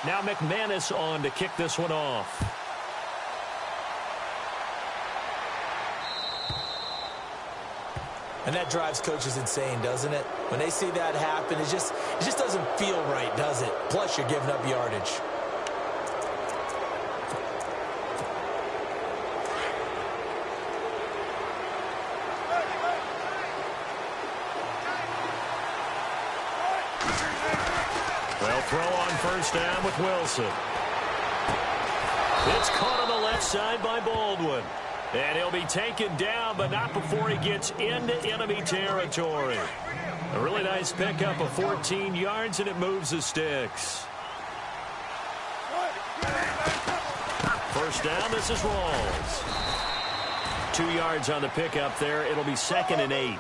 Now McManus on to kick this one off. And that drives coaches insane, doesn't it? When they see that happen, it just doesn't feel right, does it? Plus, you're giving up yardage. They'll throw on first down with Wilson. It's caught on the left side by Baldwin. And he'll be taken down, but not before he gets into enemy territory. A really nice pickup of 14 yards, and it moves the sticks. First down, this is Rawls. 2 yards on the pickup there. It'll be 2nd and 8.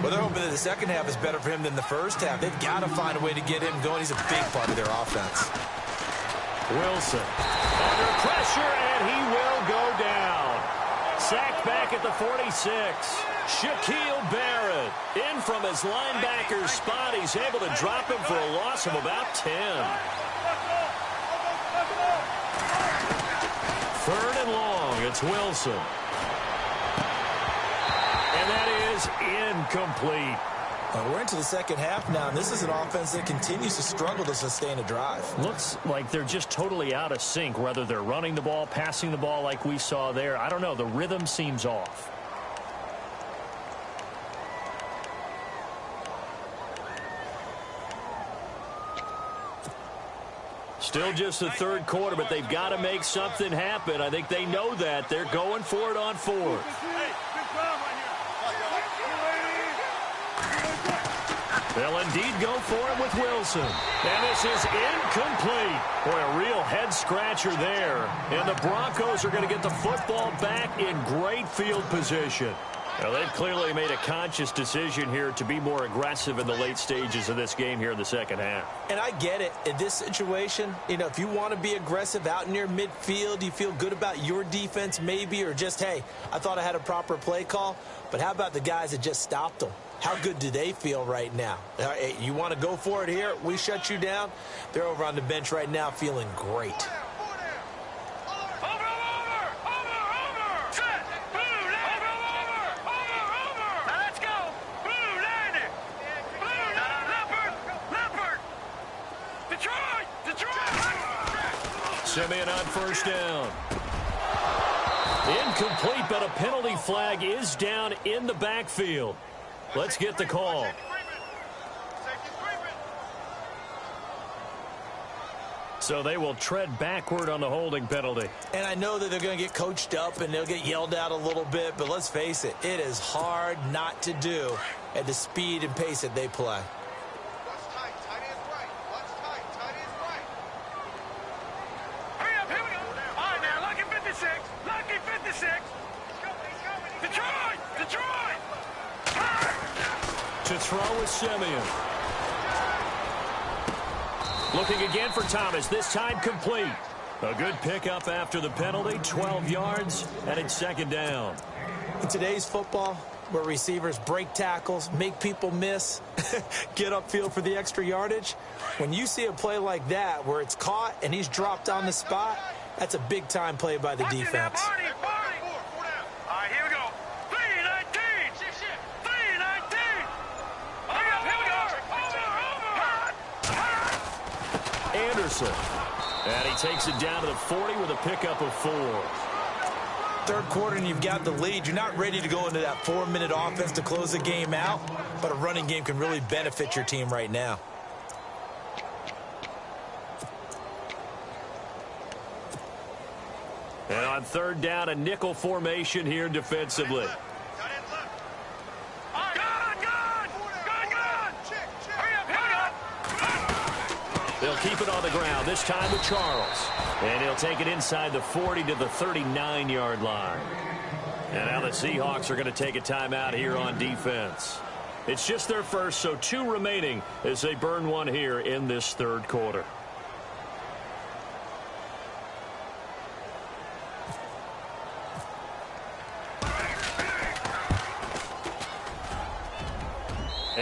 Well, they're hoping that the second half is better for him than the first half. They've got to find a way to get him going. He's a big part of their offense. Wilson under pressure, and he will go down. Sacked back at the 46. Shaquille Barrett in from his linebacker's spot. He's able to drop him for a loss of about 10. 3rd and long. It's Wilson. And that is incomplete. We're into the second half now, and this is an offense that continues to struggle to sustain a drive. Looks like they're just totally out of sync, whether they're running the ball, passing the ball like we saw there. I don't know. The rhythm seems off. Still just the third quarter, but they've got to make something happen. I think they know that. They're going for it on 4th. They'll indeed go for it with Wilson. And this is incomplete. Boy, a real head-scratcher there. And the Broncos are going to get the football back in great field position. Now, they've clearly made a conscious decision here to be more aggressive in the late stages of this game here in the second half. And I get it. In this situation, you know, if you want to be aggressive out near midfield, you feel good about your defense maybe, or just, hey, I thought I had a proper play call. But how about the guys that just stopped them? How good do they feel right now? Hey, you want to go for it here? We shut you down. They're over on the bench right now feeling great. Simeon on first down. Incomplete, but a penalty flag is down in the backfield. Let's get the call. So they will tread backward on the holding penalty. And I know that they're going to get coached up and they'll get yelled at a little bit, but let's face it, it is hard not to do at the speed and pace that they play. To throw is Simeon. Looking again for Thomas, this time complete. A good pickup after the penalty, 12 yards, and it's 2nd down. In today's football, where receivers break tackles, make people miss, get upfield for the extra yardage, when you see a play like that where it's caught and he's dropped on the spot, that's a big-time play by the defense. Anderson. And he takes it down to the 40 with a pickup of 4. Third quarter and you've got the lead. You're not ready to go into that 4-minute offense to close the game out, but a running game can really benefit your team right now. And on 3rd down, a nickel formation here defensively. They'll keep it on the ground, this time with Charles. And he'll take it inside the 40 to the 39-yard line. And now the Seahawks are going to take a timeout here on defense. It's just their first, so 2 remaining as they burn one here in this 3rd quarter.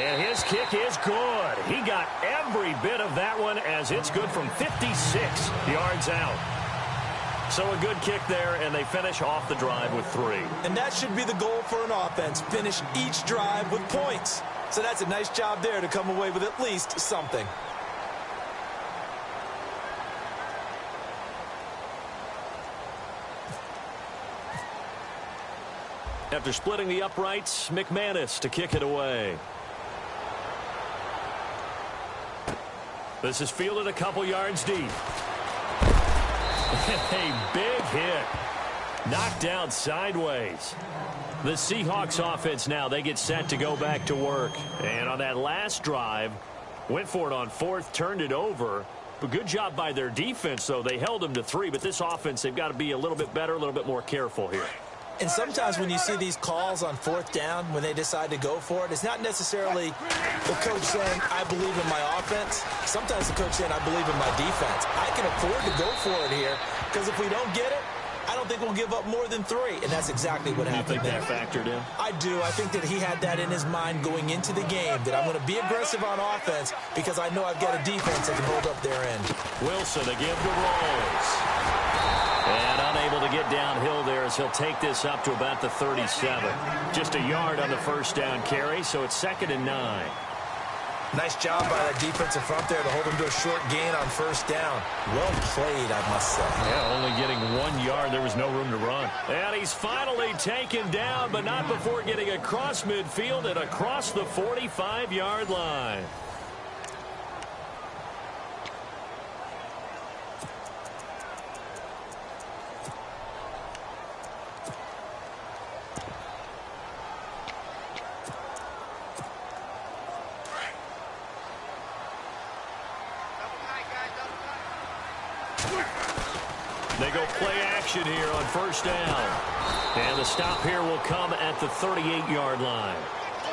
And his kick is good. He got every bit of that one as it's good from 56 yards out. So a good kick there, and they finish off the drive with 3. And that should be the goal for an offense. Finish each drive with points. So that's a nice job there to come away with at least something. After splitting the uprights, McManus to kick it away. This is fielded a couple yards deep. A big hit. Knocked down sideways. The Seahawks offense now, they get set to go back to work. And on that last drive, went for it on 4th, turned it over. But good job by their defense, though. They held them to 3, but this offense, they've got to be a little bit better, a little bit more careful here. And sometimes when you see these calls on 4th down, when they decide to go for it, it's not necessarily the coach saying, I believe in my offense. Sometimes the coach saying, I believe in my defense. I can afford to go for it here because if we don't get it, I don't think we'll give up more than 3. And that's exactly what happened there. You think that factored in? I do. I think that he had that in his mind going into the game, that I'm going to be aggressive on offense because I know I've got a defense that can hold up their end. Wilson again to Rolls. And unable to get downhill there as he'll take this up to about the 37. Just a yard on the first down carry, so it's 2nd and 9. Nice job by that defensive front there to hold him to a short gain on 1st down. Well played, I must say. Yeah, only getting 1 yard. There was no room to run. And he's finally taken down, but not before getting across midfield and across the 45-yard line. They go play action here on 1st down. And the stop here will come at the 38-yard line.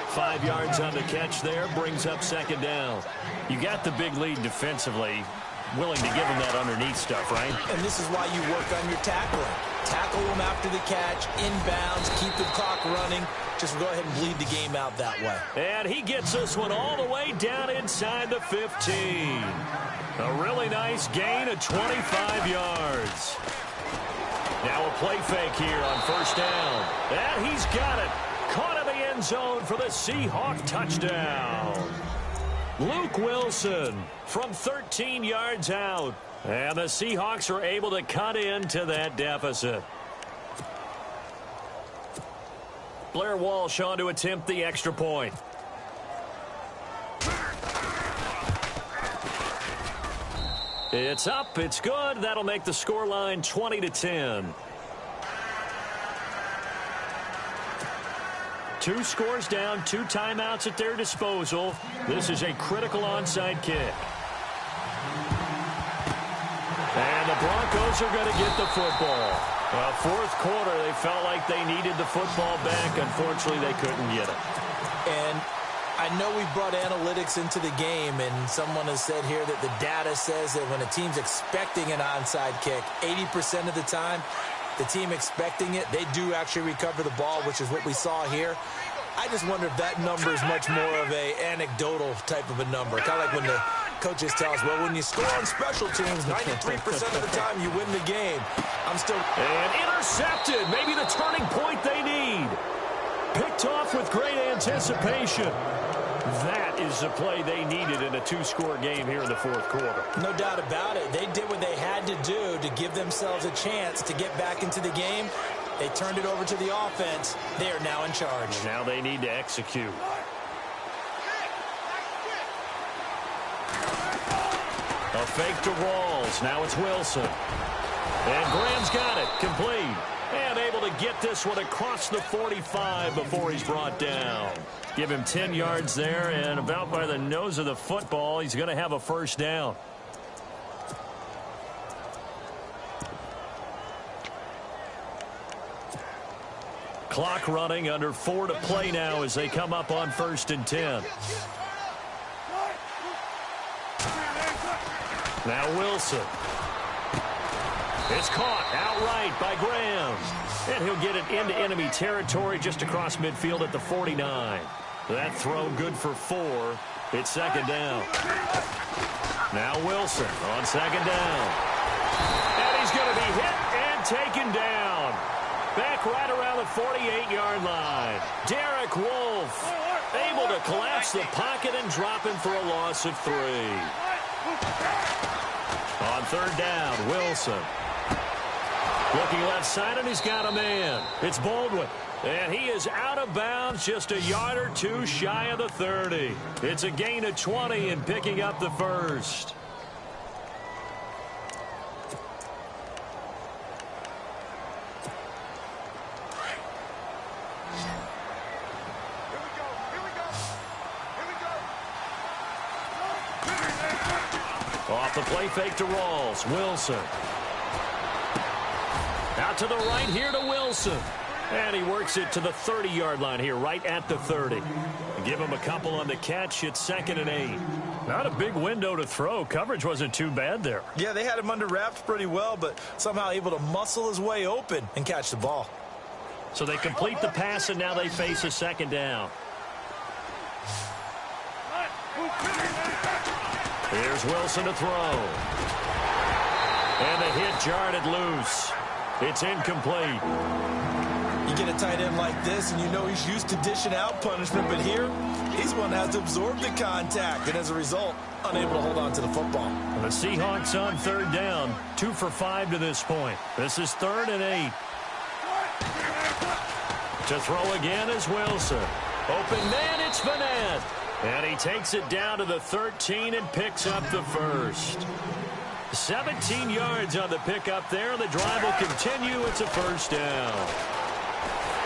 5 yards on the catch there, brings up 2nd down. You got the big lead defensively. Willing to give them that underneath stuff, right? And this is why you work on your tackling. Tackle them after the catch, inbounds, keep the clock running. Just go ahead and bleed the game out that way. And he gets this one all the way down inside the 15. A really nice gain of 25 yards. Now a play fake here on 1st down. And he's got it. Caught in the end zone for the Seahawk touchdown. Luke Wilson from 13 yards out. And the Seahawks are able to cut into that deficit. Blair Walsh on to attempt the extra point. It's up. It's good. That'll make the scoreline 20-10. 2 scores down, 2 timeouts at their disposal. This is a critical onside kick. And the Broncos are going to get the football. 4th quarter, they felt like they needed the football back. Unfortunately, they couldn't get it. And I know we brought analytics into the game, and someone has said here that the data says that when a team's expecting an onside kick, 80% of the time, the team expecting it, they do actually recover the ball, which is what we saw here. I just wonder if that number is much more of a anecdotal type of a number. Kind of like when the coaches tell us, well, when you score on special teams, 93% of the time you win the game. And intercepted. Maybe the turning point they need. Picked off with great anticipation. That is the play they needed in a 2-score game here in the 4th quarter. No doubt about it. They did what they had to do to give themselves a chance to get back into the game. They turned it over to the offense. They are now in charge. Now they need to execute. A fake to Rawls. Now it's Wilson. And Graham's got it. Complete. And able to get this one across the 45 before he's brought down. Give him 10 yards there, and about by the nose of the football, he's going to have a 1st down. Clock running, under 4 to play now as they come up on 1st and 10. Now Wilson. It's caught outright by Graham. And he'll get it into enemy territory just across midfield at the 49. That throw good for 4. It's second down. Now Wilson on second down. And he's going to be hit and taken down. Back right around the 48-yard line. Derek Wolfe able to collapse the pocket and drop him for a loss of 3. On third down, Wilson. Looking left side, and he's got a man. It's Baldwin. And he is out of bounds, just a yard or 2 shy of the 30. It's a gain of 20 and picking up the first. Off the play fake to Rawls. Wilson. Out to the right here to Wilson. And he works it to the 30-yard line here, right at the 30. Give him a couple on the catch. It's 2nd and 8. Not a big window to throw. Coverage wasn't too bad there. Yeah, they had him under wraps pretty well, but somehow able to muscle his way open and catch the ball. So they complete the pass, and now they face a 2nd down. Here's Wilson to throw. And the hit jarred loose. It's incomplete. You get a tight end like this, and you know he's used to dishing out punishment, but here, he's one that has to absorb the contact, and as a result, unable to hold on to the football. And the Seahawks on third down, 2 for 5 to this point. This is 3rd and 8. To throw again is Wilson. Open man, it's Vanette. And he takes it down to the 13 and picks up the first. 17 yards on the pickup there. The drive will continue. It's a first down.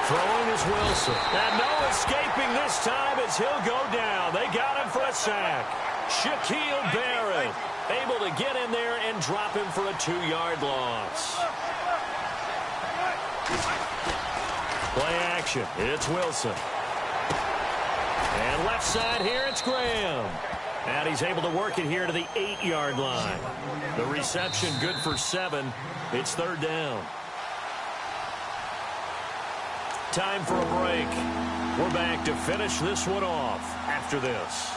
Throwing is Wilson. And no escaping this time as he'll go down. They got him for a sack. Shaquille Barrett able to get in there and drop him for a 2-yard loss. Play action. It's Wilson. And left side here, it's Graham. And he's able to work it here to the 8-yard line. The reception good for 7. It's 3rd down. Time for a break. We're back to finish this one off after this.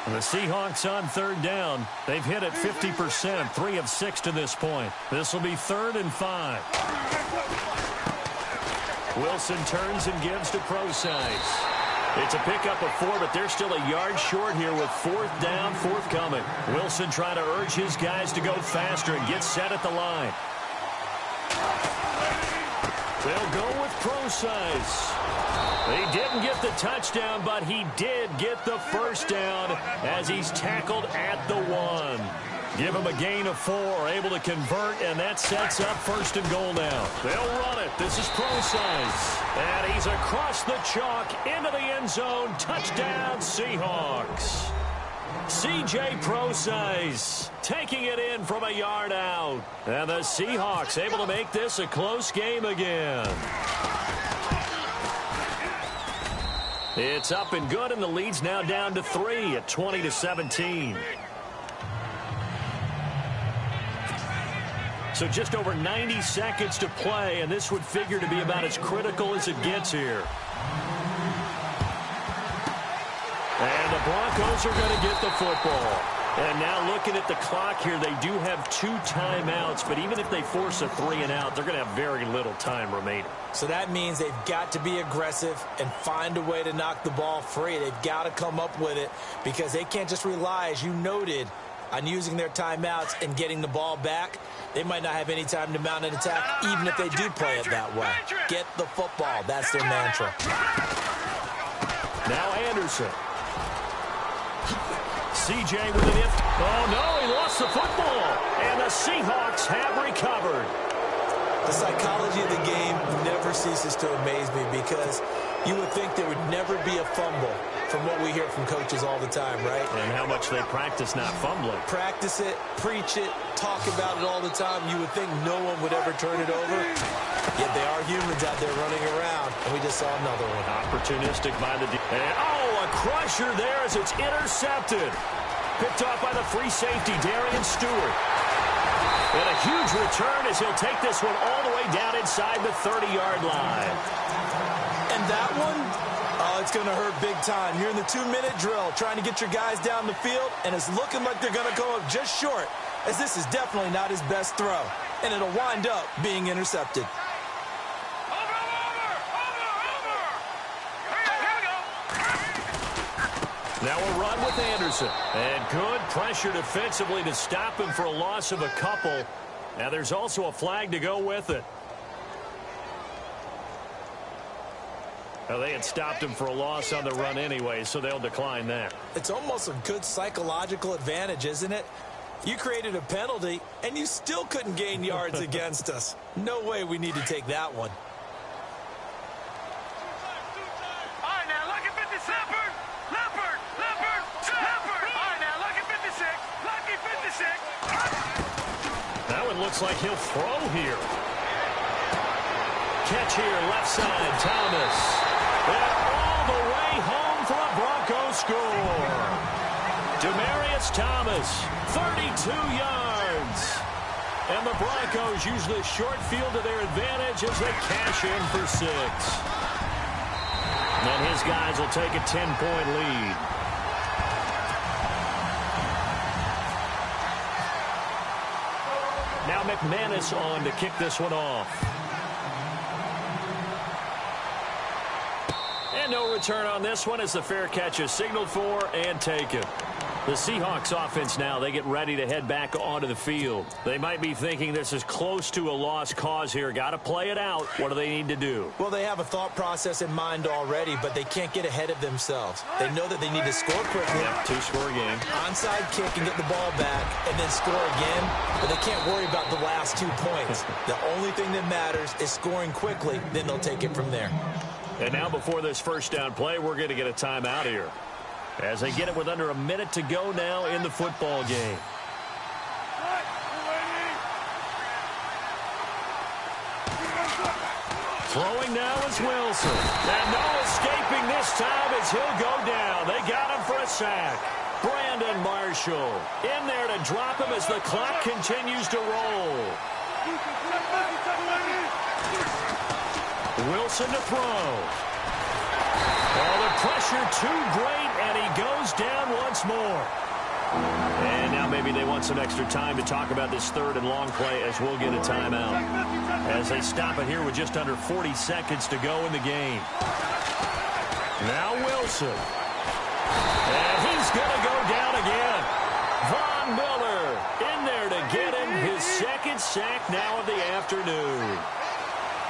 The Seahawks on third down. They've hit it 50%, 3 of 6 to this point. This will be 3rd and 5. Wilson turns and gives to Procise. It's a pickup of 4, but they're still a yard short here with 4th down, forthcoming. Wilson trying to urge his guys to go faster and get set at the line. They'll go with Procise. He didn't get the touchdown, but he did get the first down as he's tackled at the 1. Give him a gain of 4, able to convert, and that sets up 1st and goal now. They'll run it. This is Procise. And he's across the chalk into the end zone. Touchdown, Seahawks. C.J. Procise taking it in from a yard out. And the Seahawks able to make this a close game again. It's up and good, and the lead's now down to 3 at 20-17. So just over 90 seconds to play, and this would figure to be about as critical as it gets here. And the Broncos are going to get the football. And now looking at the clock here, they do have 2 timeouts, but even if they force a 3-and-out, they're going to have very little time remaining. So that means they've got to be aggressive and find a way to knock the ball free. They've got to come up with it because they can't just rely, as you noted, on using their timeouts and getting the ball back. They might not have any time to mount an attack, even if they do play it that way. Get the football. That's their mantra. Now Anderson. C.J. with an if. Oh, no, he lost the football. And the Seahawks have recovered. The psychology of the game never ceases to amaze me because you would think there would never be a fumble from what we hear from coaches all the time, right? And how much they practice not fumbling. Practice it, preach it, talk about it all the time. You would think no one would ever turn it over. Yet they are humans out there running around, and we just saw another one. Opportunistic by the... And, oh, a crusher there as it's intercepted. Picked off by the free safety, Darian Stewart. And a huge return as he'll take this one all the way down inside the 30-yard line. And that one, it's going to hurt big time. You're in the 2-minute drill trying to get your guys down the field, and it's looking like they're going to go up just short, as this is definitely not his best throw. And it'll wind up being intercepted. Now a run with Anderson. And good pressure defensively to stop him for a loss of a couple. Now there's also a flag to go with it. Now they had stopped him for a loss on the run anyway, so they'll decline that. It's almost a good psychological advantage, isn't it? You created a penalty, and you still couldn't gain yards against us. No way we need to take that one. That one looks like he'll throw here. Catch here, left side, Thomas. And all the way home for a Broncos score. Demaryius Thomas, 32 yards. And the Broncos use the short field to their advantage as they cash in for 6. And his guys will take a 10-point lead. Now McManus on to kick this one off. And no return on this one as the fair catch is signaled for and taken. The Seahawks offense now, they get ready to head back onto the field. They might be thinking this is close to a lost cause here. Got to play it out. What do they need to do? Well, they have a thought process in mind already, but they can't get ahead of themselves. They know that they need to score quickly. Yep, 2-score game. Onside kick and get the ball back and then score again, but they can't worry about the last 2 points. The only thing that matters is scoring quickly, then they'll take it from there. And now before this first down play, we're going to get a timeout here, as they get it with under a minute to go now in the football game. Throwing now is Wilson. And no escaping this time as he'll go down. They got him for a sack. Brandon Marshall in there to drop him as the clock continues to roll. Wilson to throw. Oh, the pressure too great, and he goes down once more. And now maybe they want some extra time to talk about this third and long play as we'll get a timeout. As they stop it here with just under 40 seconds to go in the game. Now Wilson. And he's going to go down again. Von Miller in there to get him his second sack now of the afternoon.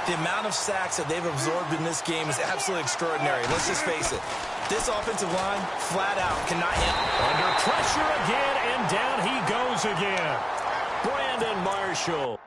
The amount of sacks that they've absorbed in this game is absolutely extraordinary. Let's just face it. This offensive line, flat out, cannot handle. Under pressure again, and down he goes again. Brandon Marshall.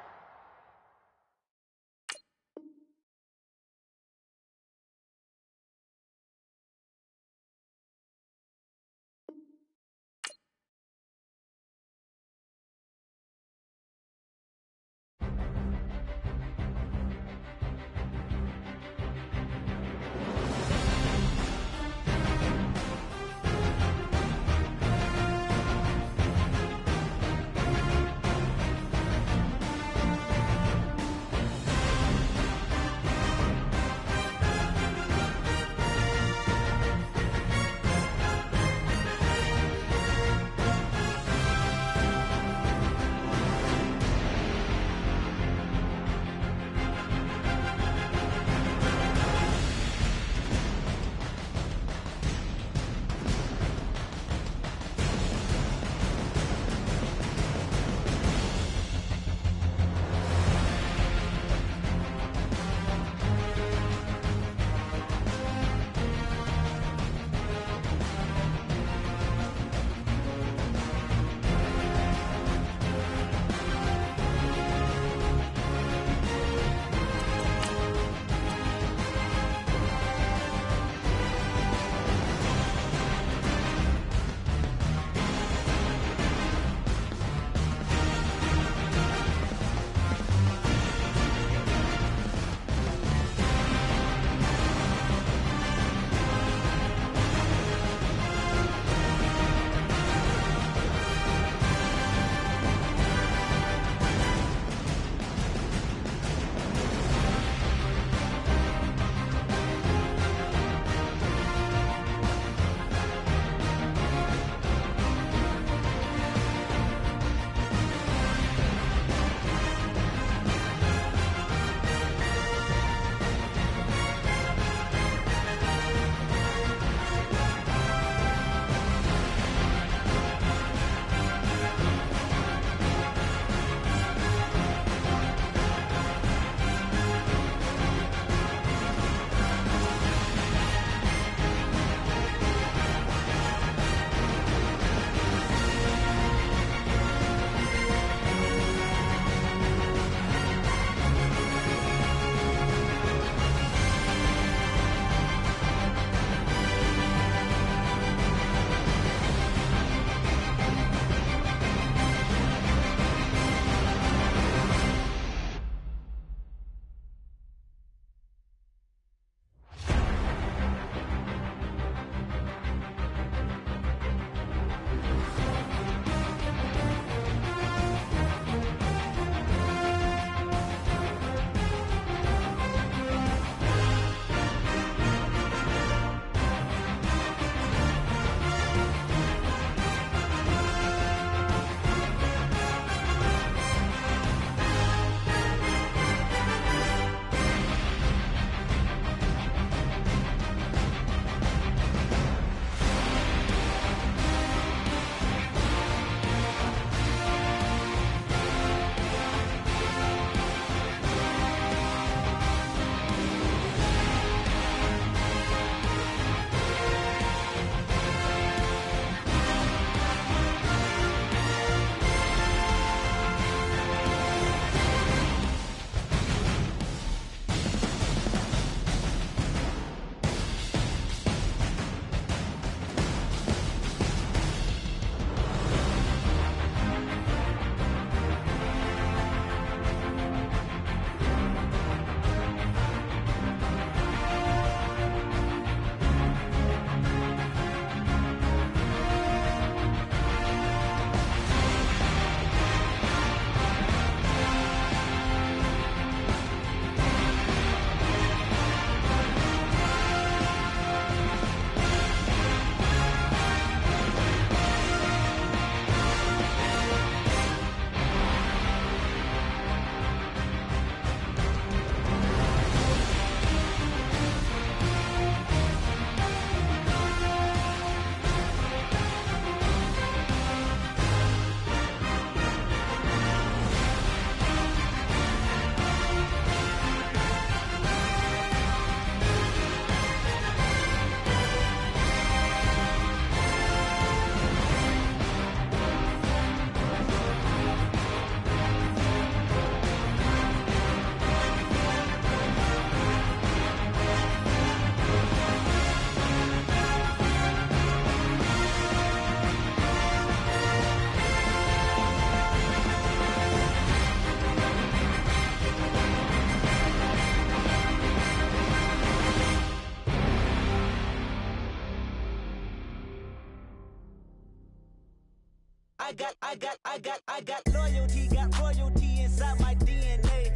got loyalty, got royalty inside my DNA.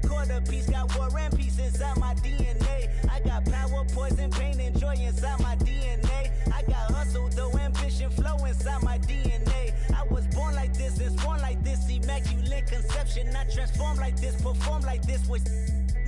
Quarter piece, got war and peace inside my DNA. I got power, poison, pain, and joy inside my DNA. I got hustle, though, ambition, flow inside my DNA. I was born like this and sworn like this, immaculate conception. I transform like this, perform like this with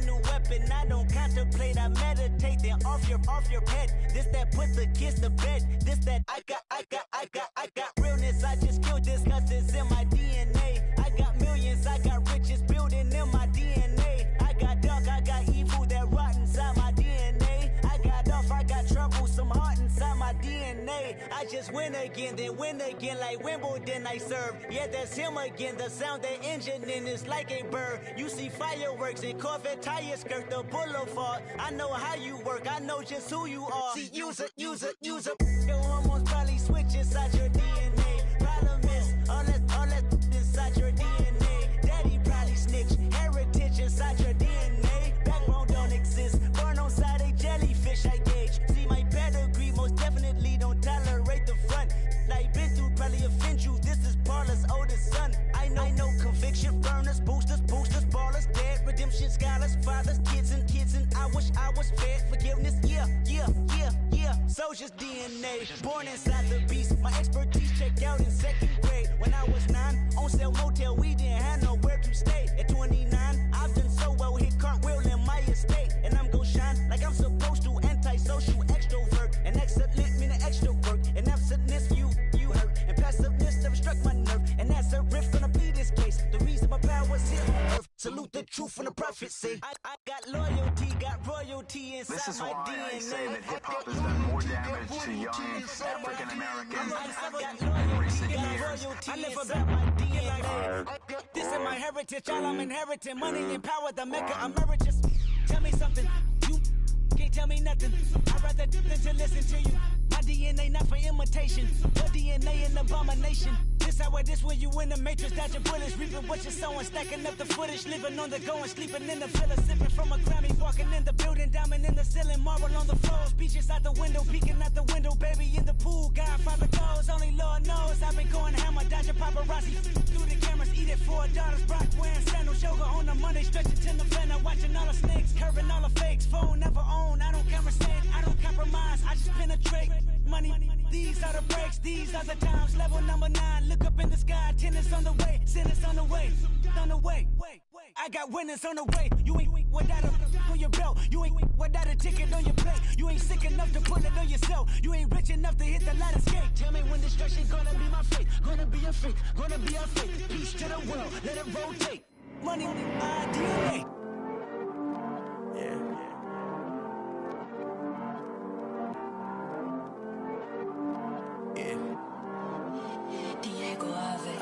new weapon. I don't contemplate, I meditate, then off your head. This that put the kids to bed. This that I got realness. I just killed this cause it's in my DNA. I got millions, I got riches building in my DNA. I got dark, I got evil that rot inside my DNA. I got off, I got trouble, some heart inside my DNA. I just win again, then win again like Wimbledon I serve. Yeah, that's him again. The sound that engine in is like a bird. You see fireworks and Corvette tires skirt the boulevard. I know how you work, I know just who you are. See, use it. Your hormones probably switch inside your DNA. Problem is, all that inside your DNA. Daddy probably snitch, heritage inside your DNA. Backbone don't exist, born on side a jellyfish I gauge. See my pedigree, most definitely don't tolerate the front. Like been through, probably offend you. This is Paula's oldest son. I know conviction, burners, boosters, ballers, dead, redemption, scholars, fathers, kids and I wish I was fed forgiveness. Yeah. Soldier's DNA, born inside the beast. My expertise checked out in second grade. When I was 9, on sale motel, we didn't have nowhere to stay. At 29, I've done so well, hit cartwheel in my estate. And I'm gon' shine like I'm supposed to, antisocial extrovert. And excellent meaning extra work. And absentness, you hurt. And passiveness never struck my nerve. And that's a riff gonna be this case. The reason my power's here on earth. Salute the truth and the prophecy. I got loyalty, got royalty inside my DNA. This is why I say that hip-hop has done more damage to young African Americans in recent years. I live about my DNA. This is my heritage, all I'm inheriting. Money and power, the mecca emeritus. Tell me something, you can't tell me nothing. I'd rather do than to listen to you. My DNA not for imitation, your DNA an abomination. This when you in the matrix, dodging bullets, reaping what you're sowing, stacking up the footage, living on the go and sleeping in the villa, sipping from a Grammy, walking in the building, diamond in the ceiling, marble on the floors, beaches out the window, peeking out the window, baby in the pool, Godfather goes, only Lord knows, I've been going hammer, dodging paparazzi, through the cameras, eat it for $4, Brock wearing sandals, yoga on a Monday, stretching to November, watching all the snakes, curving all the fakes, phone never own, I don't conversate, I don't compromise, I just penetrate, money, these are the breaks, these are the times, level number 9, look up in the sky, tennis on the way, sinners on the way, I got winners on the way, you ain't without a on your belt, you ain't without a ticket on your plate, you ain't sick enough to put it on yourself, you ain't rich enough to hit the ladder skate, tell me when destruction gonna be my fate, gonna be a fate, gonna be our fate, peace to the world, let it rotate, money, my DNA.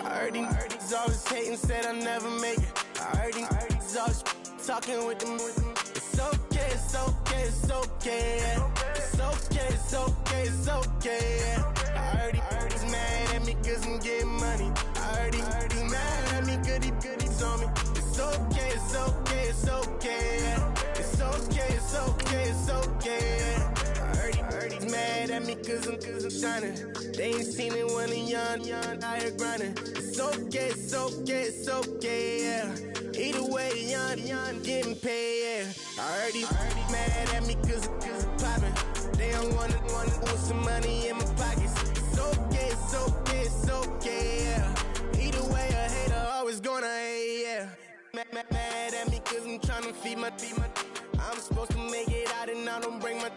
I heard these always hating, said I'll never make it. I heard these always talking with them. It's okay, it's okay, it's okay. It's okay, it's okay, it's okay. I heard he's mad at me cause I'm getting money. I heard he's mad at me cause he's on me. It's okay, it's okay, it's okay. It's okay, it's okay, it's okay. I heard he's mad at me cause I'm shining. They ain't seen it when I'm young, out here grinding. It's okay, it's okay, it's okay, yeah. Either way, young, getting paid, yeah. I heard he's mad at me cause I'm poppin'. They don't wanna put some money in my pockets. It's okay, it's okay, it's okay, yeah. Either way, a hater always gonna hate, yeah. Mad at me cause I'm tryna feed my I'm supposed to make it out and I don't bring my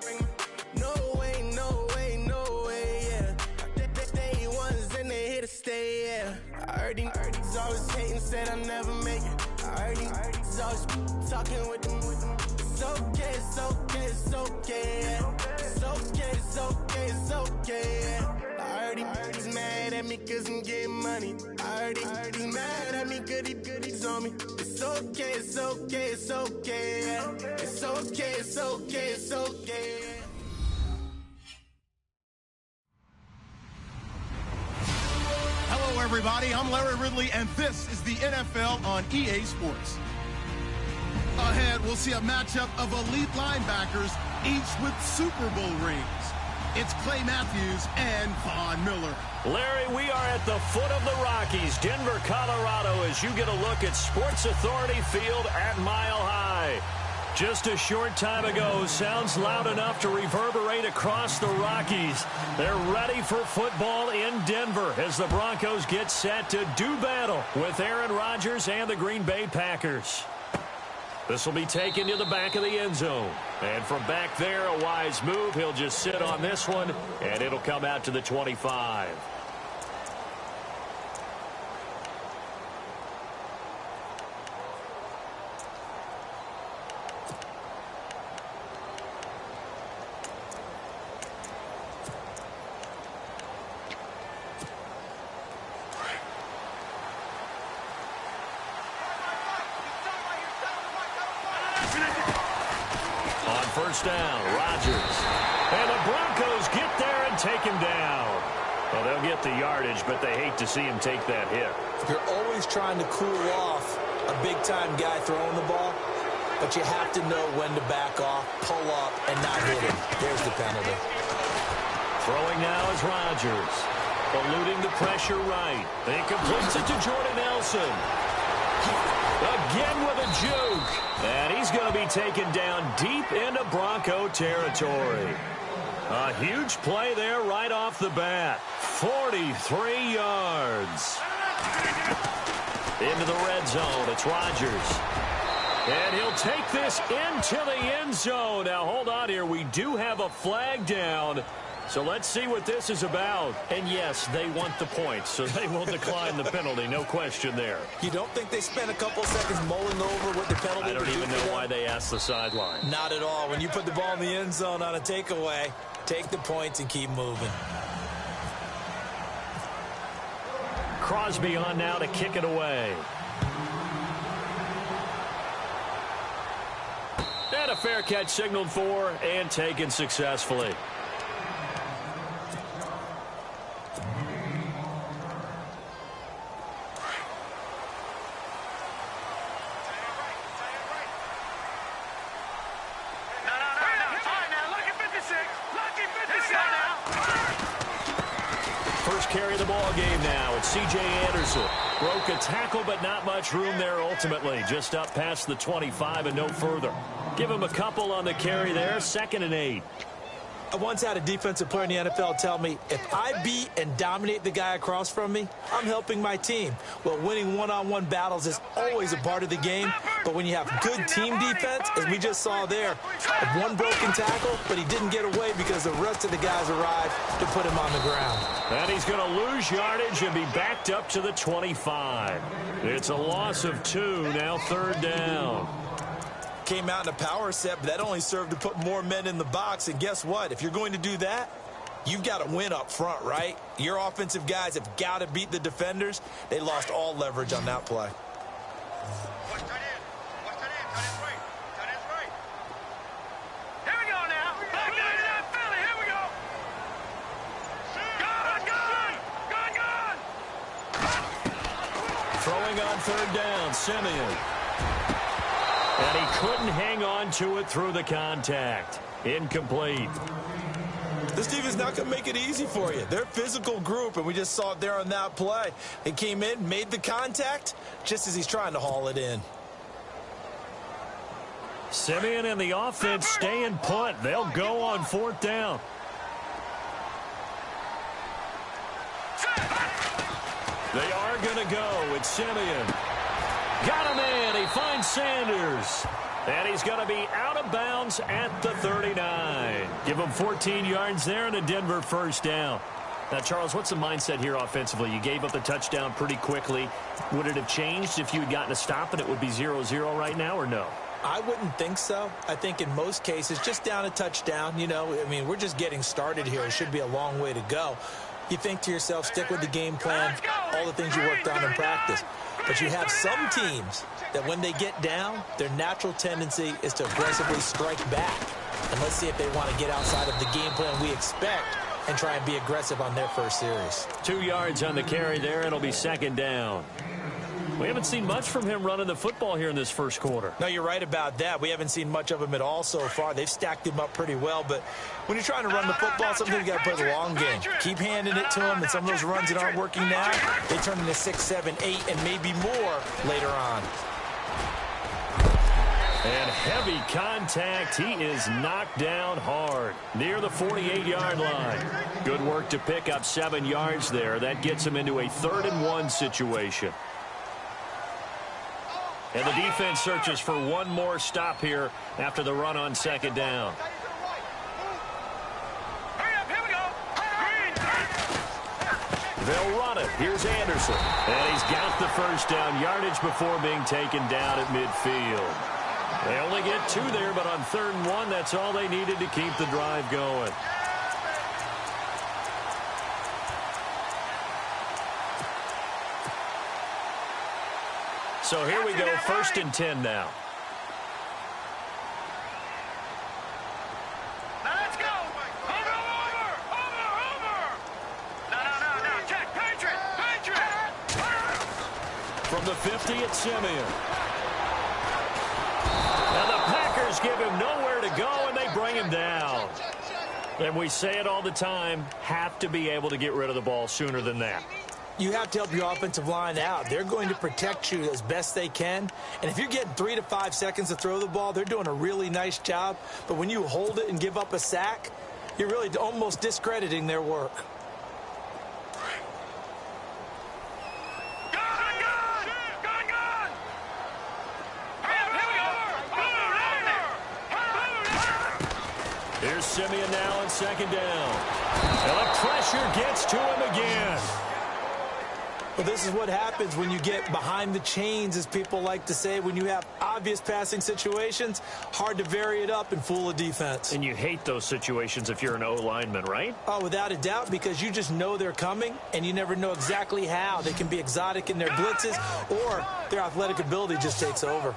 no way, no way, no way, yeah. Day ones and they here to stay, yeah. I heard he's always hating, said I'll never make it. I heard he's always talking with them. It's okay, it's okay, it's okay, yeah. It's okay, it's okay, it's okay, yeah. I heard he's mad at me cause I'm getting money. I heard he's mad at me cause he's on me. It's okay, it's okay, it's okay, yeah. It's okay, it's okay, it's okay, yeah. Hello, everybody. I'm Larry Ridley, and this is the NFL on EA Sports. Ahead, we'll see a matchup of elite linebackers, each with Super Bowl rings. it's Clay Matthews and Von Miller. Larry, we are at the foot of the Rockies, Denver, Colorado, as you get a look at Sports Authority Field at Mile High. Just a short time ago, sounds loud enough to reverberate across the Rockies. They're ready for football in Denver as the Broncos get set to do battle with Aaron Rodgers and the Green Bay Packers. This will be taken to the back of the end zone. And from back there, a wise move. He'll just sit on this one, and it'll come out to the 25. First down, Rodgers. And the Broncos get there and take him down. Well, they'll get the yardage, but they hate to see him take that hit. You're always trying to cool off a big-time guy throwing the ball, but you have to know when to back off, pull up, and not hit him. There's the penalty. Throwing now is Rodgers. Eluding the pressure right. He completes it to Jordan Nelson. Again with a juke. And he's going to be taken down deep into Bronco territory. A huge play there right off the bat. 43 yards. Into the red zone. It's Rodgers. And he'll take this into the end zone. Now, hold on here. We do have a flag down. So let's see what this is about. And yes, they want the points, so they will decline the penalty. No question there. You don't think they spent a couple seconds mulling over what the penalty I don't even know why they asked the sideline. Not at all. When you put the ball in the end zone on a takeaway, take the points and keep moving. Crosby on now to kick it away. And a fair catch signaled for and taken successfully. Carry the ball game now. It's C.J. Anderson. Broke a tackle, but not much room there ultimately. Just up past the 25 and no further. Give him a couple on the carry there. 2nd and 8. I once had a defensive player in the NFL tell me, if I beat and dominate the guy across from me, I'm helping my team. Well, winning one-on-one battles is always a part of the game, but when you have good team defense, as we just saw there, one broken tackle, but he didn't get away because the rest of the guys arrived to put him on the ground. And he's going to lose yardage and be backed up to the 25. It's a loss of 2, now 3rd down. Came out in a power set, but that only served to put more men in the box. And guess what? If you're going to do that, you've got to win up front, right? Your offensive guys have got to beat the defenders. They lost all leverage on that play. Here we go now. Back into that Philly. Here we go. Gone. Throwing on 3rd down, Simeon. And he couldn't hang on to it through the contact. Incomplete. This team is not going to make it easy for you. They're a physical group, and we just saw it there on that play. They came in, made the contact, just as he's trying to haul it in. Simeon and the offense stay and punt. They'll go on 4th down. They are going to go. It's Simeon. Got him in. He finds Sanders. And he's going to be out of bounds at the 39. Give him 14 yards there and a Denver 1st down. Now, Charles, what's the mindset here offensively? You gave up the touchdown pretty quickly. Would it have changed if you had gotten a stop and it would be 0-0 right now, or no? I wouldn't think so. I think in most cases, just down a touchdown, you know, I mean, we're just getting started here. It should be a long way to go. You think to yourself, stick with the game plan, all the things you worked on in practice. But you have some teams that when they get down, their natural tendency is to aggressively strike back. And let's see if they want to get outside of the game plan we expect and try and be aggressive on their first series. 2 yards on the carry there. It'll be 2nd down. We haven't seen much from him running the football here in this first quarter. No, you're right about that. We haven't seen much of him at all so far. They've stacked him up pretty well, but when you're trying to run the football, sometimes you got to play the long game. Keep handing it to him, and some of those runs that aren't working now, they turn into 6, 7, 8, and maybe more later on. And heavy contact. He is knocked down hard near the 48-yard line. Good work to pick up 7 yards there. That gets him into a 3rd-and-1 situation. And the defense searches for one more stop here after the run on 2nd down. Hurry up, here we go. They'll run it. Here's Anderson. And he's got the first down yardage before being taken down at midfield. They only get 2 there, but on 3rd and 1, that's all they needed to keep the drive going. So here we go, 1st and 10 now. Now let's go. Over. No. Check. Patriot. From the 50, it's Simeon. And the Packers give him nowhere to go, and they bring him down. And we say it all the time, have to be able to get rid of the ball sooner than that. You have to help your offensive line out. They're going to protect you as best they can. And if you're getting 3 to 5 seconds to throw the ball, they're doing a really nice job. But when you hold it and give up a sack, you're really almost discrediting their work. Here's Simeon now on 2nd down. And the pressure gets to him again. Well, this is what happens when you get behind the chains, as people like to say. When you have obvious passing situations, hard to vary it up and fool a defense. And you hate those situations if you're an O-lineman, right? Oh, without a doubt, because you just know they're coming, and you never know exactly how. They can be exotic in their blitzes, or their athletic ability just takes over.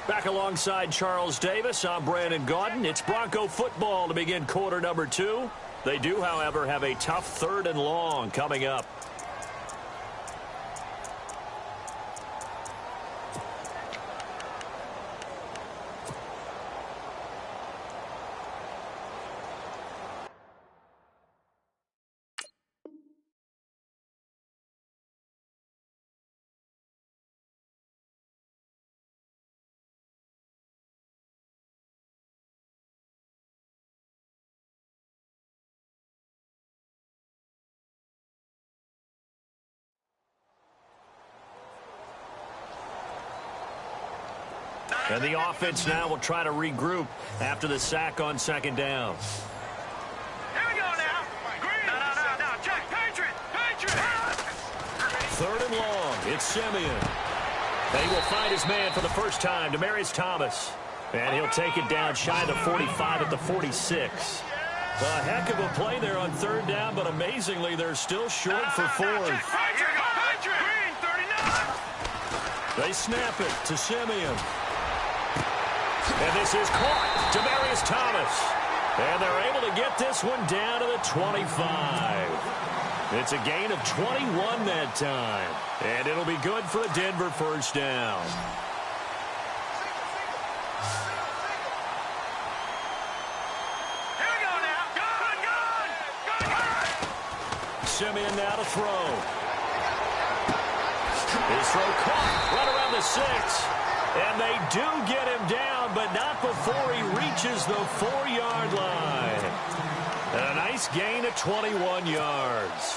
Back alongside Charles Davis, I'm Brandon Gaudin. It's Bronco football to begin quarter number 2. They do, however, have a tough 3rd and long coming up. And the offense now will try to regroup after the sack on 2nd down. Here we go now. Green. No. Check. Patriot. 3rd and long. It's Simeon. And he will find his man for the first time, Demaryius Thomas. And he'll take it down shy of the 45 at the 46. A heck of a play there on 3rd down, but amazingly, they're still short for 4th. Patriot. Green. 39. They snap it to Simeon. And this is caught. Demaryius Thomas. And they're able to get this one down to the 25. It's a gain of 21 that time. And it'll be good for a Denver first down. Here we go now. Gun. Simeon now to throw. His throw caught right around the 6. And they do get him down, but not before he reaches the 4-yard line. And a nice gain of 21 yards.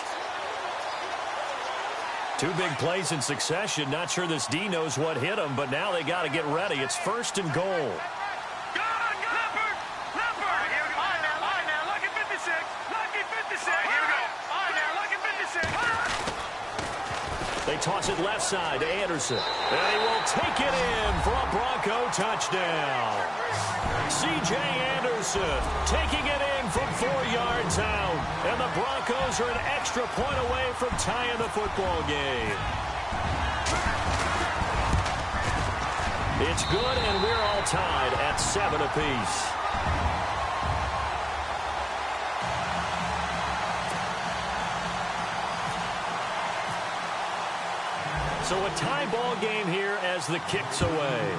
2 big plays in succession. Not sure this D knows what hit him, but now they got to get ready. It's 1st and goal. They toss it left side to Anderson. And he will take it in for a Bronco touchdown. C.J. Anderson taking it in from 4 yards out. And the Broncos are an extra point away from tying the football game. It's good, and we're all tied at 7 apiece. So a tie ball game here as the kick's away.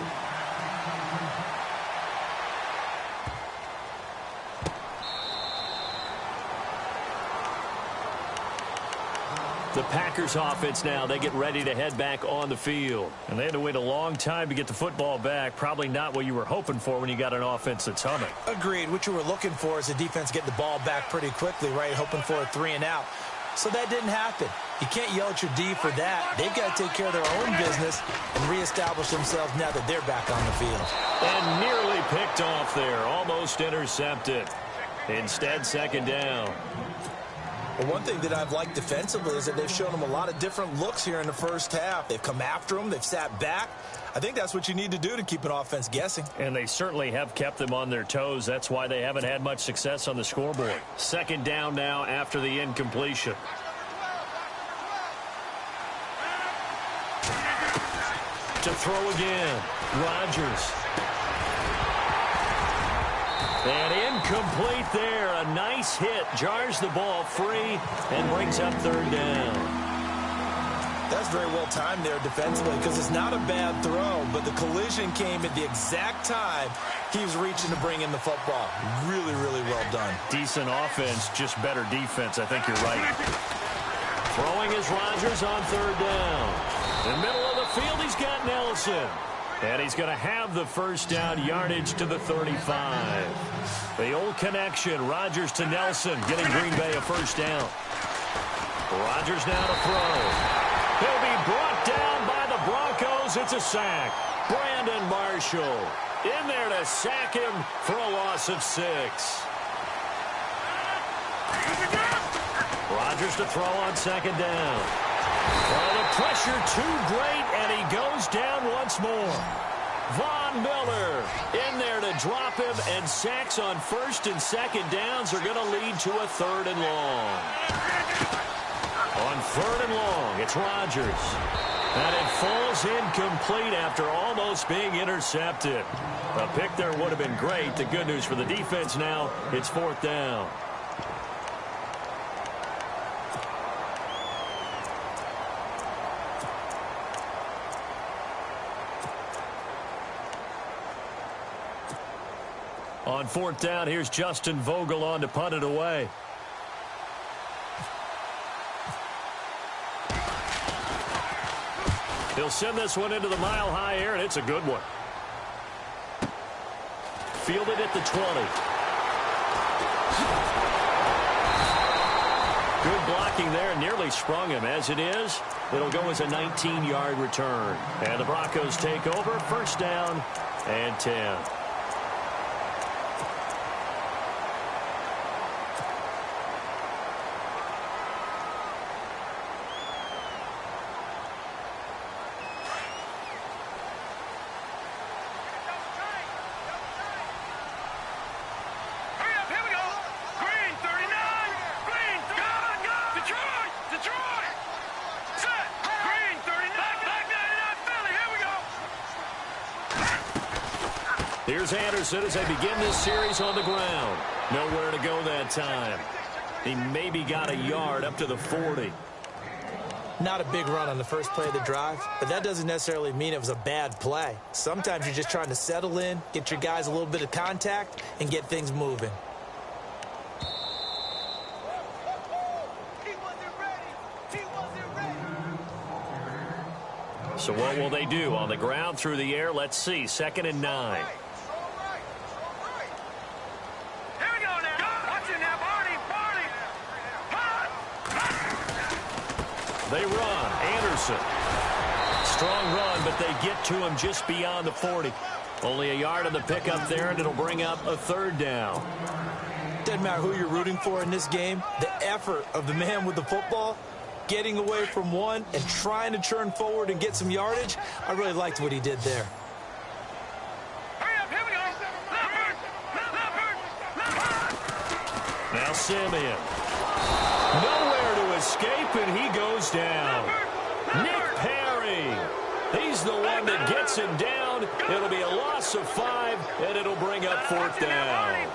The Packers offense now, they get ready to head back on the field. And they had to wait a long time to get the football back. Probably not what you were hoping for when you got an offense that's humming. Agreed. What you were looking for is the defense getting the ball back pretty quickly, right? Hoping for a 3-and-out. So that didn't happen. You can't yell at your D for that. They've got to take care of their own business and reestablish themselves now that they're back on the field. And nearly picked off there. Almost intercepted. Instead, second down. Well, one thing that I've liked defensively is that they've shown them a lot of different looks here in the first half. They've come after them. They've sat back. I think that's what you need to do to keep an offense guessing. And they certainly have kept them on their toes. That's why they haven't had much success on the scoreboard. Second down now after the incompletion. To throw again. Rodgers. And incomplete there. A nice hit. Jars the ball free and brings up third down. That's very well timed there defensively because it's not a bad throw, but the collision came at the exact time he was reaching to bring in the football. Really, really well done. Decent offense, just better defense. I think you're right. Throwing is Rodgers on third down. In the middle of the field, he's got Nelson. And he's going to have the first down yardage to the 35. The old connection, Rodgers to Nelson, getting Green Bay a first down. Rodgers now to throw. He'll be brought down by the Broncos. It's a sack. Brandon Marshall in there to sack him for a loss of 6. Rodgers to throw on second down. Well, the pressure too great, and he goes down once more. Von Miller in there to drop him, and sacks on first and second downs are going to lead to a third and long. On third and long, it's Rodgers. And it falls incomplete after almost being intercepted. A pick there would have been great. The good news for the defense now, it's fourth down. On fourth down, here's Justin Vogel on to punt it away. He'll send this one into the mile-high air, and it's a good one. Fielded at the 20. Good blocking there, nearly sprung him. As it is, it'll go as a 19-yard return. And the Broncos take over, first down and 10. Here's Anderson as they begin this series on the ground. Nowhere to go that time. He maybe got a yard up to the 40. Not a big run on the first play of the drive, but that doesn't necessarily mean it was a bad play. Sometimes you're just trying to settle in, get your guys a little bit of contact, and get things moving. So what will they do? On the ground, through the air, let's see. 2nd and 9. They run. Anderson. Strong run, but they get to him just beyond the 40. Only a yard on the pickup there, and it'll bring up a third down. Doesn't matter who you're rooting for in this game. The effort of the man with the football, getting away from one and trying to turn forward and get some yardage, I really liked what he did there. Now Simeon. Nowhere to escape, and he goes down. Nick Perry. He's the one that gets him down. It'll be a loss of 5, and it'll bring up fourth down.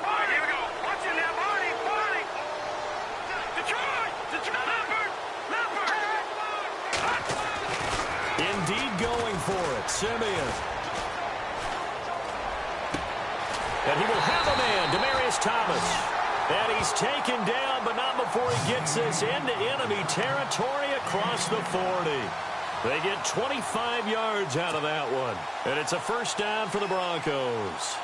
Simeon. And he will have a man, Demaryius Thomas. And he's taken down, but not before he gets this into enemy territory across the 40. They get 25 yards out of that one. And it's a first down for the Broncos.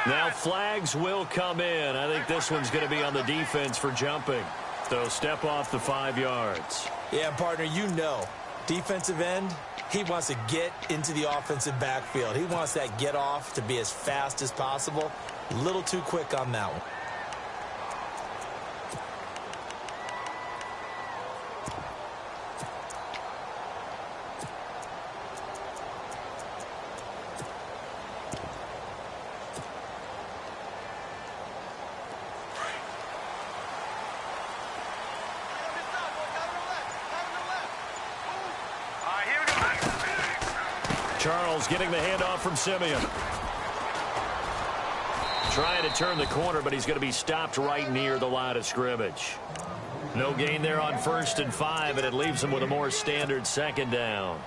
Now flags will come in. I think this one's going to be on the defense for jumping. So step off the 5 yards. Yeah, partner, you know, defensive end, he wants to get into the offensive backfield. He wants that get off to be as fast as possible. A little too quick on that one. Charles getting the handoff from Simeon. Trying to turn the corner, but he's going to be stopped right near the line of scrimmage. No gain there on 1st and 5, and it leaves him with a more standard second down.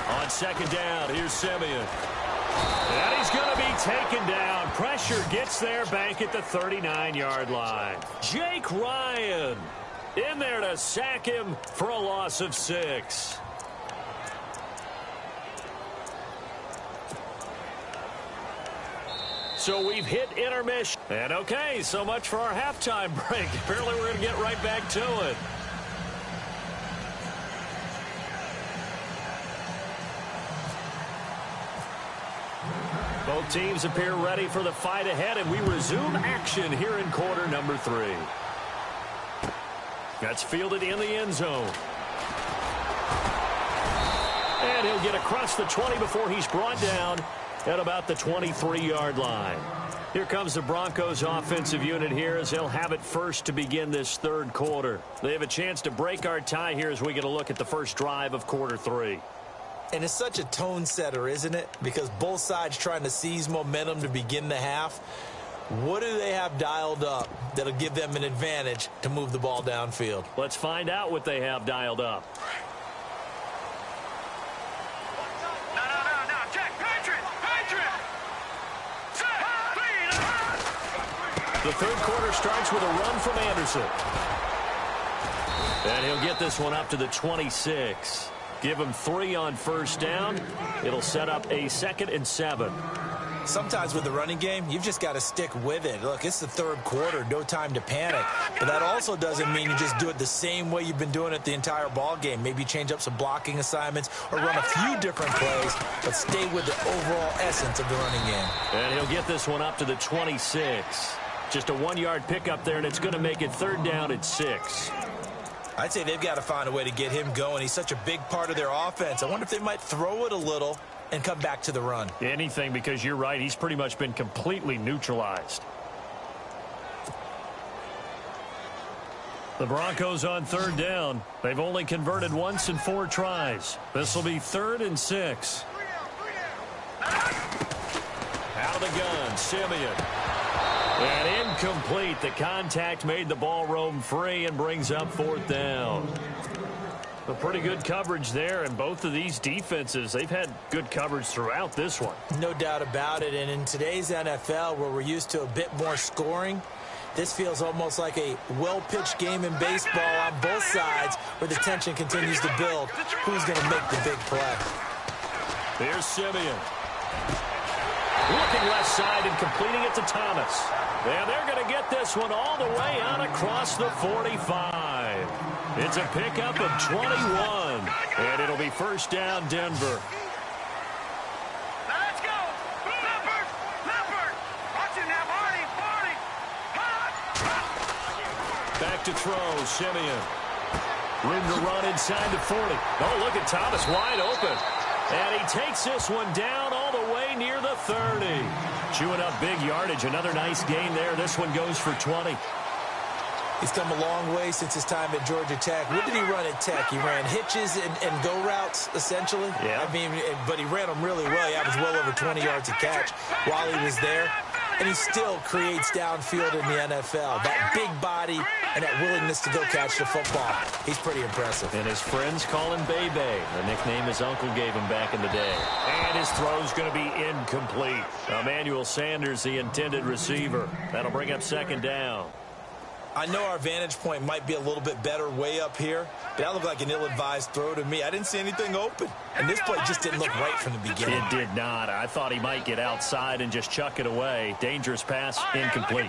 On second down, here's Simeon. And he's going to be taken down. Pressure gets there back at the 39-yard line. Jake Ryan in there to sack him for a loss of 6. So we've hit intermission. And okay, so much for our halftime break. Apparently we're going to get right back to it. Both teams appear ready for the fight ahead, and we resume action here in quarter number 3. That's fielded in the end zone. And he'll get across the 20 before he's brought down at about the 23-yard line. Here comes the Broncos offensive unit here as they'll have it first to begin this third quarter. They have a chance to break our tie here as we get a look at the first drive of quarter 3. And it's such a tone setter, isn't it? Because both sides trying to seize momentum to begin the half. What do they have dialed up that'll give them an advantage to move the ball downfield? Let's find out what they have dialed up. No. Check. Patriot. The third quarter starts with a run from Anderson. And he'll get this one up to the 26. Give him 3 on first down. It'll set up a 2nd and 7. Sometimes with the running game, you've just got to stick with it. Look, it's the third quarter, no time to panic. But that also doesn't mean you just do it the same way you've been doing it the entire ball game. Maybe change up some blocking assignments or run a few different plays, but stay with the overall essence of the running game. And he'll get this one up to the 26. Just a 1-yard pickup there, and it's going to make it 3rd down at 6. I'd say they've got to find a way to get him going. He's such a big part of their offense. I wonder if they might throw it a little and come back to the run. Anything, because you're right. He's pretty much been completely neutralized. The Broncos on 3rd down. They've only converted once in 4 tries. This will be 3rd and 6. Out of the gun, Simeon. And incomplete. The contact made the ball roam free and brings up 4th down. A pretty good coverage there, and both of these defenses, they've had good coverage throughout this one. No doubt about it, and in today's NFL, where we're used to a bit more scoring, this feels almost like a well-pitched game in baseball on both sides where the tension continues to build. Who's going to make the big play? Here's Simeon. Looking left side and completing it to Thomas. And they're going to get this one all the way out across the 45. It's a pickup of 21. And it'll be 1st down, Denver. Let's go. Leopard. Watch it now, Barney. Back to throw, Simeon. Room to run inside the 40. Oh, look at Thomas wide open. And he takes this one down all the way near the 30. Chewing up big yardage. Another nice gain there. This one goes for 20. He's come a long way since his time at Georgia Tech. What did he run at Tech? He ran hitches and go routes, essentially. Yeah. I mean, but he ran them really well. He averaged well over 20 yards a catch while he was there. And he still creates downfield in the NFL. That big body and that willingness to go catch the football. He's pretty impressive. And his friends call him Bebe, the nickname his uncle gave him back in the day. And his throw's going to be incomplete. Emmanuel Sanders, the intended receiver. That'll bring up second down. I know our vantage point might be a little bit better way up here, but that looked like an ill-advised throw to me. I didn't see anything open, and this play just didn't look right from the beginning. It did not. I thought he might get outside and just chuck it away. Dangerous pass, incomplete.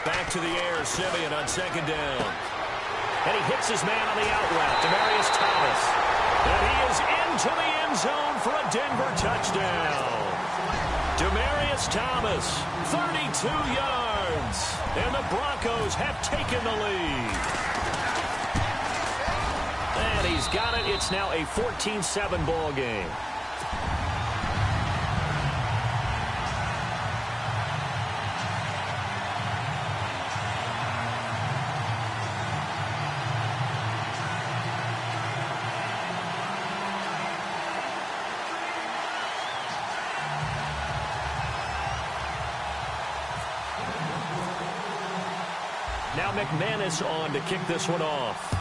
Back to the air, Simeon on second down. And he hits his man on the out route, Demaryius Thomas. And he is into the end zone for a Denver touchdown. Demaryius Thomas, 32 yards, and the Broncos have taken the lead. And he's got it. It's now a 14-7 ball game. Now McManus on to kick this one off.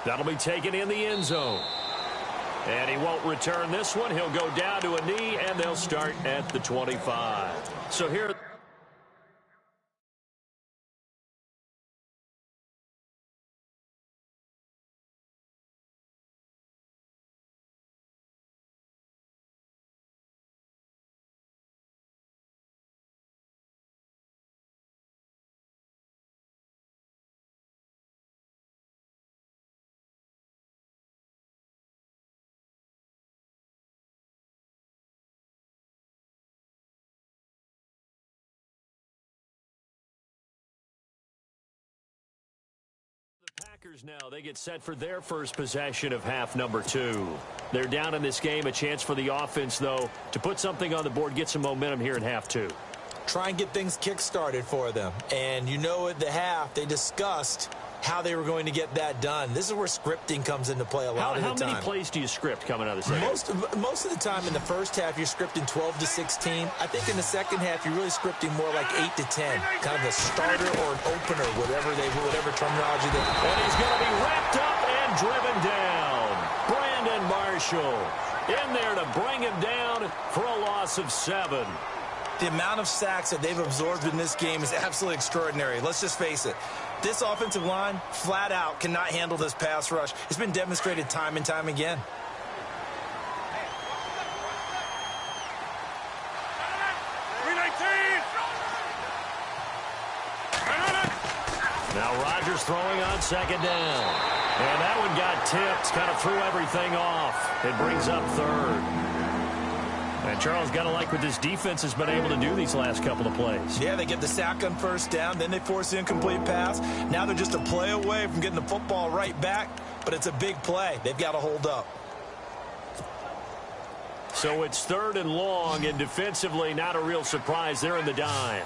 That'll be taken in the end zone. And he won't return this one. He'll go down to a knee, and they'll start at the 25. So here... Packers now, they get set for their first possession of half number 2. They're down in this game. A chance for the offense, though, to put something on the board, get some momentum here in half 2. Try and get things kick-started for them. And you know at the half, they discussed how they were going to get that done. This is where scripting comes into play a lot of the time. How many plays do you script coming out of the second? Most of the time in the first half, you're scripting 12 to 16. I think in the second half, you're really scripting more like 8 to 10. Kind of a starter or an opener, whatever terminology they... And he's going to be wrapped up and driven down. Brandon Marshall in there to bring him down for a loss of 7. The amount of sacks that they've absorbed in this game is absolutely extraordinary. Let's just face it. This offensive line, flat out, cannot handle this pass rush. It's been demonstrated time and time again. Now Rodgers throwing on second down. And that one got tipped, kind of threw everything off. It brings up third. And Charles, got to like what this defense has been able to do these last couple of plays. Yeah, they get the sack on first down, then they force the incomplete pass. Now they're just a play away from getting the football right back, but it's a big play. They've got to hold up. So it's 3rd and long, and defensively, not a real surprise. They're in the dime.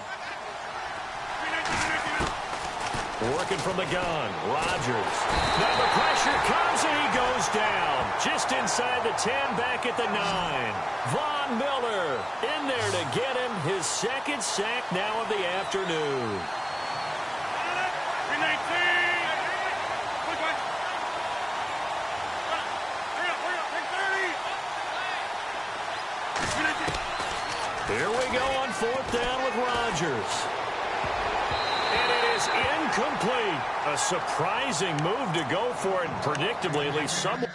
Working from the gun, Rodgers. Now the pressure comes, and he goes down. Just inside the 10, back at the 9. Von Miller in there to get him his second sack now of the afternoon. Here we go on 4th down with Rodgers. And it is incomplete. A surprising move to go for it, predictably, at least somewhat.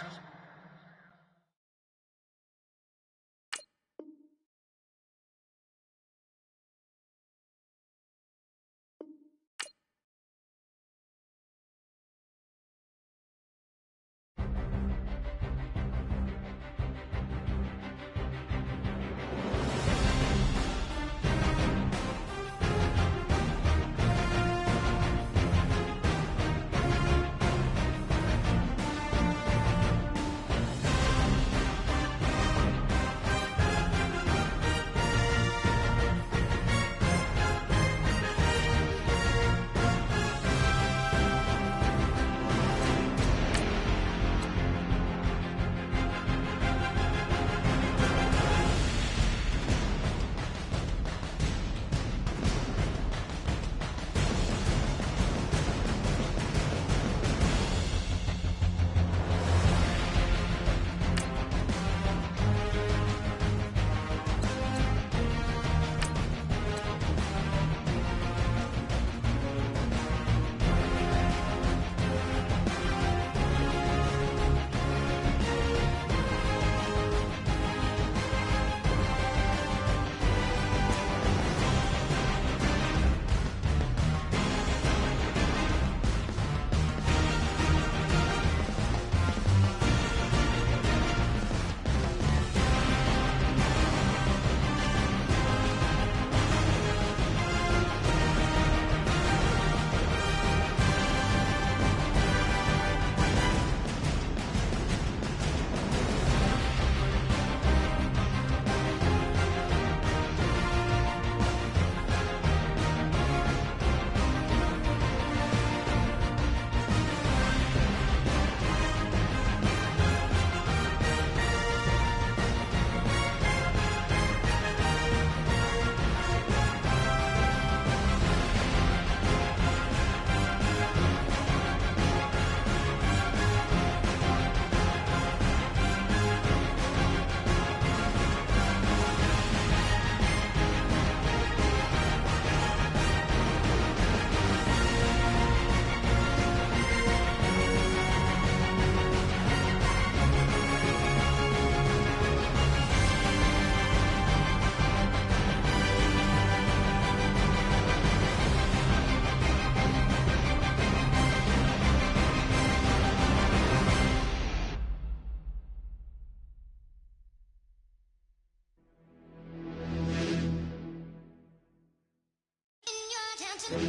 You're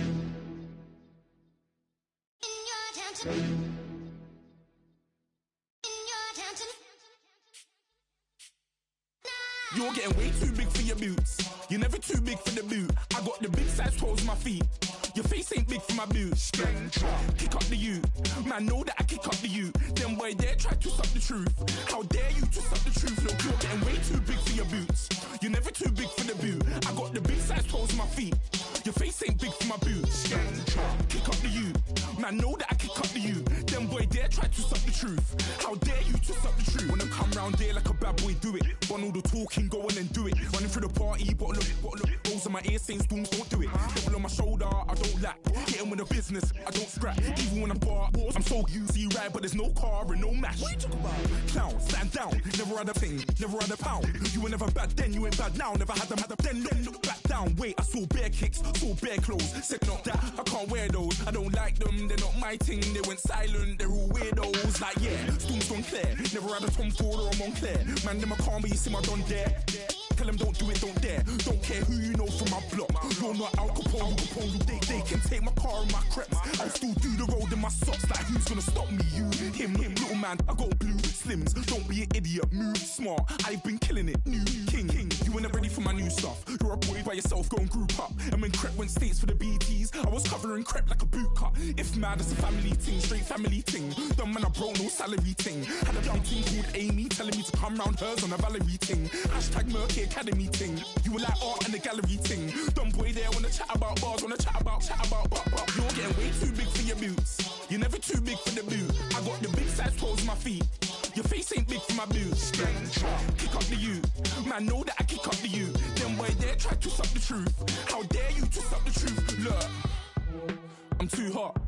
getting way too big for your boots. You're never too big for the boot. I got the big size toes on my feet. Your face ain't big for my boots. Kick up the you. Man, know that I kick up the you. Them boy there try to suck the truth. How dare you to suck the truth? Look, you're getting way too big for your boots. You're never too big for the boot. I got the big size toes on my feet. Your face ain't big for my boots. Kick up the you. Man, know that I kick up the you. Them boy there try to suck the truth. How dare you to suck the truth? Wanna come round there like a bad boy, do it. Want all the talking, go on and do it. Running through the party, bottle up. Rolls on my ear saying storms, don't do it. Devil on my shoulder, I don't lack. Getting with the business, I don't scrap. Even when I'm bar, I'm so easy right, but there's no car and no match. What you talking about? Clown, stand down. Never had a thing, never had a pound. You were never bad then, you ain't bad now. Never had them, then look back down. Wait, I saw bare kicks, saw bare clothes. Said not that, I can't wear those. I don't like them, they're not my thing. They went silent, they're all weirdos. Like yeah, storms gone clear. Never had a Tom Ford or a Montclair. Man, them I can't, but you see my done there. Tell them don't do it, don't dare. Don't care who you know from my block. You're not Al Capone, they can take my car and my creps. I'll still do the road in my socks. Like who's gonna stop me? You, him, little man. I got blue slims. Don't be an idiot, move smart. I've been killing it, new king. You weren't ready for my new stuff. You're a boy by yourself, go and group up. And when Crep went states for the BTs, I was covering Crep like a boot cut. If mad, it's a family thing, straight family thing. Dumb man, I broke no salary thing. Had a young thing called Amy telling me to come round hers on a Valerie thing. Hashtag Murky Academy thing. You were like art and the gallery thing. Dumb boy there wanna chat about bars, wanna chat about. You're getting way too big for your boots. You're never too big for the boot. I got the big size toes on my feet. Your face ain't big for my boots. Kick up the you. Man, know that I kick up the you. Them boy there try to suck the truth. How dare you to suck the truth? Look, I'm too hot.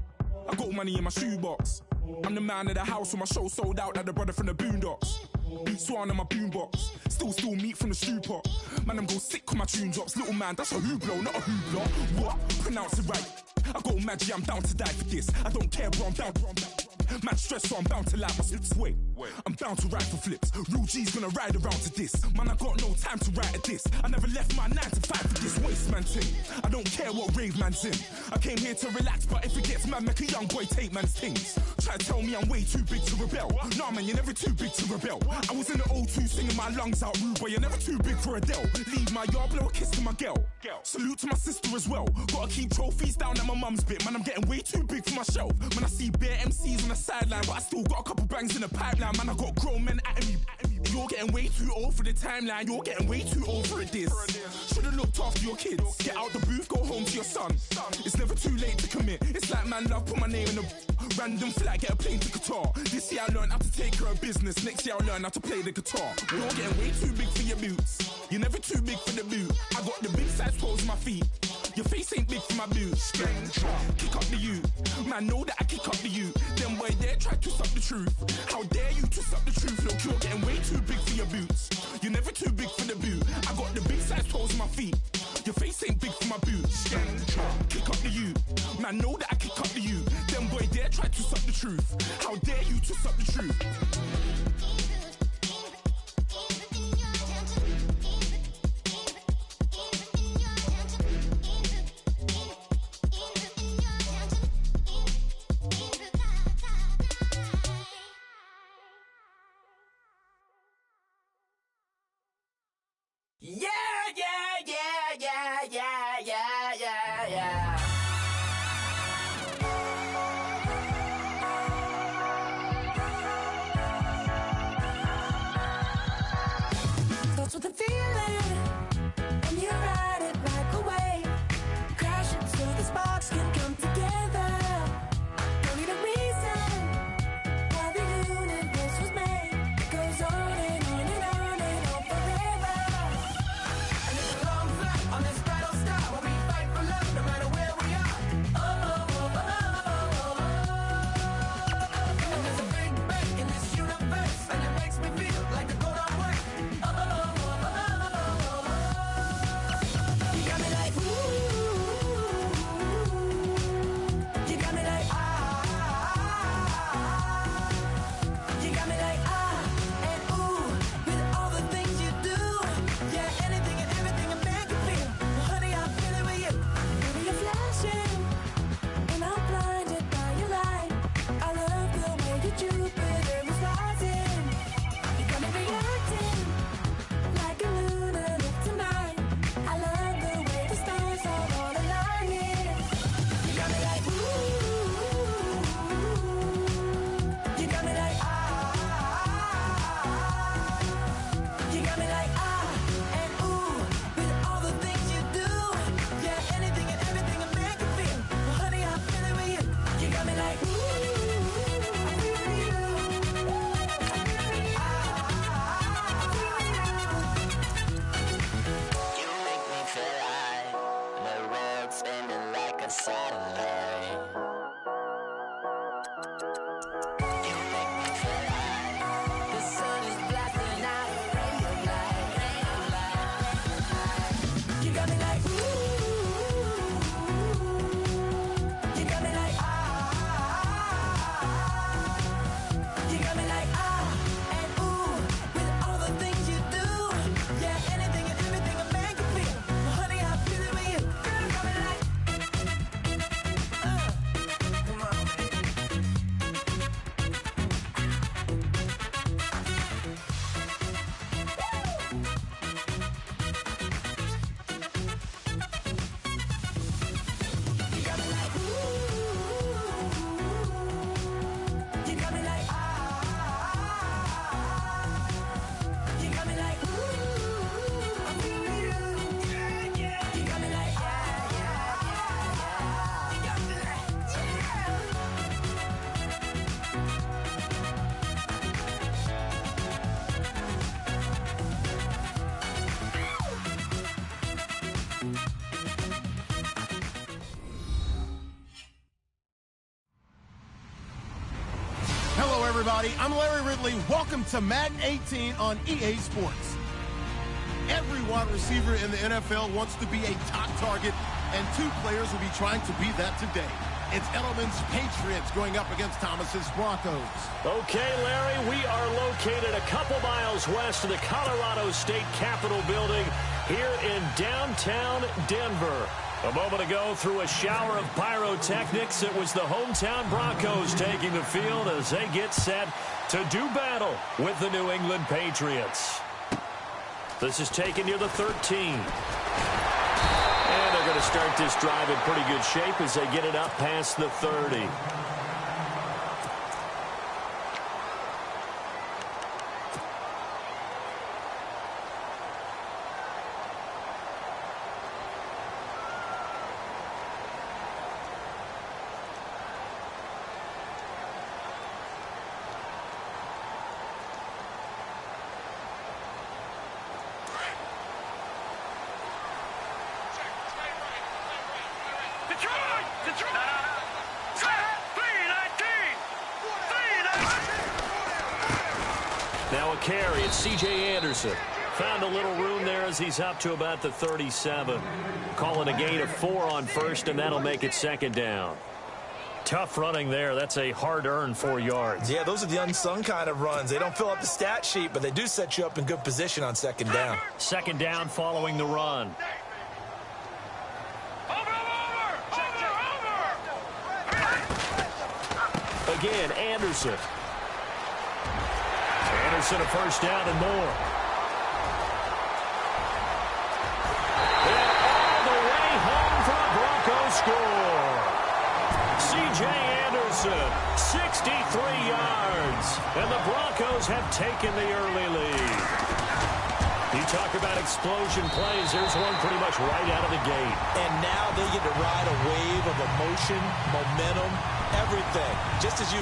I got money in my shoebox. I'm the man of the house when my show sold out like the brother from the Boondocks. Beat Swan in my boombox. Still meat from the stew pot. Man, I'm go sick when my tune drops. Little man, that's a hooplo, not a hoopla. What? Pronounce it right. I go magic, I'm down to die for this. I don't care, bro, I'm down. Man stressed, so I'm bound to like my slips. Wait, I'm bound to ride for flips. Real G's gonna ride around to this. Man, I got no time to write at this. I never left my 9 to 5 for this waste man thing. I don't care what rave man's in. I came here to relax, but if it gets mad, make a young boy take man's things. Try to tell me I'm way too big to rebel. Nah, man, you're never too big to rebel. I was in the O2 singing my lungs out, rude, but you're never too big for Adele. Leave my yard, blow a kiss to my girl. Salute to my sister as well. Gotta keep trophies down at my mum's bit. Man, I'm getting way too big for my shelf. When I see bare MCs on the sideline, but I still got a couple bangs in the pipeline. Man, I got grown men at me. You're getting way too old for the timeline. You're getting way too old for a diss. Should've looked after your kids. Get out the booth, go home to your son. It's never too late to commit. It's like man, love, put my name in a random flag, get a plane to Qatar. This year I learned how to take care of business. Next year I'll learn how to play the guitar. You're getting way too big for your boots. You're never too big for the boot. I got the big size toes on my feet. Your face ain't big for my boots. Kick up the you. Man, know that I kick up the you. Them boy there try to suck the truth. How dare you to suck the truth? Look, you're getting way too big for your boots. You're never too big for the boot. I got the big size toes on my feet. Your face ain't big for my boots. Kick up the you. Man, know that I kick up the you. Them boy there try to suck the truth. How dare you to suck the truth? Yeah. everybody. I'm Larry Ridley. Welcome to Madden 18 on EA Sports. Every wide receiver in the NFL wants to be a top target, and two players will be trying to be that today. It's Edelman's Patriots going up against Thomas's Broncos. Okay, Larry, we are located a couple miles west of the Colorado State Capitol building here in downtown Denver. A moment ago, through a shower of pyrotechnics, it was the hometown Broncos taking the field as they get set to do battle with the New England Patriots. This is taken near the 13. And they're going to start this drive in pretty good shape as they get it up past the 30. Now a carry, it's C.J. Anderson. Found a little room there as he's up to about the 37. Call it a gain of 4 on first, and that'll make it second down. Tough running there. That's a hard-earned 4 yards. Yeah, those are the unsung kind of runs. They don't fill up the stat sheet, but they do set you up in good position on second down. Second down following the run. Again, Anderson. Anderson a first down and more. And all the way home for a Broncos score. C.J. Anderson, 63 yards. And the Broncos have taken the early lead. You talk about explosion plays. There's one pretty much right out of the gate. And now they get to ride a wave of emotion, momentum, everything. Just as you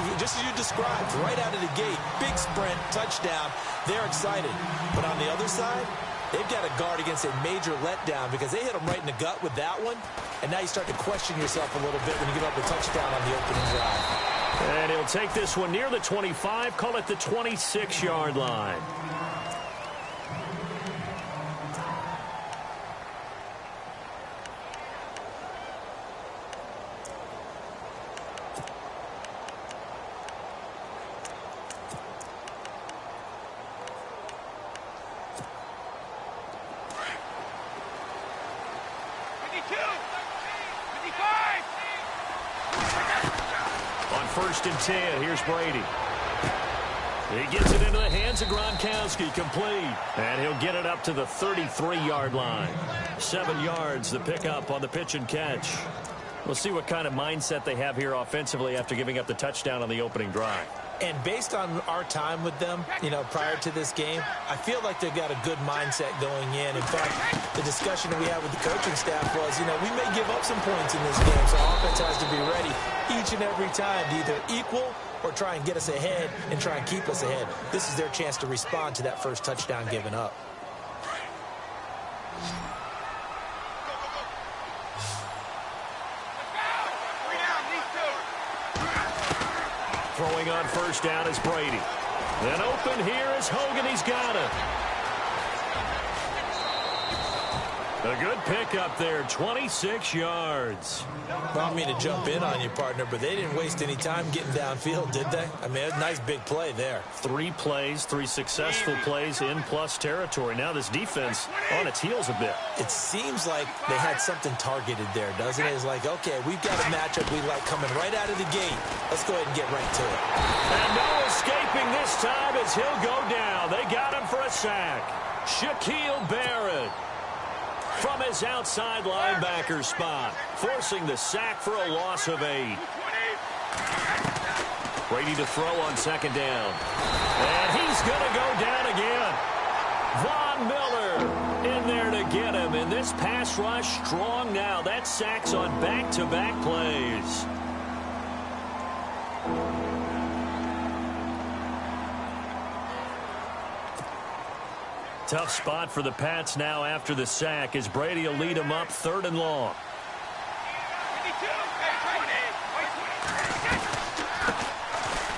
described, right out of the gate. Big sprint, touchdown. They're excited. But on the other side, they've got to guard against a major letdown because they hit them right in the gut with that one. And now you start to question yourself a little bit when you give up a touchdown on the opening drive. And he'll take this one near the 25, call it the 26-yard line. First and 10, here's Brady. He gets it into the hands of Gronkowski, complete. And he'll get it up to the 33-yard line. 7 yards, the pickup on the pitch and catch. We'll see what kind of mindset they have here offensively after giving up the touchdown on the opening drive. And based on our time with them, prior to this game, I feel like they've got a good mindset going in. In fact, the discussion that we had with the coaching staff was, we may give up some points in this game, so our offense has to be ready each and every time to either equal or try and get us ahead and try and keep us ahead. This is their chance to respond to that first touchdown given up. Throwing on first down is Brady. Then open here is Hogan. He's got it. A good pickup there, 26 yards. I don't mean to jump in on you, partner, but they didn't waste any time getting downfield, did they? I mean, a nice big play there. 3 plays, 3 successful plays in plus territory. Now this defense on its heels a bit. It seems like they had something targeted there, doesn't it? It's like, okay, we've got a matchup we like coming right out of the gate. Let's go ahead and get right to it. And no escaping this time as he'll go down. They got him for a sack. Shaquille Barrett from his outside linebacker spot, forcing the sack for a loss of 8. Brady to throw on second down. And he's going to go down again. Von Miller in there to get him. And this pass rush strong now. That's sacks on back-to-back plays. Tough spot for the Pats now after the sack as Brady will lead them up 3rd and long.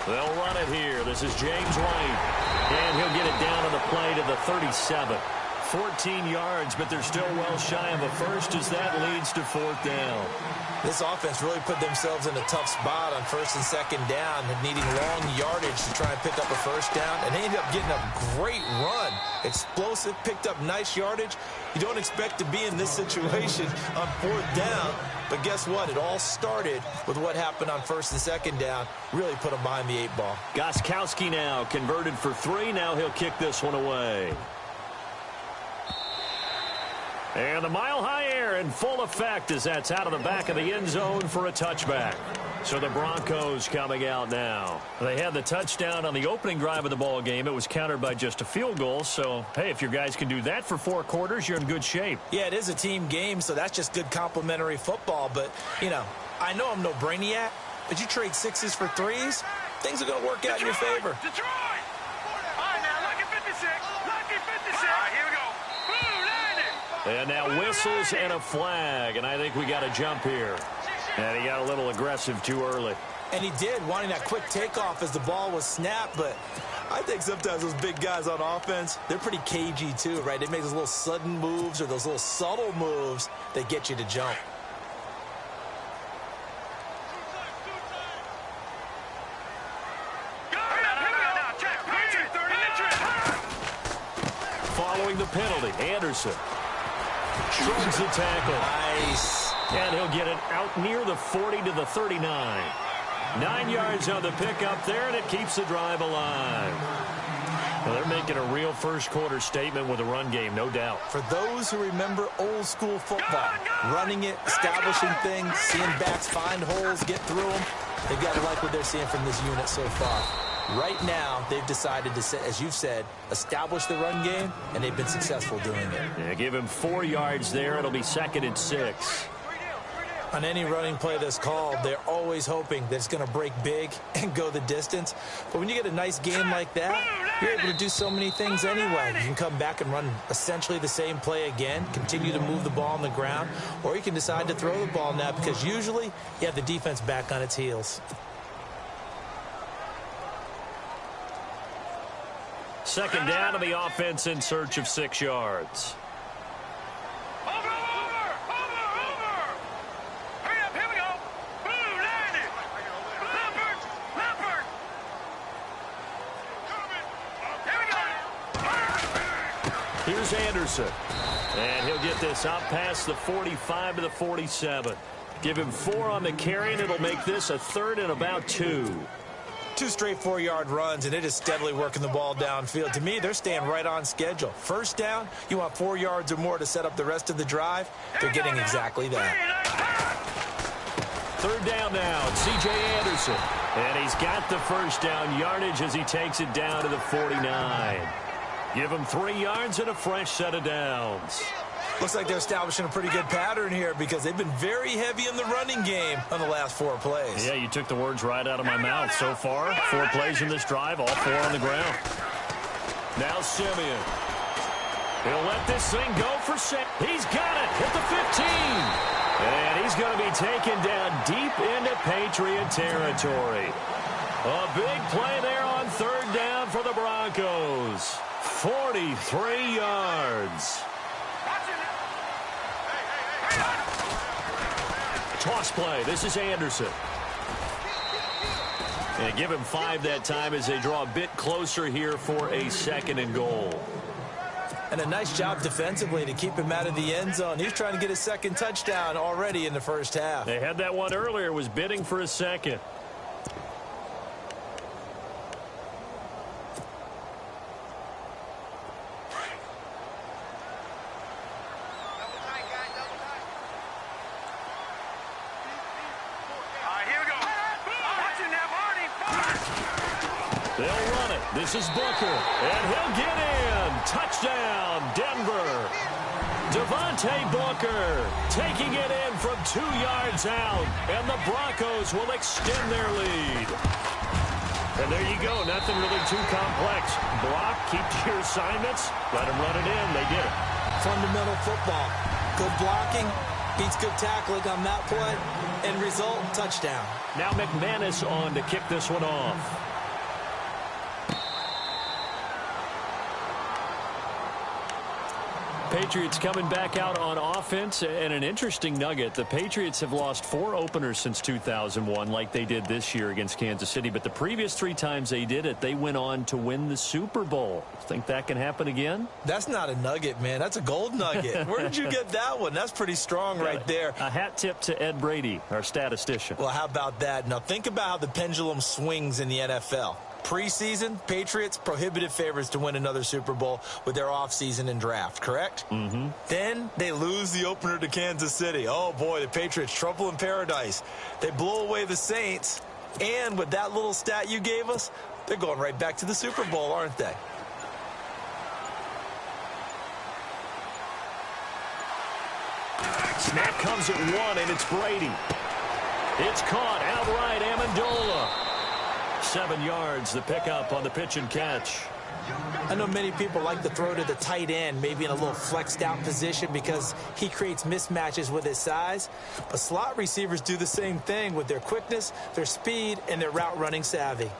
They'll run it here. This is James White. And he'll get it down on the play to the 37. 14 yards, but they're still well shy of a first as that leads to 4th down. This offense really put themselves in a tough spot on 1st and 2nd down, needing long yardage to try and pick up a first down, and they ended up getting a great run. Explosive, picked up nice yardage. You don't expect to be in this situation on 4th down, but guess what? It all started with what happened on 1st and 2nd down. Really put them behind the 8 ball. Gostkowski now converted for 3. Now he'll kick this one away. And the mile-high air in full effect as that's out of the back of the end zone for a touchback. So the Broncos coming out now. They had the touchdown on the opening drive of the ball game. It was countered by just a field goal. So, hey, if your guys can do that for 4 quarters, you're in good shape. Yeah, it is a team game, so that's just good complimentary football. But, you know, I know I'm no brainiac, but you trade 6s for 3s, things are going to work out in your favor. Detroit! All right, now, lucky 56. Lucky 56. All right, here we go. And now whistles and a flag, and I think we got a jump here. And he got a little aggressive too early. And he did, wanting that quick takeoff as the ball was snapped, but I think sometimes those big guys on offense, they're pretty cagey too, right? They make those little sudden moves or those little subtle moves that get you to jump. Following the penalty, Anderson shrugs the tackle. Nice. And he'll get it out near the 40 to the 39. 9 yards on the pickup there, and it keeps the drive alive. Well, they're making a real first-quarter statement with a run game, no doubt. For those who remember old-school football, running it, establishing things, seeing backs find holes, get through them, they've got to like what they're seeing from this unit so far. Right now, they've decided to, as you've said, establish the run game, and they've been successful doing it. Yeah, give him 4 yards there. It'll be 2nd and 6. On any running play that's called, they're always hoping that it's going to break big and go the distance. But when you get a nice game like that, you're able to do so many things anyway. You can come back and run essentially the same play again, continue to move the ball on the ground, or you can decide to throw the ball now because usually you have the defense back on its heels. 2nd down to the offense in search of 6 yards. Here's Anderson. And he'll get this out past the 45 to the 47. Give him 4 on the carry, and it'll make this a 3rd and about 2. 2 straight 4-yard runs, and it is steadily working the ball downfield. To me, they're staying right on schedule. First down, you want 4 yards or more to set up the rest of the drive. They're getting exactly that. 3rd down now, it's C.J. Anderson. And he's got the first down yardage as he takes it down to the 49. Give him 3 yards and a fresh set of downs. Looks like they're establishing a pretty good pattern here because they've been very heavy in the running game on the last 4 plays. Yeah, you took the words right out of my mouth. So far, 4 plays in this drive, all 4 on the ground. Now Simeon. He'll let this thing go for 6. He's got it at the 15. And he's going to be taken down deep into Patriot territory. A big play there on 3rd down for the Broncos. 43 yards. Toss play. This is Anderson. And give him 5 that time as they draw a bit closer here for a 2nd and goal. And a nice job defensively to keep him out of the end zone. He's trying to get his 2nd touchdown already in the first half. They had that one earlier, was bidding for a 2nd. They'll run it. This is Booker. And he'll get in. Touchdown, Denver. Devontae Booker taking it in from 2 yards out. And the Broncos will extend their lead. And there you go. Nothing really too complex. Block, keep to your assignments. Let them run it in. They did it. Fundamental football. Good blocking beats good tackling on that play. End result, touchdown. Now McManus on to kick this one off. Patriots coming back out on offense, and an interesting nugget. The Patriots have lost 4 openers since 2001 like they did this year against Kansas City, but the previous 3 times they did it, they went on to win the Super Bowl. Think that can happen again? That's not a nugget, man. That's a gold nugget. Where did you get that one? That's pretty strong right there. A hat tip to Ed Brady, our statistician. Well, how about that? Now, think about how the pendulum swings in the NFL. Preseason, Patriots, prohibitive favorites to win another Super Bowl with their offseason and draft, correct? Mm-hmm. Then they lose the opener to Kansas City. Oh, boy, the Patriots, trouble in paradise. They blow away the Saints, and with that little stat you gave us, they're going right back to the Super Bowl, aren't they? Snap comes at 1, and it's Brady. It's caught outright, Amendola. 7 yards, the pickup on the pitch and catch. I know many people like to throw to the tight end, maybe in a little flexed out position because he creates mismatches with his size. But slot receivers do the same thing with their quickness, their speed, and their route running savvy.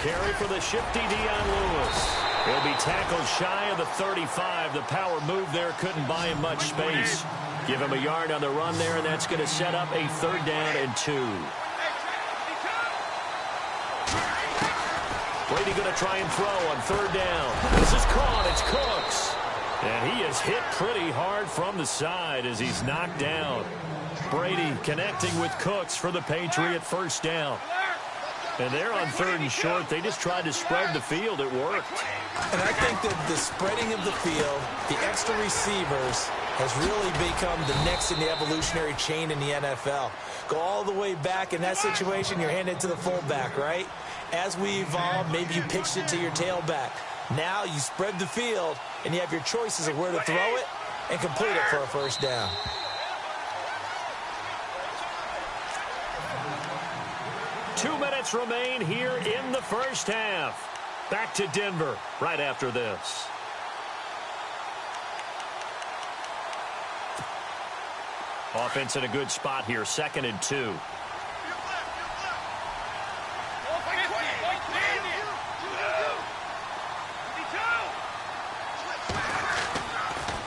Carry for the shifty Dion Lewis. He'll be tackled shy of the 35. The power move there couldn't buy him much space. Give him a yard on the run there, and that's going to set up a 3rd down and 2. Brady going to try and throw on 3rd down. This is caught. It's Cooks. And he is hit pretty hard from the side as he's knocked down. Brady connecting with Cooks for the Patriot 1st down. And they're on 3rd and short. They just tried to spread the field. It worked. And I think that the spreading of the field, the extra receivers, has really become the next in the evolutionary chain in the NFL. Go all the way back. In that situation, you're handed to the fullback, right? As we evolve, maybe you pitched it to your tailback. Now you spread the field, and you have your choices of where to throw it and complete it for a 1st down. Two minutes remain here in the 1st half. Back to Denver right after this. Offense in a good spot here, 2nd and 2.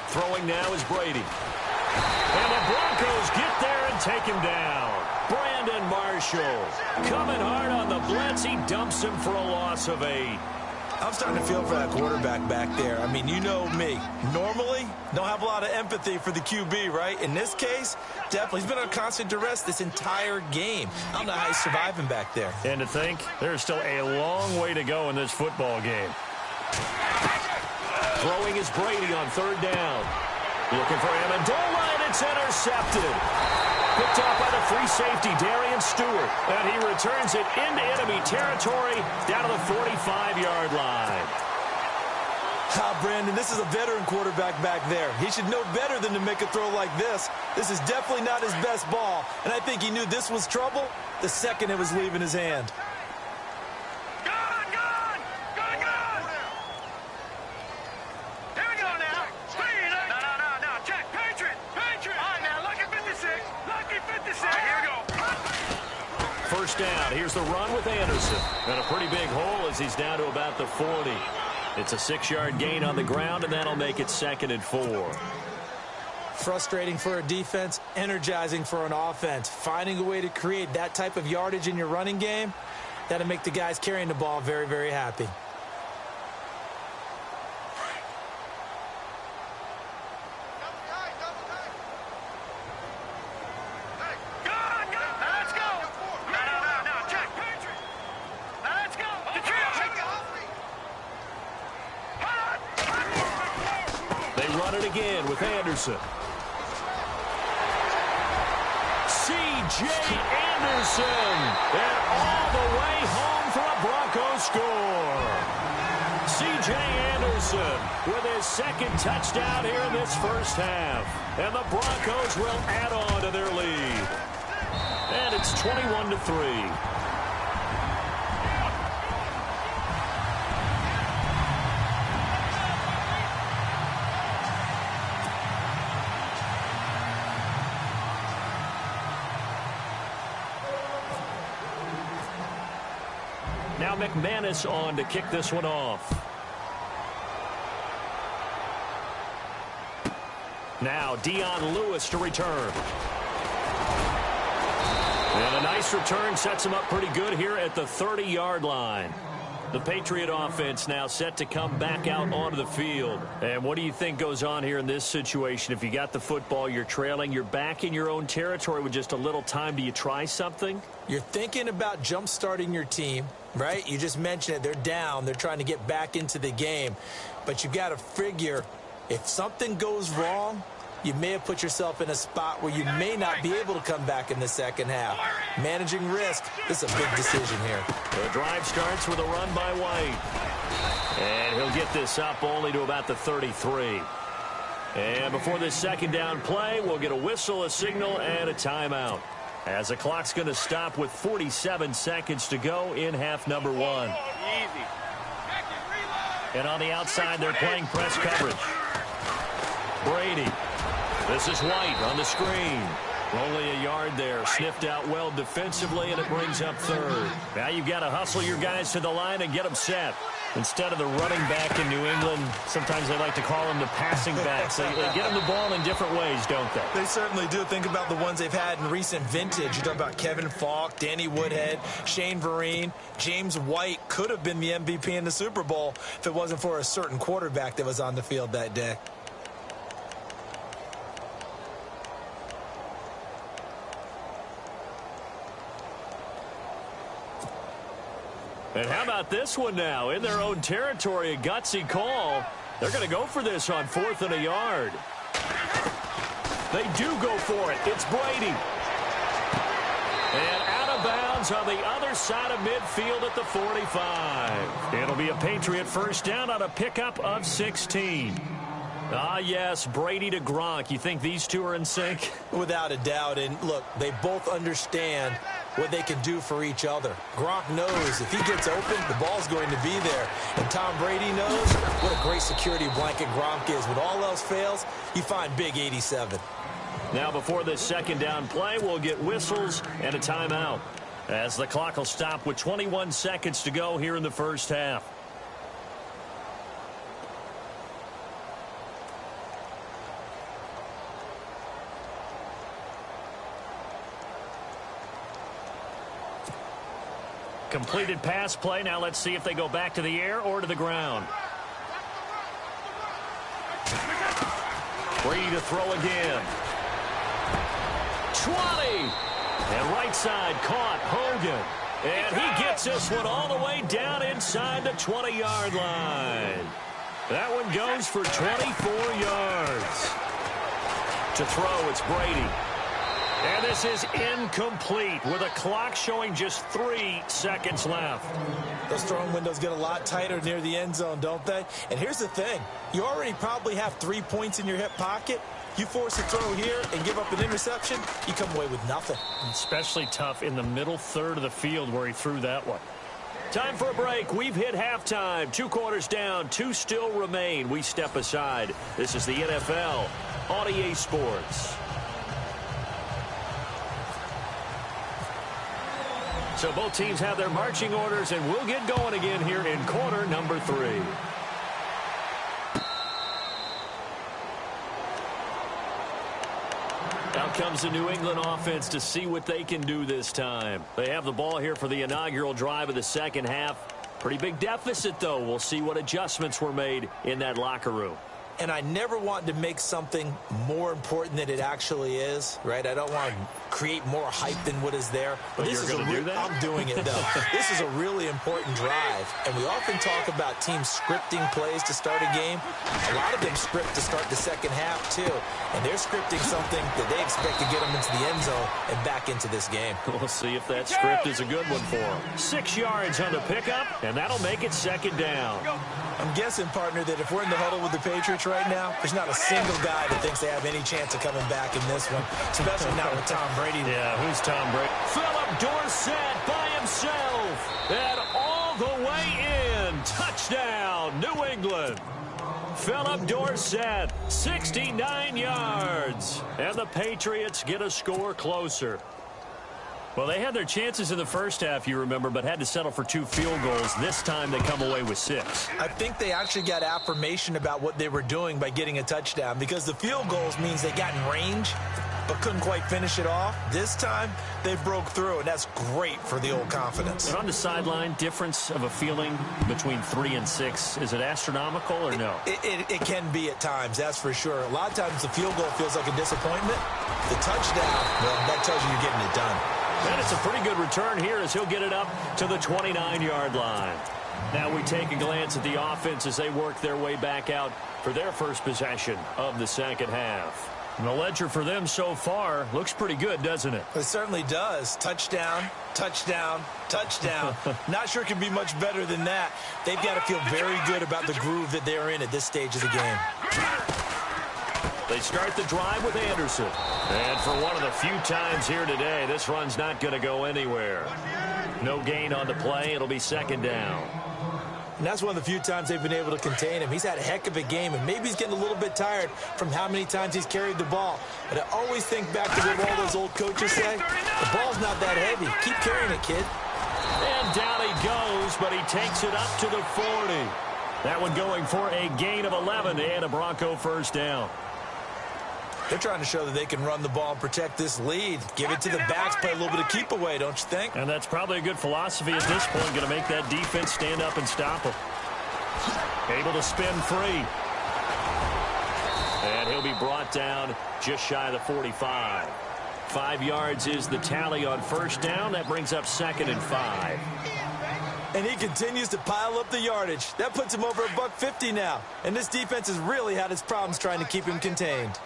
Throwing now is Brady. And the Broncos get there and take him down. Brandon Marshall coming hard on the blitz. He dumps him for a loss of 8. I'm starting to feel for that quarterback back there. I mean, you know me. Normally, don't have a lot of empathy for the QB, right? In this case, definitely. He's been on constant duress this entire game. I don't know how he's surviving back there. And to think, there's still a long way to go in this football game. Throwing is Brady on 3rd down. Looking for Amendola, and it's intercepted. Picked off by the free safety, Darian Stewart. And he returns it into enemy territory down to the 45-yard line. Brandon, this is a veteran quarterback back there. He should know better than to make a throw like this. This is definitely not his best ball. And I think he knew this was trouble the second it was leaving his hand. First down. Here's the run with Anderson. And a pretty big hole as he's down to about the 40. It's a 6-yard gain on the ground, and that'll make it 2nd and 4. Frustrating for a defense, energizing for an offense. Finding a way to create that type of yardage in your running game, that'll make the guys carrying the ball very, very happy. Again with Anderson. C.J. Anderson. And all the way home for a Broncos score. C.J. Anderson with his second touchdown here in this first half. And the Broncos will add on to their lead. And it's 21-3. Now McManus on to kick this one off. Now Dion Lewis to return. And a nice return sets him up pretty good here at the 30-yard line. The Patriot offense now set to come back out onto the field. And what do you think goes on here in this situation? If you got the football, you're trailing, you're back in your own territory with just a little time. Do you try something? You're thinking about jump-starting your team, right? You just mentioned it. They're down. They're trying to get back into the game. But you got to figure if something goes wrong, you may have put yourself in a spot where you may not be able to come back in the second half. Managing risk is a big decision here. The drive starts with a run by White. And he'll get this up only to about the 33. And before this second down play, we'll get a whistle, a signal, and a timeout. As the clock's going to stop with 47 seconds to go in half number one. And on the outside, they're playing press coverage. Brady. This is White on the screen. Only a yard there. Sniffed out well defensively, and it brings up third. Now you've got to hustle your guys to the line and get them set. Instead of the running back in New England, sometimes they like to call them the passing backs. They get them the ball in different ways, don't they? They certainly do. Think about the ones they've had in recent vintage. You talk about Kevin Falk, Danny Woodhead, Shane Vereen. James White could have been the MVP in the Super Bowl if it wasn't for a certain quarterback that was on the field that day. And how about this one now? In their own territory, a gutsy call. They're going to go for this on 4th and a yard. They do go for it. It's Brady. And out of bounds on the other side of midfield at the 45. It'll be a Patriot first down on a pickup of 16. Ah, yes, Brady to Gronk. You think these two are in sync? Without a doubt. And look, they both understand what they can do for each other. Gronk knows if he gets open, the ball's going to be there. And Tom Brady knows what a great security blanket Gronk is. When all else fails, you find big 87. Now before this second down play, we'll get whistles and a timeout, as the clock will stop with 21 seconds to go here in the first half. Completed pass play. Now let's see if they go back to the air or to the ground. Brady to throw again. 20. And right side caught Hogan. And he gets this one all the way down inside the 20-yard line. That one goes for 24 yards. To throw, it's Brady. And this is incomplete with a clock showing just 3 seconds left. Those throwing windows get a lot tighter near the end zone, don't they? And here's the thing. You already probably have 3 points in your hip pocket. You force a throw here and give up an interception, you come away with nothing. Especially tough in the middle third of the field where he threw that one. Time for a break. We've hit halftime. 2 quarters down. 2 still remain. We step aside. This is the NFL on EA Sports. So both teams have their marching orders, and we'll get going again here in quarter number 3. Out comes the New England offense to see what they can do this time. They have the ball here for the inaugural drive of the second half. Pretty big deficit, though. We'll see what adjustments were made in that locker room. And I never want to make something more important than it actually is, right? I don't want to create more hype than what is there. But this is going to do that? I'm doing it, though. This is a really important drive. And we often talk about teams scripting plays to start a game. A lot of them script to start the second half, too. And they're scripting something that they expect to get them into the end zone and back into this game. We'll see if that script is a good one for them. 6 yards on the pickup, and that'll make it second down. I'm guessing, partner, that if we're in the huddle with the Patriots right now, there's not a single guy that thinks they have any chance of coming back in this one, especially not with Tom Brady. Yeah, who's Tom Brady? Philip Dorsett by himself, and all the way in. Touchdown, New England. Philip Dorsett, 69 yards, and the Patriots get a score closer. Well, they had their chances in the first half, you remember, but had to settle for 2 field goals. This time they come away with 6. I think they actually got affirmation about what they were doing by getting a touchdown, because the field goals means they got in range but couldn't quite finish it off. This time they broke through, and that's great for the old confidence. And on the sideline, difference of a feeling between 3 and 6, is it astronomical or no? It can be at times, that's for sure. A lot of times the field goal feels like a disappointment. The touchdown, well, that tells you you're getting it done. And it's a pretty good return here as he'll get it up to the 29-yard line. Now we take a glance at the offense as they work their way back out for their first possession of the second half. And the ledger for them so far looks pretty good, doesn't it? It certainly does. Touchdown, touchdown, touchdown. Not sure it can be much better than that. They've got to feel very good about the groove that they're in at this stage of the game. They start the drive with Anderson. And for one of the few times here today, this run's not going to go anywhere. No gain on the play. It'll be second down. And that's one of the few times they've been able to contain him. He's had a heck of a game, and maybe he's getting a little bit tired from how many times he's carried the ball. But I always think back to what all those old coaches say. The ball's not that heavy. Keep carrying it, kid. And down he goes, but he takes it up to the 40. That one going for a gain of 11 and a Bronco first down. They're trying to show that they can run the ball and protect this lead. Give it to the backs, play a little bit of keep away, don't you think? And that's probably a good philosophy at this point, going to make that defense stand up and stop him. Able to spin free. And he'll be brought down just shy of the 45. 5 yards is the tally on first down. That brings up 2nd and 5. And he continues to pile up the yardage. That puts him over $150 now. And this defense has really had its problems trying to keep him contained.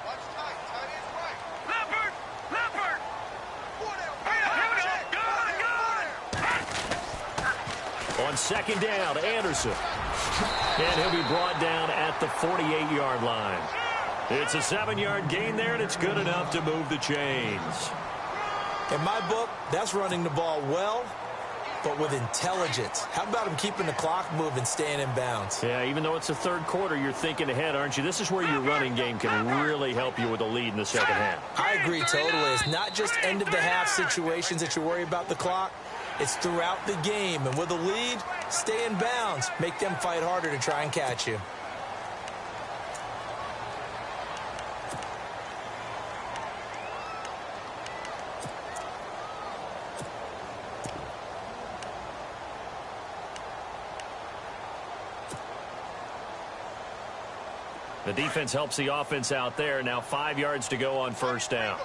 On second down, Anderson. And he'll be brought down at the 48-yard line. It's a 7-yard gain there, and it's good enough to move the chains. In my book, that's running the ball well, but with intelligence. How about him keeping the clock moving, staying in bounds? Yeah, even though it's the third quarter, you're thinking ahead, aren't you? This is where your running game can really help you with a lead in the second half. I agree totally. It's not just end-of-the-half situations that you worry about the clock. It's throughout the game. And with a lead, stay in bounds. Make them fight harder to try and catch you. The defense helps the offense out there. Now 5 yards to go on first down.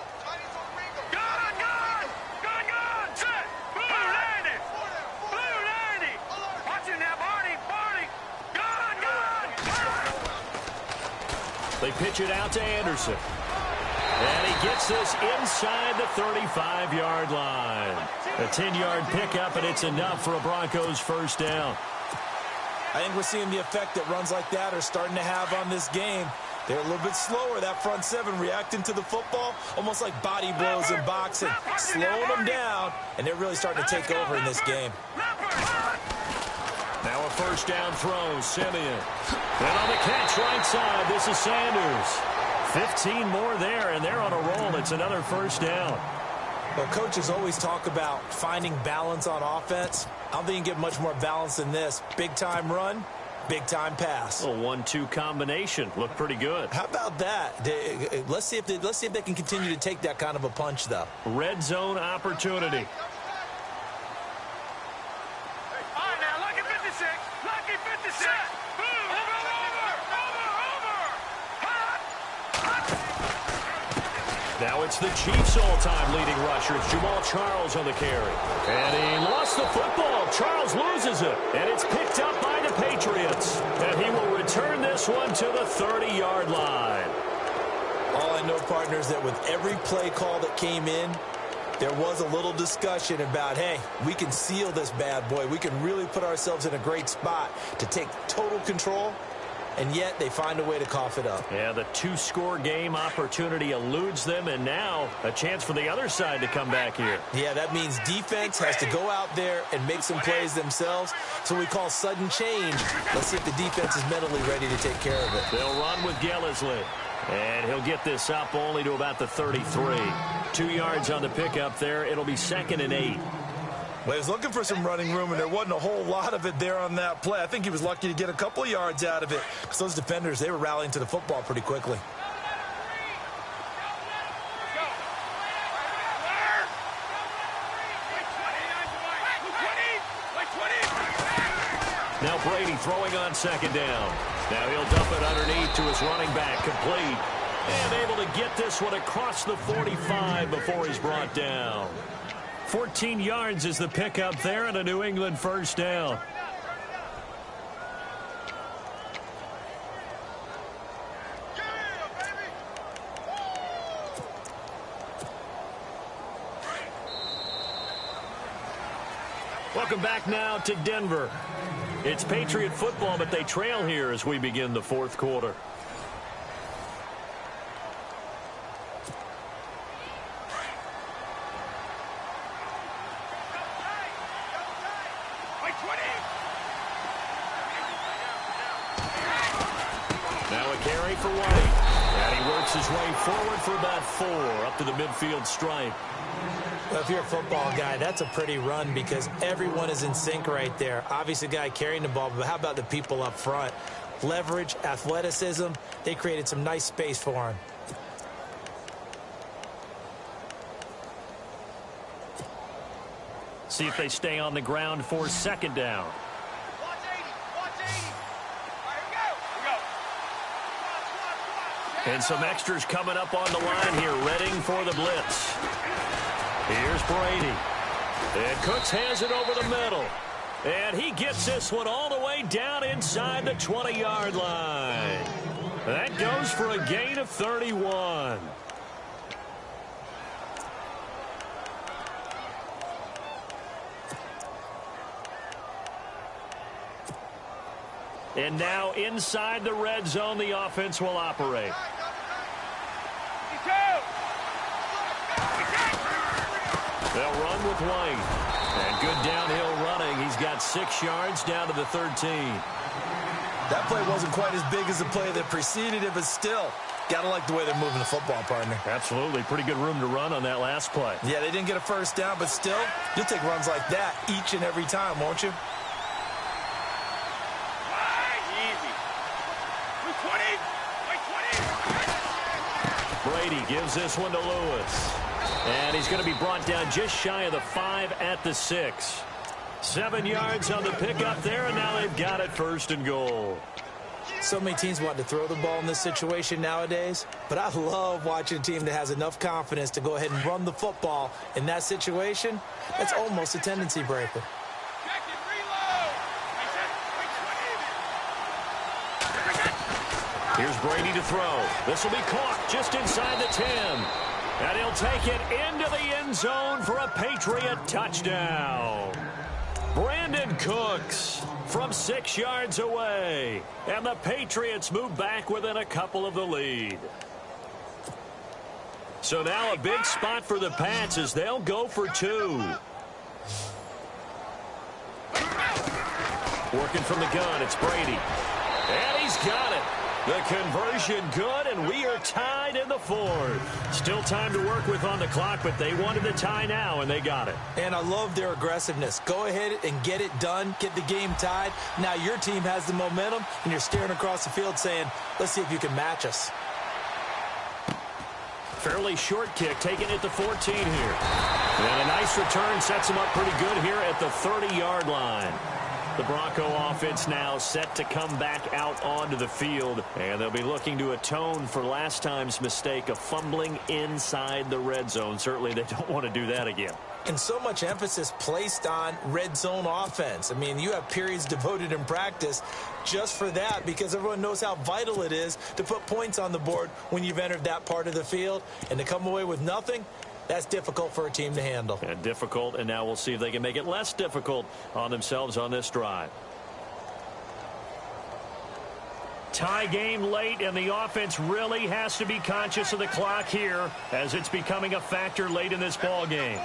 They pitch it out to Anderson. And he gets this inside the 35-yard line. A 10-yard pickup, and it's enough for a Broncos first down. I think we're seeing the effect that runs like that are starting to have on this game. They're a little bit slower, that front seven, reacting to the football, almost like body blows in boxing, slowing them down, and they're really starting to take over in this game. Now a first down throw, Simeon. And on the catch right side, this is Sanders. 15 more there, and they're on a roll. It's another first down. Well, coaches always talk about finding balance on offense. I don't think you can get much more balance than this. Big-time run, big-time pass. A 1-2 combination. Looked pretty good. How about that? Let's see if they can continue to take that kind of a punch, though. Red zone opportunity. Now it's the Chiefs' all-time leading rusher. It's Jamal Charles on the carry. And he lost the football. Charles loses it. And it's picked up by the Patriots. And he will return this one to the 30-yard line. All I know, partners, that with every play call that came in, There was a little discussion about, hey, we can seal this bad boy. We can really put ourselves in a great spot to take total control, and yet they find a way to cough it up. Yeah, the 2-score game opportunity eludes them, and now a chance for the other side to come back here. Yeah, that means defense has to go out there and make some plays themselves. So we call sudden change. Let's see if the defense is mentally ready to take care of it. They'll run with Gillisley. And he'll get this up only to about the 33. 2 yards on the pickup there. It'll be 2nd and 8. Well, he was looking for some running room, and there wasn't a whole lot of it there on that play. I think he was lucky to get a couple of yards out of it because those defenders, they were rallying to the football pretty quickly. Now Brady throwing on 2nd down. Now he'll dump it underneath to his running back, complete. And able to get this one across the 45 before he's brought down. 14 yards is the pickup there and a New England 1st down. Welcome back now to Denver. It's Patriot football, but they trail here as we begin the 4th quarter. Now a carry for White. And he works his way forward for about 4 up to the midfield stripe. Well, if you're a football guy, that's a pretty run because everyone is in sync right there. Obviously, the guy carrying the ball, but how about the people up front? Leverage, athleticism, they created some nice space for him. See if they stay on the ground for 2nd down. And some extras coming up on the line here, readying for the blitz. Here's Brady. And Cooks has it over the middle. And he gets this one all the way down inside the 20-yard line. That goes for a gain of 31. And now inside the red zone, the offense will operate. They'll run with White. And good downhill running. He's got 6 yards down to the 13. That play wasn't quite as big as the play that preceded it, but still, gotta like the way they're moving the football, partner. Absolutely. Pretty good room to run on that last play. Yeah, they didn't get a 1st down, but still, you'll take runs like that each and every time, won't you? Brady gives this one to Lewis. And he's going to be brought down just shy of the 5 at the 6. 7 yards on the pickup there, and now they've got it 1st and goal. So many teams want to throw the ball in this situation nowadays, but I love watching a team that has enough confidence to go ahead and run the football in that situation. That's almost a tendency breaker. Here's Brady to throw. This will be caught just inside the 10. And he'll take it into the end zone for a Patriot touchdown. Brandon Cooks from 6 yards away. And the Patriots move back within a couple of the lead. So now a big spot for the Pats as they'll go for 2. Working from the gun, it's Brady. And he's got it. The conversion good, and we are tied in the 4th. Still time to work with on the clock, but they wanted the tie now, and they got it. And I love their aggressiveness. Go ahead and get it done, get the game tied. Now your team has the momentum, and you're staring across the field saying, let's see if you can match us. Fairly short kick, taking it to 14 here. And a nice return sets them up pretty good here at the 30-yard line. The Bronco offense now set to come back out onto the field, and they'll be looking to atone for last time's mistake of fumbling inside the red zone. Certainly they don't want to do that again. And so much emphasis placed on red zone offense. I mean, you have periods devoted in practice just for that because everyone knows how vital it is to put points on the board when you've entered that part of the field. And to come away with nothing, That's difficult for a team to handle. And difficult, and now we'll see if they can make it less difficult on themselves on this drive. Tie game late, and the offense really has to be conscious of the clock here as it's becoming a factor late in this ball game.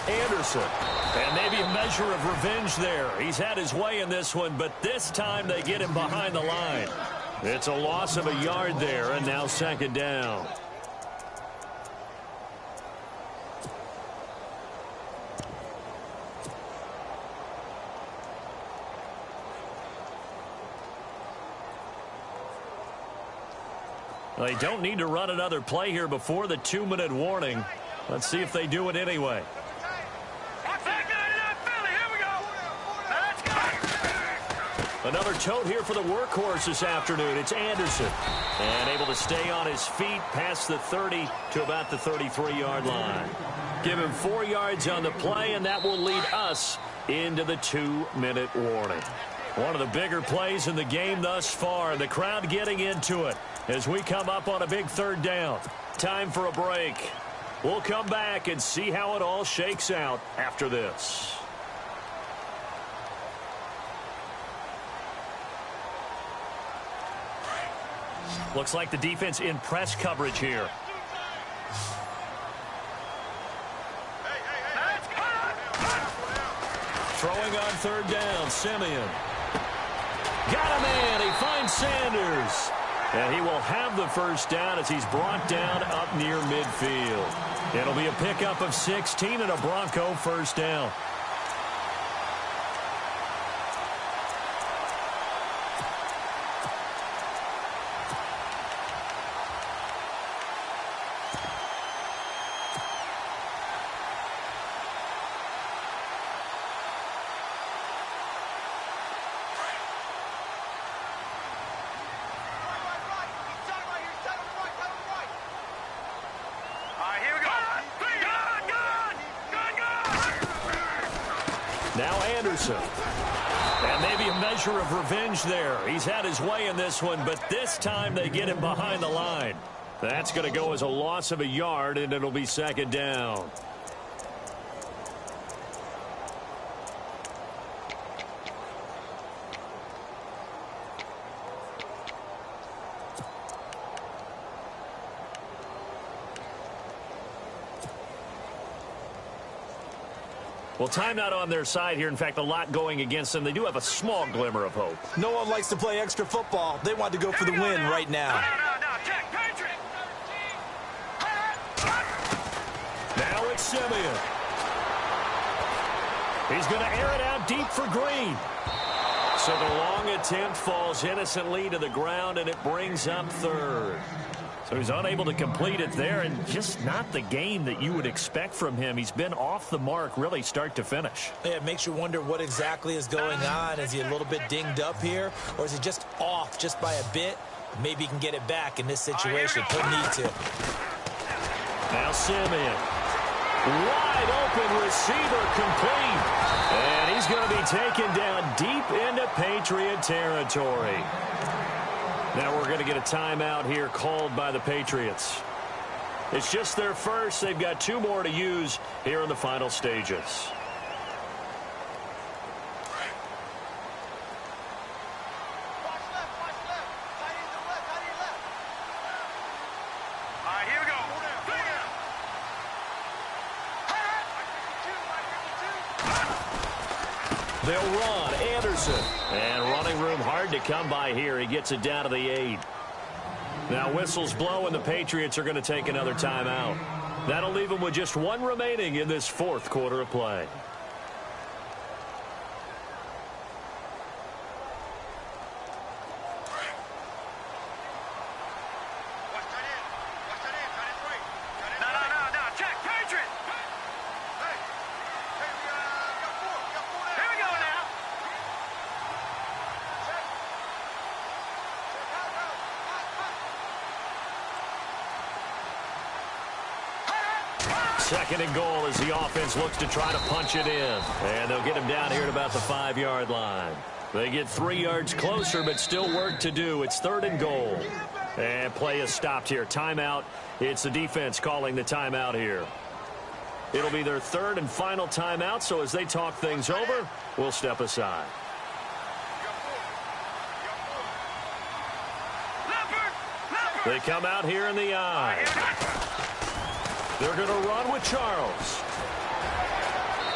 Anderson. And maybe a measure of revenge there. He's had his way in this one, but this time they get him behind the line. It's a loss of a yard there, and now second down. They don't need to run another play here before the 2-minute warning. Let's see if they do it anyway. Another tote here for the workhorse this afternoon. It's Anderson. And able to stay on his feet past the 30 to about the 33-yard line. Give him 4 yards on the play, and that will lead us into the 2-minute warning. One of the bigger plays in the game thus far. The crowd getting into it as we come up on a big third down. Time for a break. We'll come back and see how it all shakes out after this. Looks like the defense in press coverage here. Throwing on third down, Simeon. Got a man. He finds Sanders. And he will have the first down as he's brought down up near midfield. It'll be a pickup of 16 and a Bronco first down. Now Anderson. And maybe a measure of revenge there. He's had his way in this one, but this time they get him behind the line. That's going to go as a loss of a yard, and it'll be second down. Well, timeout on their side here. In fact, a lot going against them. They do have a small glimmer of hope. No one likes to play extra football. They want to go for the win right now. Now it's Simeon. He's going to air it out deep for Green. So the long attempt falls innocently to the ground, and it brings up third. So he's unable to complete it there, and just not the game that you would expect from him. He's been off the mark really start to finish. Yeah, it makes you wonder what exactly is going on. Is he a little bit dinged up here, or is he just off just by a bit? Maybe he can get it back in this situation. He'll need to. Now Simeon. Wide open receiver complete. And he's going to be taken down deep into Patriot territory. Now we're going to get a timeout here called by the Patriots. It's just their first. They've got 2 more to use here in the final stages. They'll run. Anderson. And running room hard to come by here. He gets it down to the 8. Now whistles blow, and the Patriots are going to take another timeout. That'll leave them with just 1 remaining in this 4th quarter of play. Second and goal as the offense looks to try to punch it in. And they'll get him down here at about the 5-yard line. They get 3 yards closer, but still work to do. It's 3rd and goal. And play is stopped here. Timeout. It's the defense calling the timeout here. It'll be their 3rd and final timeout, so as they talk things over, we'll step aside. They come out here in the eye. They're going to run with Charles.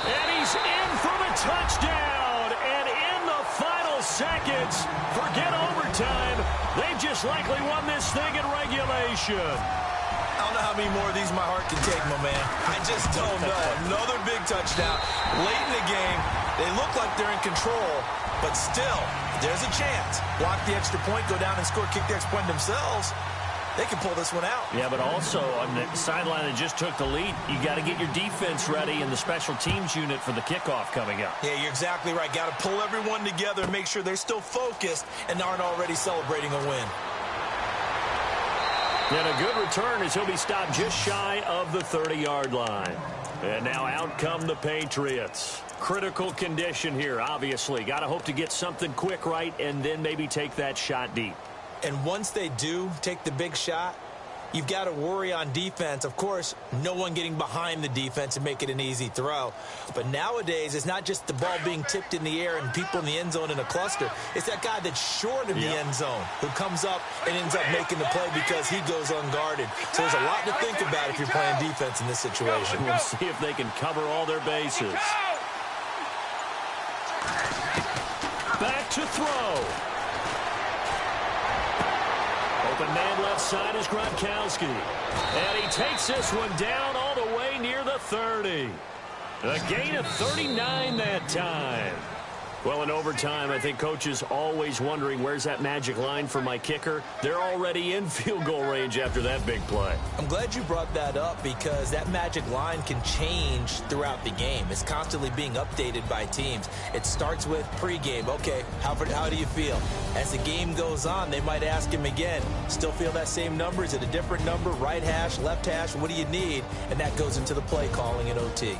And he's in for the touchdown. And in the final seconds, forget overtime, they've just likely won this thing in regulation. I don't know how many more of these my heart can take, my man. I just don't know. Another big touchdown. Late in the game, they look like they're in control, but still, there's a chance. Block the extra point, go down and score, kick the extra point themselves. They can pull this one out. Yeah, but also on the sideline that just took the lead, you got to get your defense ready and the special teams unit for the kickoff coming up. Yeah, you're exactly right. Got to pull everyone together and make sure they're still focused and aren't already celebrating a win. And a good return as he'll be stopped just shy of the 30-yard line. And now out come the Patriots. Critical condition here, obviously. Got to hope to get something quick right and then maybe take that shot deep. And once they do take the big shot, you've got to worry on defense. Of course, no one getting behind the defense and make it an easy throw. But nowadays, it's not just the ball being tipped in the air and people in the end zone in a cluster. It's that guy that's short of the end zone who comes up and ends up making the play because he goes unguarded. So there's a lot to think about if you're playing defense in this situation. We'll see if they can cover all their bases. Back to throw. Open man left side is Gronkowski. And he takes this one down all the way near the 30. A gain of 39 that time. Well, in overtime, I think coaches always wondering, where's that magic line for my kicker? They're already in field goal range after that big play. I'm glad you brought that up because that magic line can change throughout the game. It's constantly being updated by teams. It starts with pregame. Okay, how do you feel? As the game goes on, they might ask him again, still feel that same number? Is it a different number? Right hash, left hash? What do you need? And that goes into the play calling in OT.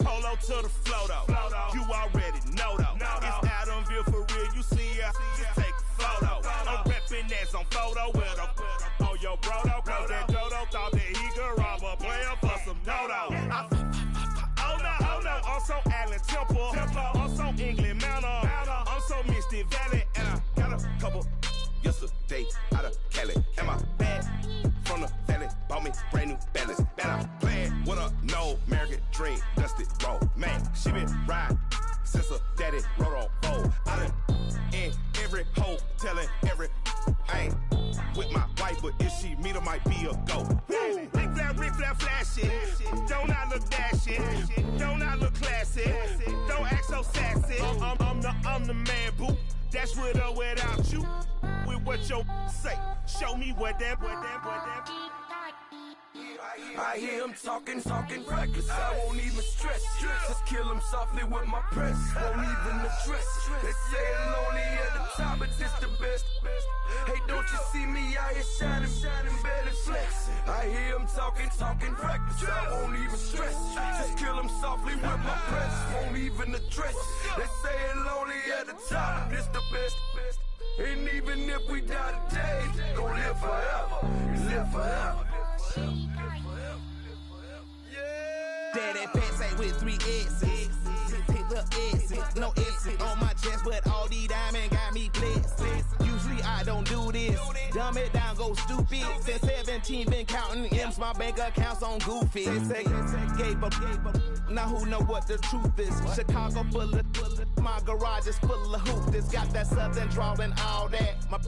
Polo to the flow though. You already know though. It's Adamville for real. You see ya. Just take a photo. I'm reppin' that's on photo with a on your bro though. Cause that Dodo thought that he could rob a player for some dodo. Oh no. Also Allen Temple. Also England Mountain. Also Misty Valley. And I got a couple yesterday out of Cali. And my bag from the valley bought me brand new balance. And I'm playing with a no American dream, dusty road. Man, she been riding since her daddy rode on bold. I done in every hole, telling every I ain't with my wife, but if she meet her, might be a go. Rick Flair flashing. Don't I look dashing? Don't I look classy? Don't act so sassy. I'm the man, boo. That's with or without you. With what your say. Show me what that. I hear him talking reckless. I won't even stress. Just kill him softly with my press. Won't even address. They say I'm lonely at the top, but this the best. Hey, don't you see me out here shining, better flex. I hear him talking reckless. I won't even stress. Just kill him softly with my press. Won't even address. They say I'm lonely at the top, but this the best. And even if we die today, gon' live forever. Live forever. Daddy pants ain't with 3 S's. Hit the S's, no S's on my chest, but all these diamonds got me blessed. Usually I don't do this. Dumb it down, go stupid. Since 17, been counting M's, my bank account's on goofy. They say gave up. Now who know what the truth is? Chicago full of my garage is full of hoopers. Got that southern drawl and all that. My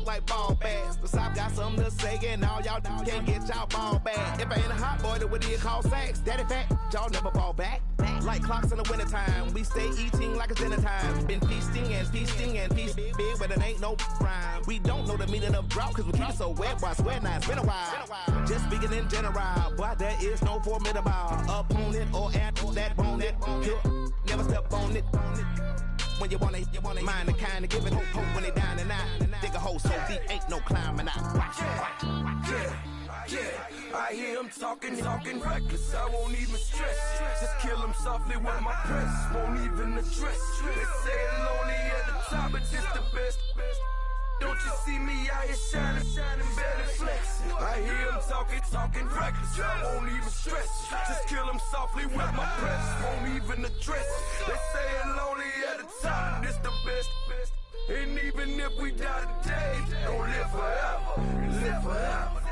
like ball bags. The South got something to say, and all y'all can't get y'all ball back. If I ain't a hot boy, then what do you call sacks? Daddy fat, y'all never ball back. Like clocks in the wintertime, we stay eating like it's dinner time. Been feasting and feasting big, but it ain't no rhyme. We don't know the meaning of drought, cause we keep it so wet, boy, I swear now it's been a while. Just speaking in general, boy, there is no formidable opponent or that bone that never step on it. When you want it, mind the kind of give it hope when they down and out. Dig a hole so deep, ain't no climbing out. Yeah, I hear him talking reckless. I won't even stress. Just kill him softly with my press. Won't even address. They say I'm lonely at the top, but this the best. Don't you see me out here shining, better flex. I hear him talking reckless. I won't even stress. Just kill him softly with my press. Won't even address. They say I'm lonely at the top, this the best. And even if we die today, don't live forever. Live forever.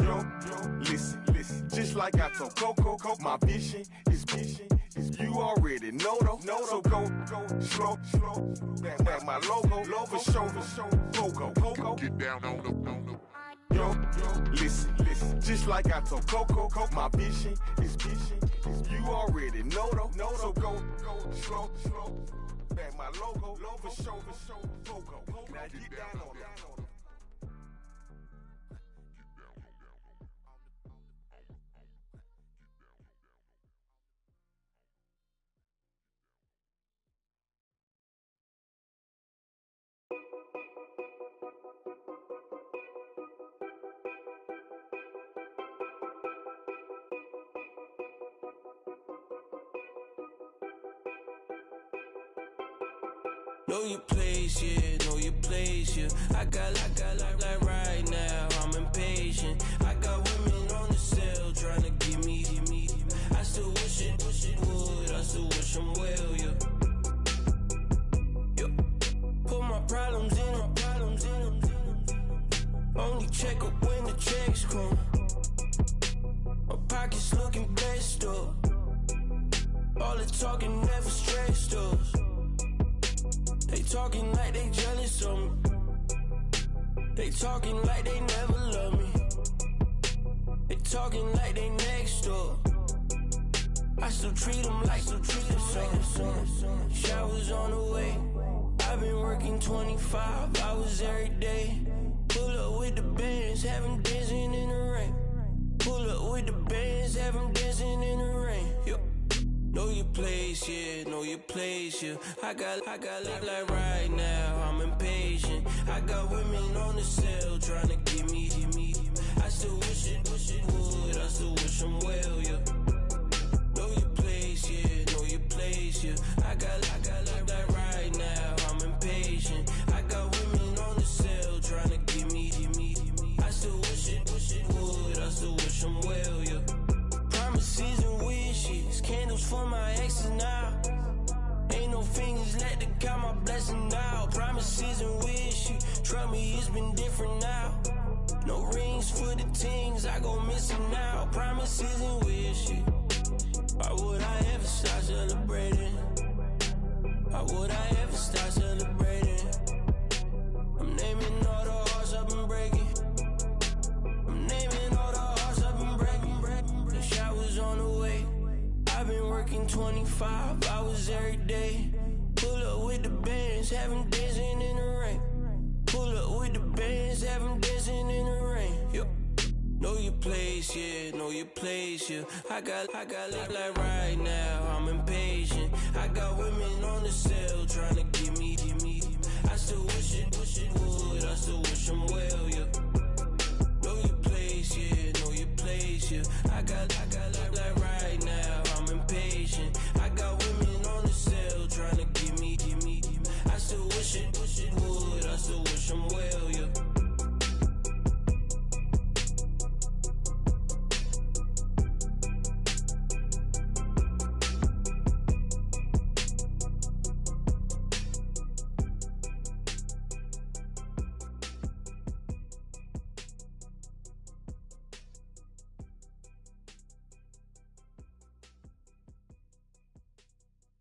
Yo, listen, just like I told Coco, my vision is you already know though. So go slow, back my logo, for show, Coco, get down on the. Yo, listen, just like I told Coco, my vision is you already know though. So go slow, back my logo, for show, Coco, now get down on the. Know your place, yeah, know your place, yeah. I got like right now, I'm impatient. I got women on the cell trying to give me. I still wish it would, I still wish them well, yeah. Put my problems in. Only check up when the checks come. My pockets looking blessed up. All the talking never stressed us. They talking like they jealous of me. They talking like they never love me. They talking like they next door. I still treat them like some. Showers on the way. I've been working 25 hours every day. Pull up with the bands, have them dancing in the rain. Pull up with the bands, have them dancing in the rain. Yo. Know your place, yeah, know your place, yeah. I got like right now, I'm impatient. I got women on the cell trying to get me. I still wish it would, I still wish them well, yeah. Know your place, yeah, know your place, yeah. I got like right now, I'm impatient. I got women on the cell trying to get me. I still wish it would, I still wish them well, yeah. Promises and wishes, candles for my exes now. Ain't no fingers left to count my blessing now. Promises and wishes, trust me, it's been different now. No rings for the things, I gon' miss them now. Promises and wishes, why would I ever start celebrating? Why would I ever start celebrating? I'm naming all the hearts I've been breaking. I'm naming all the hearts I've been breaking. The showers on the way. I've been working 25 hours every day. Pull up with the bands, have them dancing in the rain. Pull up with the bands, have them dancing in the rain. Yo. Know your place, yeah, know your place, yeah. I got like right now, I'm impatient. I got women on the cell trying to get me. I still wish it would, I still wish them well, yeah. Know your place, yeah, know your place, yeah. I got like right now, I'm impatient. I got women on the cell trying to get me. I still wish it would, I still wish them well, yeah.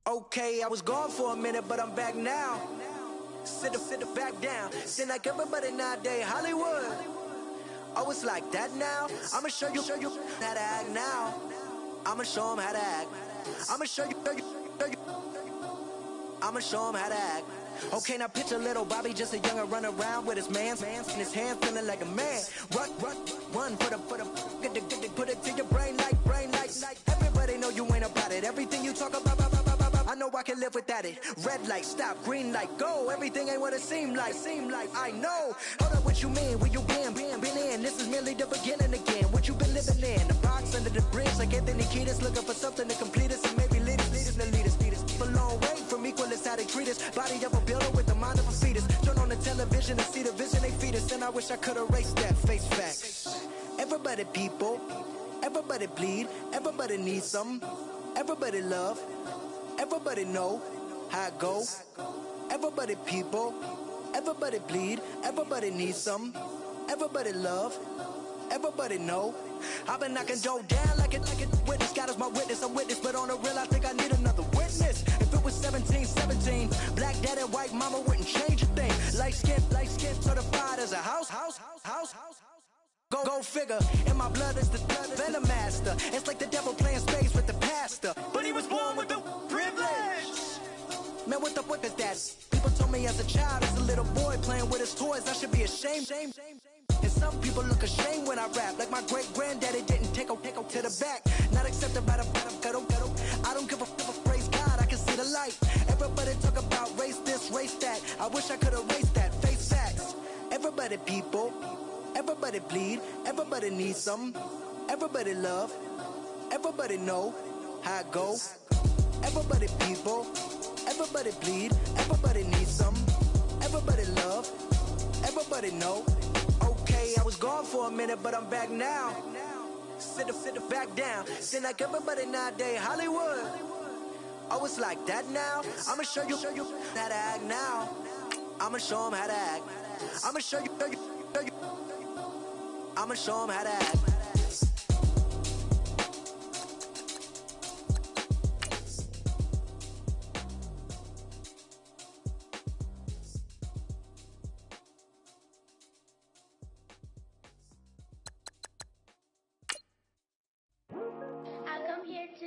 Okay, I was gone for a minute, but I'm back now. Sit back down. Seem like everybody nowadays, Hollywood. Oh, it's like that now? I'ma show you how to act now. I'ma show them how to act. I'ma show you. I'ma show them how to act. Okay, now picture little Bobby, just a youngin' run around with his man's in his hand, feeling like a man. Run for the put it to your brain like. Everybody know you ain't about it. Everything you talk about. I know I can live without it. Red light, stop, green light, go. Everything ain't what it seem like. I know. Hold up, what you mean? Where you been in? This is merely the beginning again. What you been living in? The box under the bridge, like Anthony Kiedis, looking for something to complete us and maybe lead us. A long way from equal is how they treat us. Body of a builder with the mind of a fetus. Turn on the television and see the vision they feed us. And I wish I could erase that face fact. Everybody people, everybody bleed, everybody needs some, everybody love. Everybody know how it go. Everybody people, everybody bleed, everybody needs some, everybody love, everybody know. I've been knocking dough down like it witness. God is my witness, I'm witness, but on the real I think I need another witness. If it was 17, black dad and white mama wouldn't change a thing. Light skin certified as a house. Go figure, in my blood is the venom master. It's like the devil playing space with the pastor. But he was born with the privilege. Man, what the fuck is that? People told me as a child, as a little boy playing with his toys, I should be ashamed. And some people look ashamed when I rap, like my great granddaddy didn't take a to the back. Not accepted by the ghetto. I don't give a praise God, I can see the light. Everybody talk about race this, race that. I wish I could erase that. Face facts. Everybody people. Everybody bleed, everybody needs some, everybody love, everybody know how it go. Everybody people, everybody bleed, everybody needs some, everybody love, everybody know. Okay, I was gone for a minute, but I'm back now. Sit back down. Seem like everybody nowadays, Hollywood. Oh, it's like that now? I'ma show you how to act now. I'ma show them how to act. I'ma show you. I'ma show them how to act.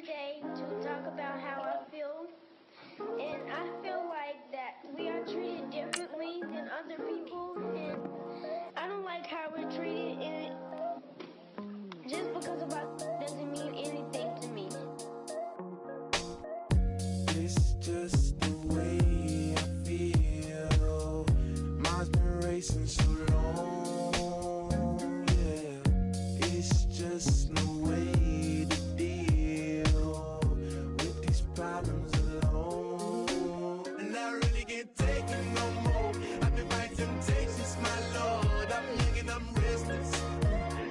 today to talk about how I feel. And I feel like that we are treated differently than other people. And I don't like how we're treated. And just because of our doesn't mean anything to me. It's just the way I feel. Mine's been racing so long, yeah. It's just no way to deal with these problems alone. And I really can't take it no more. I've been fighting temptations, my Lord. I'm young and I'm restless,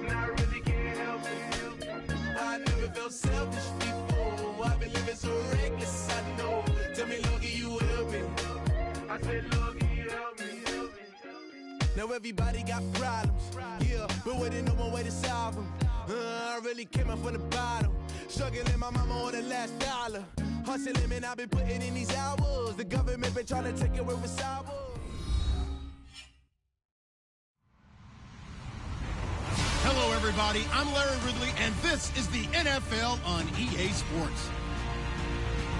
and I really can't help it. I never felt selfish before. I've been living so reckless, I know. Tell me, Lord, can you help me? I said, Lord, can you help me? Now everybody got problems, yeah, but waiting no one way to solve them. I really came up from the bottom, struggling my mama on the last dollar. Hustling, man, I've been putting in these hours. The government been trying to take away with sour. Hello, everybody. I'm Larry Ridley, and this is the NFL on EA Sports.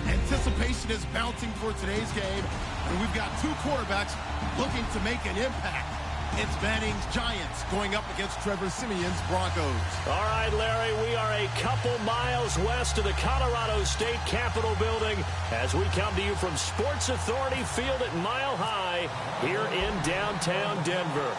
Anticipation is bouncing for today's game, and we've got two quarterbacks looking to make an impact. It's Manning's Giants going up against Trevor Siemian's Broncos. All right, Larry, we are a couple miles west of the Colorado State Capitol building as we come to you from Sports Authority Field at Mile High here in downtown Denver.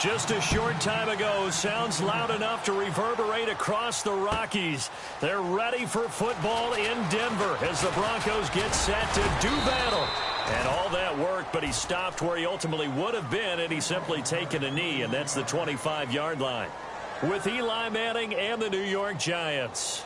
Just a short time ago, sounds loud enough to reverberate across the Rockies. They're ready for football in Denver as the Broncos get set to do battle. And all that worked, but he stopped where he ultimately would have been, and he's simply taken a knee, and that's the 25-yard line. With Eli Manning and the New York Giants.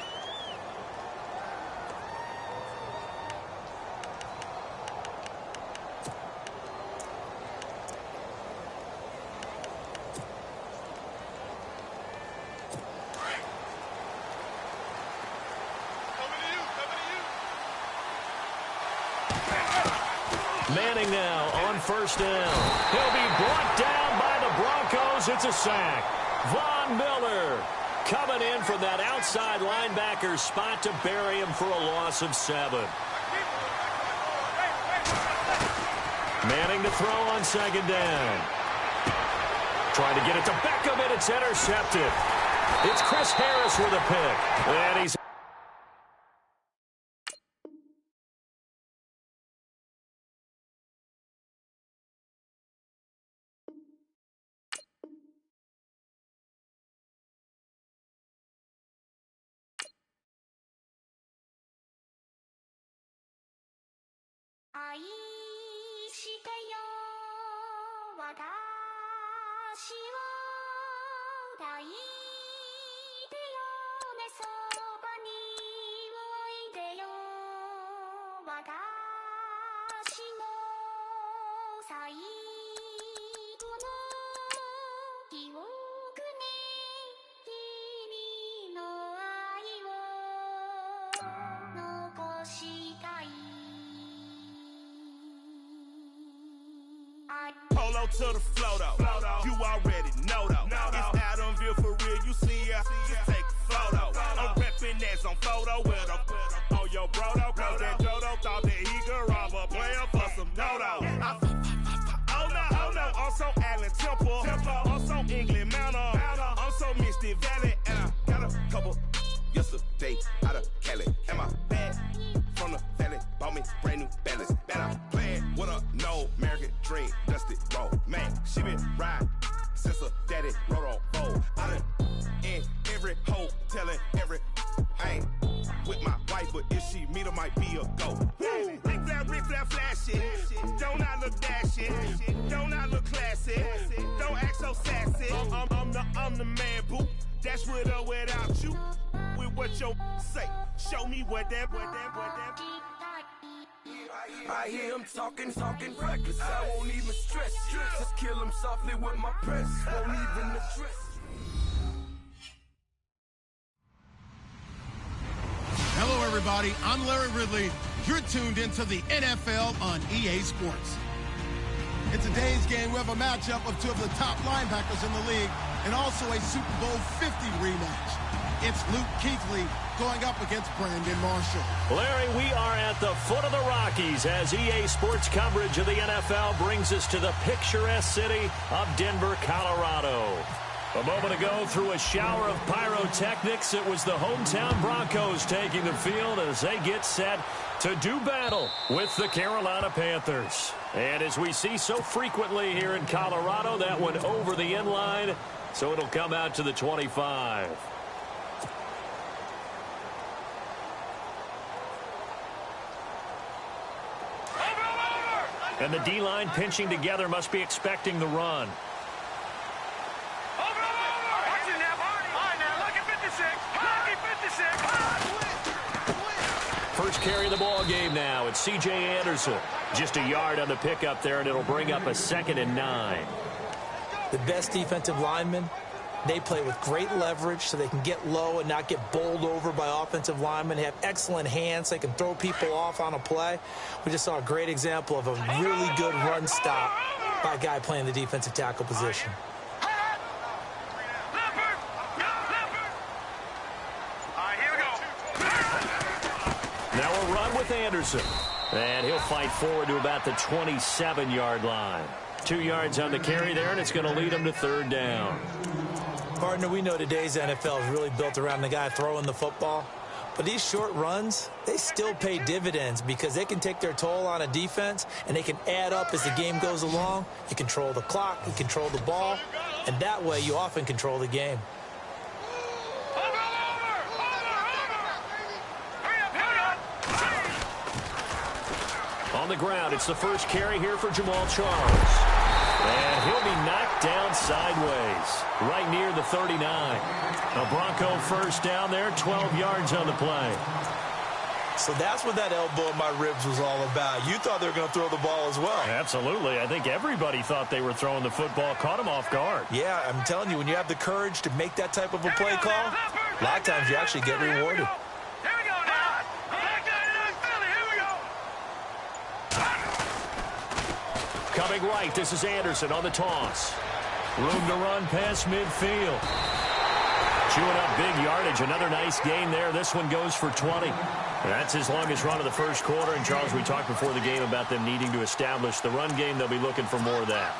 Manning now on first down. He'll be brought down by the Broncos. It's a sack. Von Miller coming in from that outside linebacker spot to bury him for a loss of 7. Manning to throw on second down. Trying to get it to Beckham, and it's intercepted. It's Chris Harris with a pick. And he's Polo to the flow though. You already know though. It's Adamville for real. You see ya, just take a photo. I'm reppin' as on photo with a on your bro though. Cause that Jodo thought that he could rob a player for some dodo. Oh no, also Allen Temple. Also England Mountain. Also Misty Valley. And I got a couple yesterday out of Cali. Am I bad from the valley? Bought me brand new balance. And I'm playing with a no American dream. Dusty roll. Man, she been riding since her daddy rode on fold. I done in every hole telling every I ain't with my wife, but if she meet her, might be a go. Rick Flair flashy. Don't I look dashing? Don't I look classy? Don't act so sassy. I'm the man, boo. That's with or without you. With what your say. Show me what that. I hear him talking reckless. I won't even stress. Just kill him softly with my press. Won't even address. Hello, everybody. I'm Larry Ridley. You're tuned into the NFL on EA Sports. In today's game, we have a matchup of two of the top linebackers in the league and also a Super Bowl 50 rematch. It's Luke Kuechly going up against Brandon Marshall. Larry, we are at the foot of the Rockies as EA Sports coverage of the NFL brings us to the picturesque city of Denver, Colorado. A moment ago, through a shower of pyrotechnics, it was the hometown Broncos taking the field as they get set to do battle with the Carolina Panthers. And as we see so frequently here in Colorado, that one over the end line, so it'll come out to the 25. And the D-line pinching together must be expecting the run. First carry of the ball game now. It's C.J. Anderson. Just a yard on the pickup there, and it'll bring up a 2nd and 9. The best defensive linemen, they play with great leverage so they can get low and not get bowled over by offensive linemen. They have excellent hands. They can throw people off on a play. We just saw a great example of a really good run stop by a guy playing the defensive tackle position. Now a run with Anderson. And he'll fight forward to about the 27-yard line. 2 yards on the carry there, and it's going to lead him to 3rd down. Partner, we know today's NFL is really built around the guy throwing the football. But these short runs, they still pay dividends because they can take their toll on a defense, and they can add up as the game goes along. You control the clock, you control the ball, and that way you often control the game. On the ground, it's the first carry here for Jamal Charles. And he'll be knocked down sideways, right near the 39. A Bronco first down there, 12 yards on the play. So that's what that elbow in my ribs was all about. You thought they were going to throw the ball as well. Absolutely. I think everybody thought they were throwing the football, caught him off guard. Yeah, I'm telling you, when you have the courage to make that type of a play call, a lot of times you actually get rewarded. Coming right, this is Anderson on the toss. Room to run past midfield. Chewing up big yardage. Another nice gain there. This one goes for 20. That's his longest run of the first quarter. And, Charles, we talked before the game about them needing to establish the run game. They'll be looking for more of that.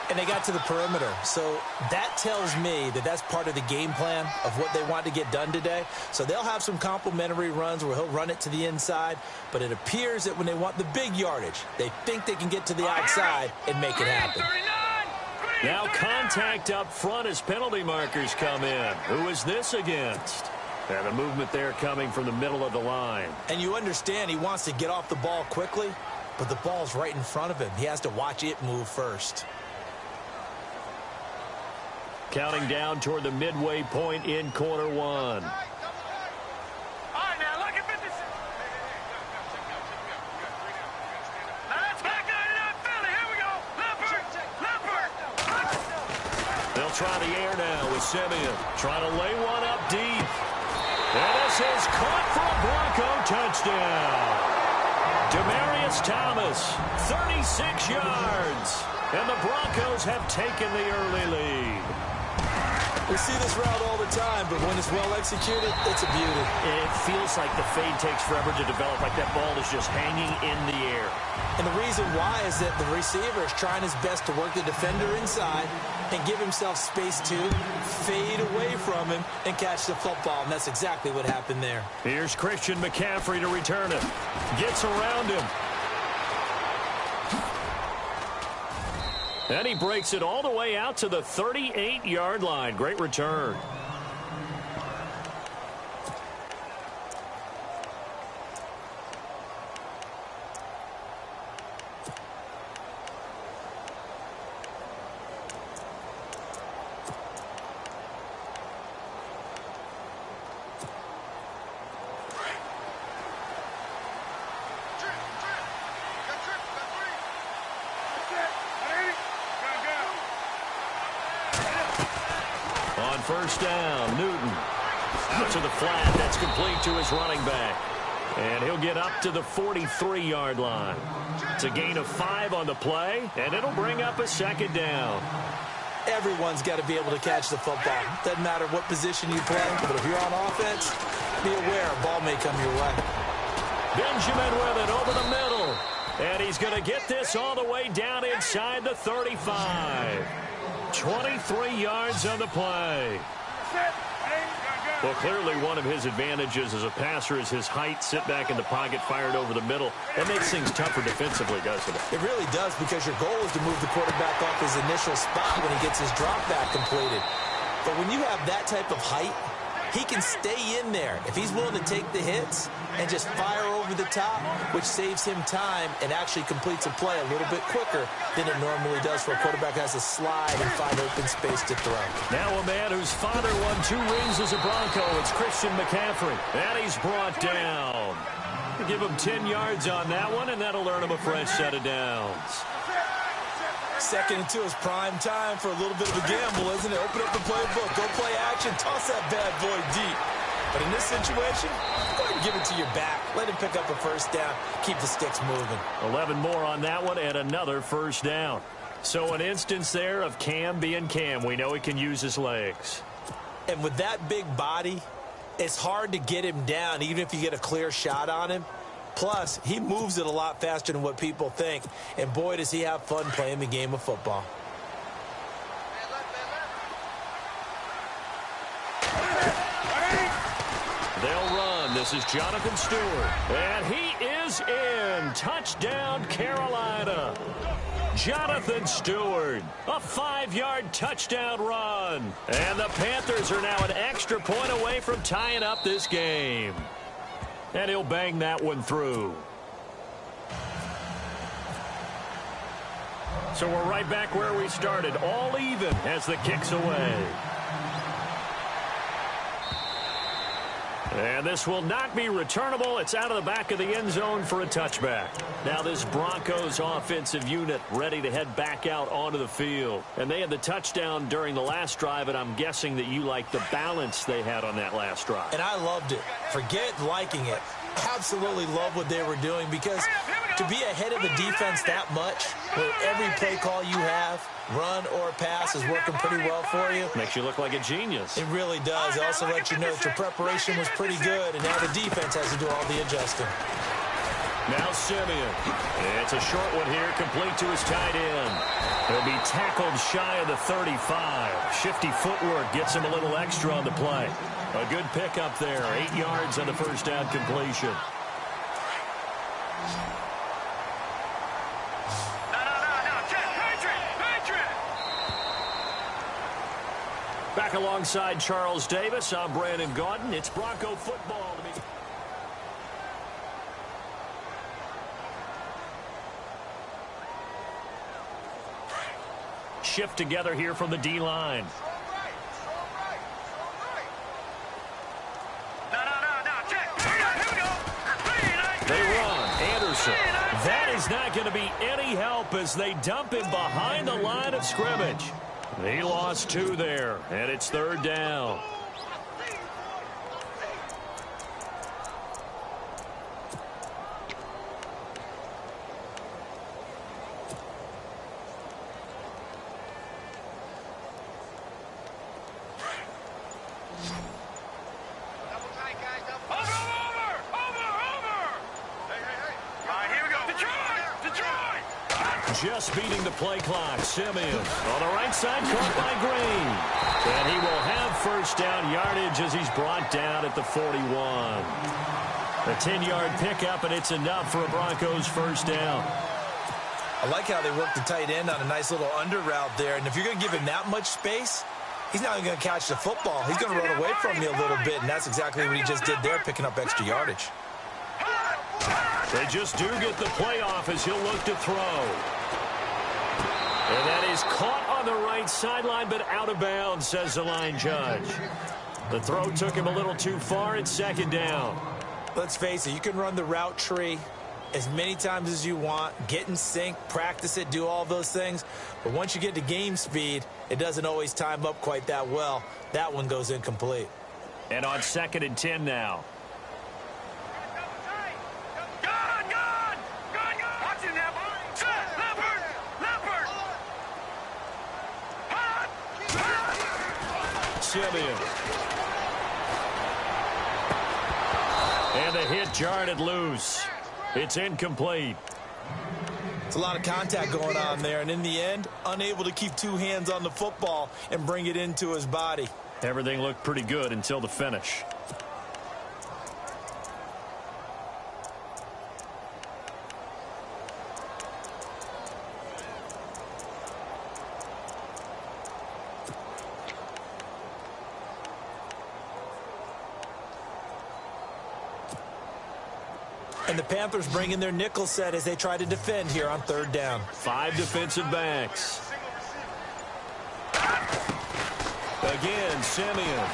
And they got to the perimeter. So that tells me that that's part of the game plan of what they want to get done today. So they'll have some complimentary runs where he'll run it to the inside. But it appears that when they want the big yardage, they think they can get to the outside and make it happen. Now contact up front as penalty markers come in. Who is this against? And a movement there coming from the middle of the line. And you understand he wants to get off the ball quickly, but the ball's right in front of him. He has to watch it move first. Counting down toward the midway point in quarter one. They'll try the air now with Simeon. Trying to lay one up deep. And this is caught for a Bronco touchdown. Demaryius Thomas, 36 yards. And the Broncos have taken the early lead. We see this route all the time, but when it's well executed, it's a beauty. It feels like the fade takes forever to develop, like that ball is just hanging in the air. And the reason why is that the receiver is trying his best to work the defender inside and give himself space to fade away from him and catch the football, and that's exactly what happened there. Here's Christian McCaffrey to return it. Gets around him. And he breaks it all the way out to the 38-yard line. Great return. First down, Newton to the flat. That's complete to his running back. And he'll get up to the 43-yard line. It's a gain of 5 on the play, and it'll bring up a second down. Everyone's got to be able to catch the football. Doesn't matter what position you play, but if you're on offense, be aware a ball may come your way. Benjamin with it over the middle. And he's going to get this all the way down inside the 35. 23 yards on the play. Well, clearly one of his advantages as a passer is his height. Sit back in the pocket, fired over the middle. That makes things tougher defensively, doesn't it? It really does, because your goal is to move the quarterback off his initial spot when he gets his drop back completed. But when you have that type of height, he can stay in there if he's willing to take the hits and just fire over the top, which saves him time and actually completes a play a little bit quicker than it normally does for a quarterback who has to slide and find open space to throw. Now a man whose father won 2 rings as a Bronco. It's Christian McCaffrey. And he's brought down. Give him 10 yards on that one, and that'll earn him a fresh set of downs. 2nd and 2 is prime time for a little bit of a gamble, isn't it? Open up the playbook, go play action, toss that bad boy deep. But in this situation, go ahead and give it to your back. Let him pick up a first down. Keep the sticks moving. 11 more on that one and another first down. So an instance there of Cam being Cam. We know he can use his legs. And with that big body, it's hard to get him down, even if you get a clear shot on him. Plus, he moves it a lot faster than what people think. And boy, does he have fun playing the game of football. They'll run. This is Jonathan Stewart. And he is in. Touchdown, Carolina. Jonathan Stewart, a 5-yard touchdown run. And the Panthers are now an extra point away from tying up this game. And he'll bang that one through. So we're right back where we started, all even as the kick's away. And this will not be returnable. It's out of the back of the end zone for a touchback. Now this Broncos offensive unit ready to head back out onto the field. And they had the touchdown during the last drive, and I'm guessing that you like the balance they had on that last drive. And I loved it. Forget liking it. Absolutely love what they were doing, because to be ahead of the defense that much, where every play call you have, run or pass, is working pretty well for you. Makes you look like a genius. It really does. It also lets you know that your preparation was pretty good, and now the defense has to do all the adjusting. Now Simeon. It's a short one here, complete to his tight end. He'll be tackled shy of the 35. Shifty footwork gets him a little extra on the play. A good pickup there. 8 yards on the first down completion. Back alongside Charles Davis, I'm Brandon Gaudin. It's Bronco football to be... Shift together here from the D-line. They run. Anderson. That is not going to be any help as they dump him behind the line of scrimmage. He lost 2 there, and it's 3rd down. Just beating the play clock. Simeon on the right side, caught by Green. And he will have first down yardage as he's brought down at the 41. A 10-yard pickup, and it's enough for a Broncos first down. I like how they work the tight end on a nice little under route there. And if you're going to give him that much space, he's not even going to catch the football. He's going to run away from you a little bit, and that's exactly what he just did there, picking up extra yardage. They just do get the playoff as he'll look to throw. And that is caught on the right sideline, but out of bounds, says the line judge. The throw took him a little too far. It's 2nd down. Let's face it, you can run the route tree as many times as you want, get in sync, practice it, do all those things. But once you get to game speed, it doesn't always time up quite that well. That one goes incomplete. And on 2nd and 10 now. Simeon. And the hit jarred it loose. It's incomplete. It's a lot of contact going on there, and in the end, unable to keep two hands on the football and bring it into his body. Everything looked pretty good until the finish. And the Panthers bring in their nickel set as they try to defend here on third down. 5 defensive backs. Again, Simeon.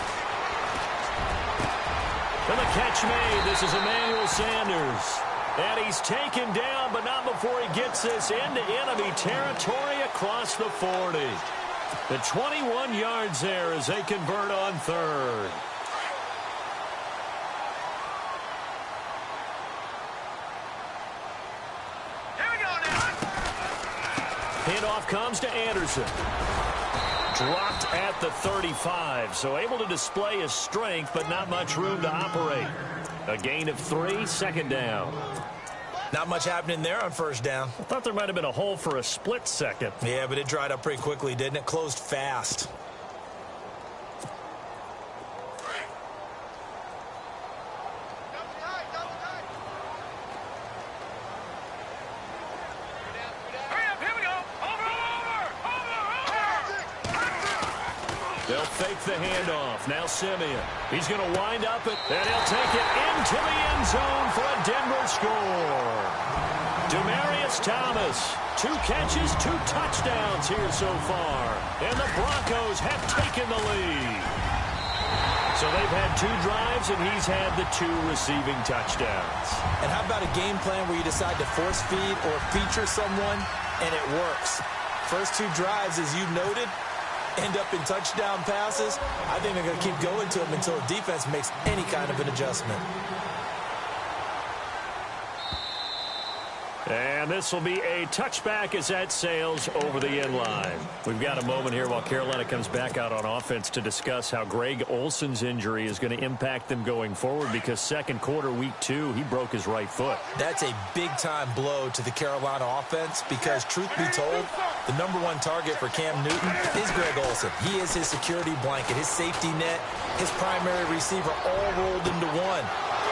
And the catch made. This is Emmanuel Sanders. And he's taken down, but not before he gets this into enemy territory across the 40. The 21 yards there as they convert on third. Handoff comes to Anderson. Dropped at the 35, so able to display his strength, but not much room to operate. A gain of 3, second down. Not much happening there on first down. I thought there might have been a hole for a split second. Yeah, but it dried up pretty quickly, didn't it? Closed fast. They'll fake the handoff. Now Simeon. He's going to wind up it, and he'll take it into the end zone for a Denver score. Demaryius Thomas, 2 catches, 2 touchdowns here so far. And the Broncos have taken the lead. So they've had 2 drives, and he's had the 2 receiving touchdowns. And how about a game plan where you decide to force feed or feature someone, and it works? First 2 drives, as you noted, end up in touchdown passes. I think they're going to keep going to them until the defense makes any kind of an adjustment. And this will be a touchback as that sails over the end line. We've got a moment here while Carolina comes back out on offense to discuss how Greg Olsen's injury is going to impact them going forward, because second quarter, week 2, he broke his right foot. That's a big-time blow to the Carolina offense because, truth be told, the #1 target for Cam Newton is Greg Olsen. He is his security blanket, his safety net, his primary receiver, all rolled into one.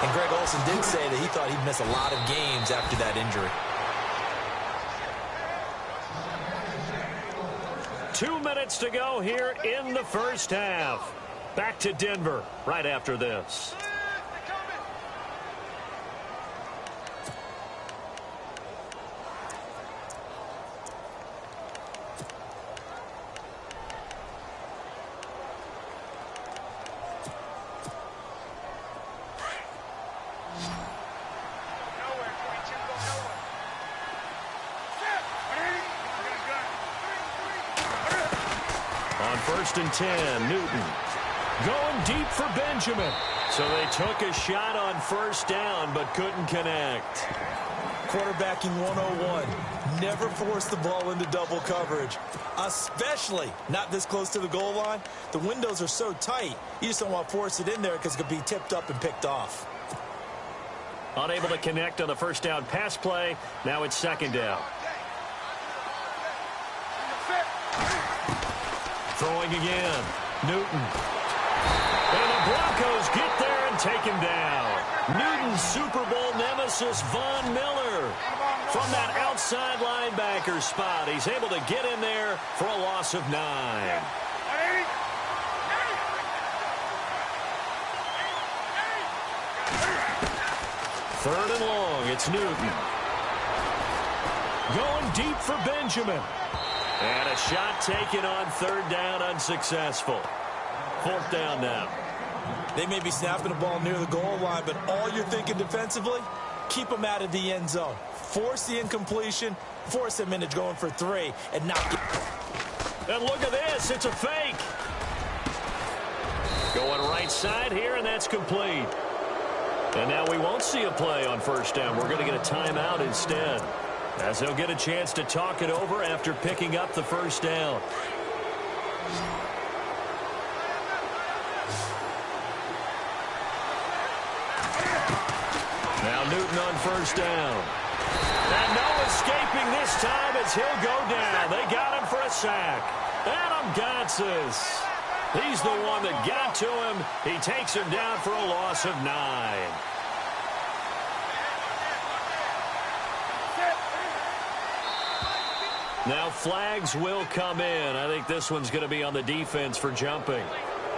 And Greg Olsen did say that he thought he'd miss a lot of games after that injury. 2 minutes to go here in the first half. Back to Denver right after this. First and 10, Newton. Going deep for Benjamin. So they took a shot on first down, but couldn't connect. Quarterbacking 101. Never force the ball into double coverage, especially not this close to the goal line. The windows are so tight, you just don't want to force it in there because it could be tipped up and picked off. Unable to connect on the first down pass play. Now it's second down. Throwing again. Newton. And the Broncos get there and take him down. Newton's Super Bowl nemesis, Von Miller. From that outside linebacker spot, he's able to get in there for a loss of 9. Third and long, it's Newton. Going deep for Benjamin. And a shot taken on third down, unsuccessful. Fourth down now. They may be snapping the ball near the goal line, but all you're thinking defensively, keep them out of the end zone. Force the incompletion, force them into going for 3, and not get... And look at this, it's a fake. Going right side here, and that's complete. And now we won't see a play on first down. We're going to get a timeout instead, as they'll get a chance to talk it over after picking up the first down. Now Newton on first down. And no escaping this time as he'll go down. They got him for a sack. Adam Gotsis. He's the one that got to him. He takes him down for a loss of 9. Now flags will come in. I think this one's going to be on the defense for jumping.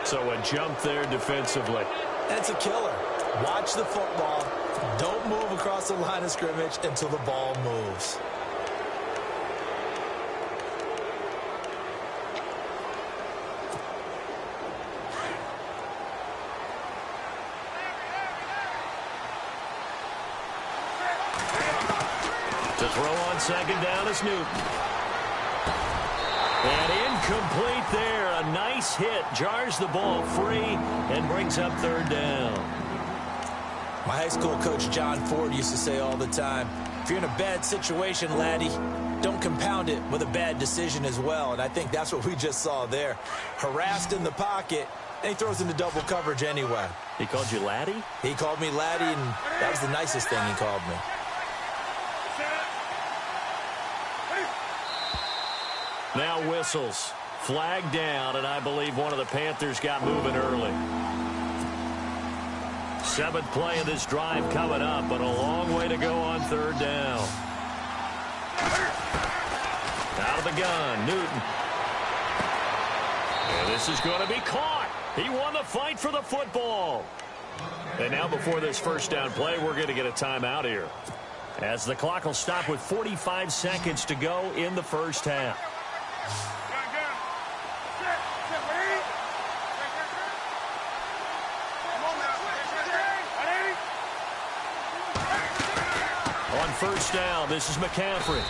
So a jump there defensively. That's a killer. Watch the football. Don't move across the line of scrimmage until the ball moves. To throw on second down is Newton. And incomplete there. A nice hit. Jars the ball free and brings up third down. My high school coach, John Ford, used to say all the time, if you're in a bad situation, laddie, don't compound it with a bad decision as well. And I think that's what we just saw there. Harassed in the pocket, and he throws into double coverage anyway. He called you laddie? He called me laddie, and that was the nicest thing he called me. Now whistles. Flag down, and I believe one of the Panthers got moving early. 7th play of this drive coming up, but a long way to go on third down. Out of the gun, Newton. And this is going to be caught. He won the fight for the football. And now before this first down play, we're going to get a timeout here, as the clock will stop with 45 seconds to go in the first half. On first down, this is McCaffrey.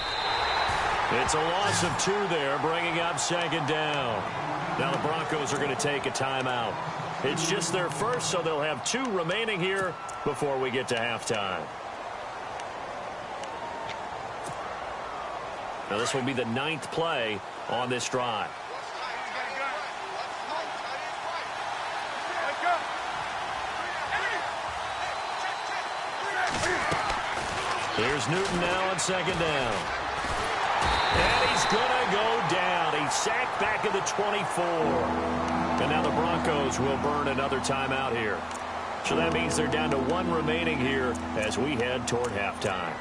It's a loss of 2 there, bringing up second down. Now the Broncos are going to take a timeout. It's just their first, so they'll have 2 remaining here before we get to halftime. Now this will be the 9th play on this drive. Here's Newton now on second down. And he's going to go down. He's sacked back at the 24. And now the Broncos will burn another timeout here. So that means they're down to 1 remaining here as we head toward halftime.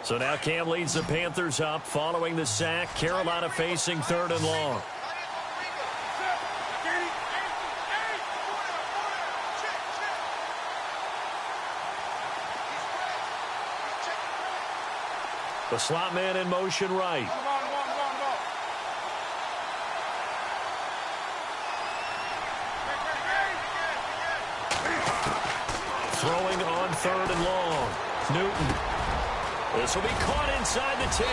So now Cam leads the Panthers up following the sack. Carolina facing 3rd and long. The slot man in motion right. Throwing on 3rd and long. Newton. This will be caught inside the 10.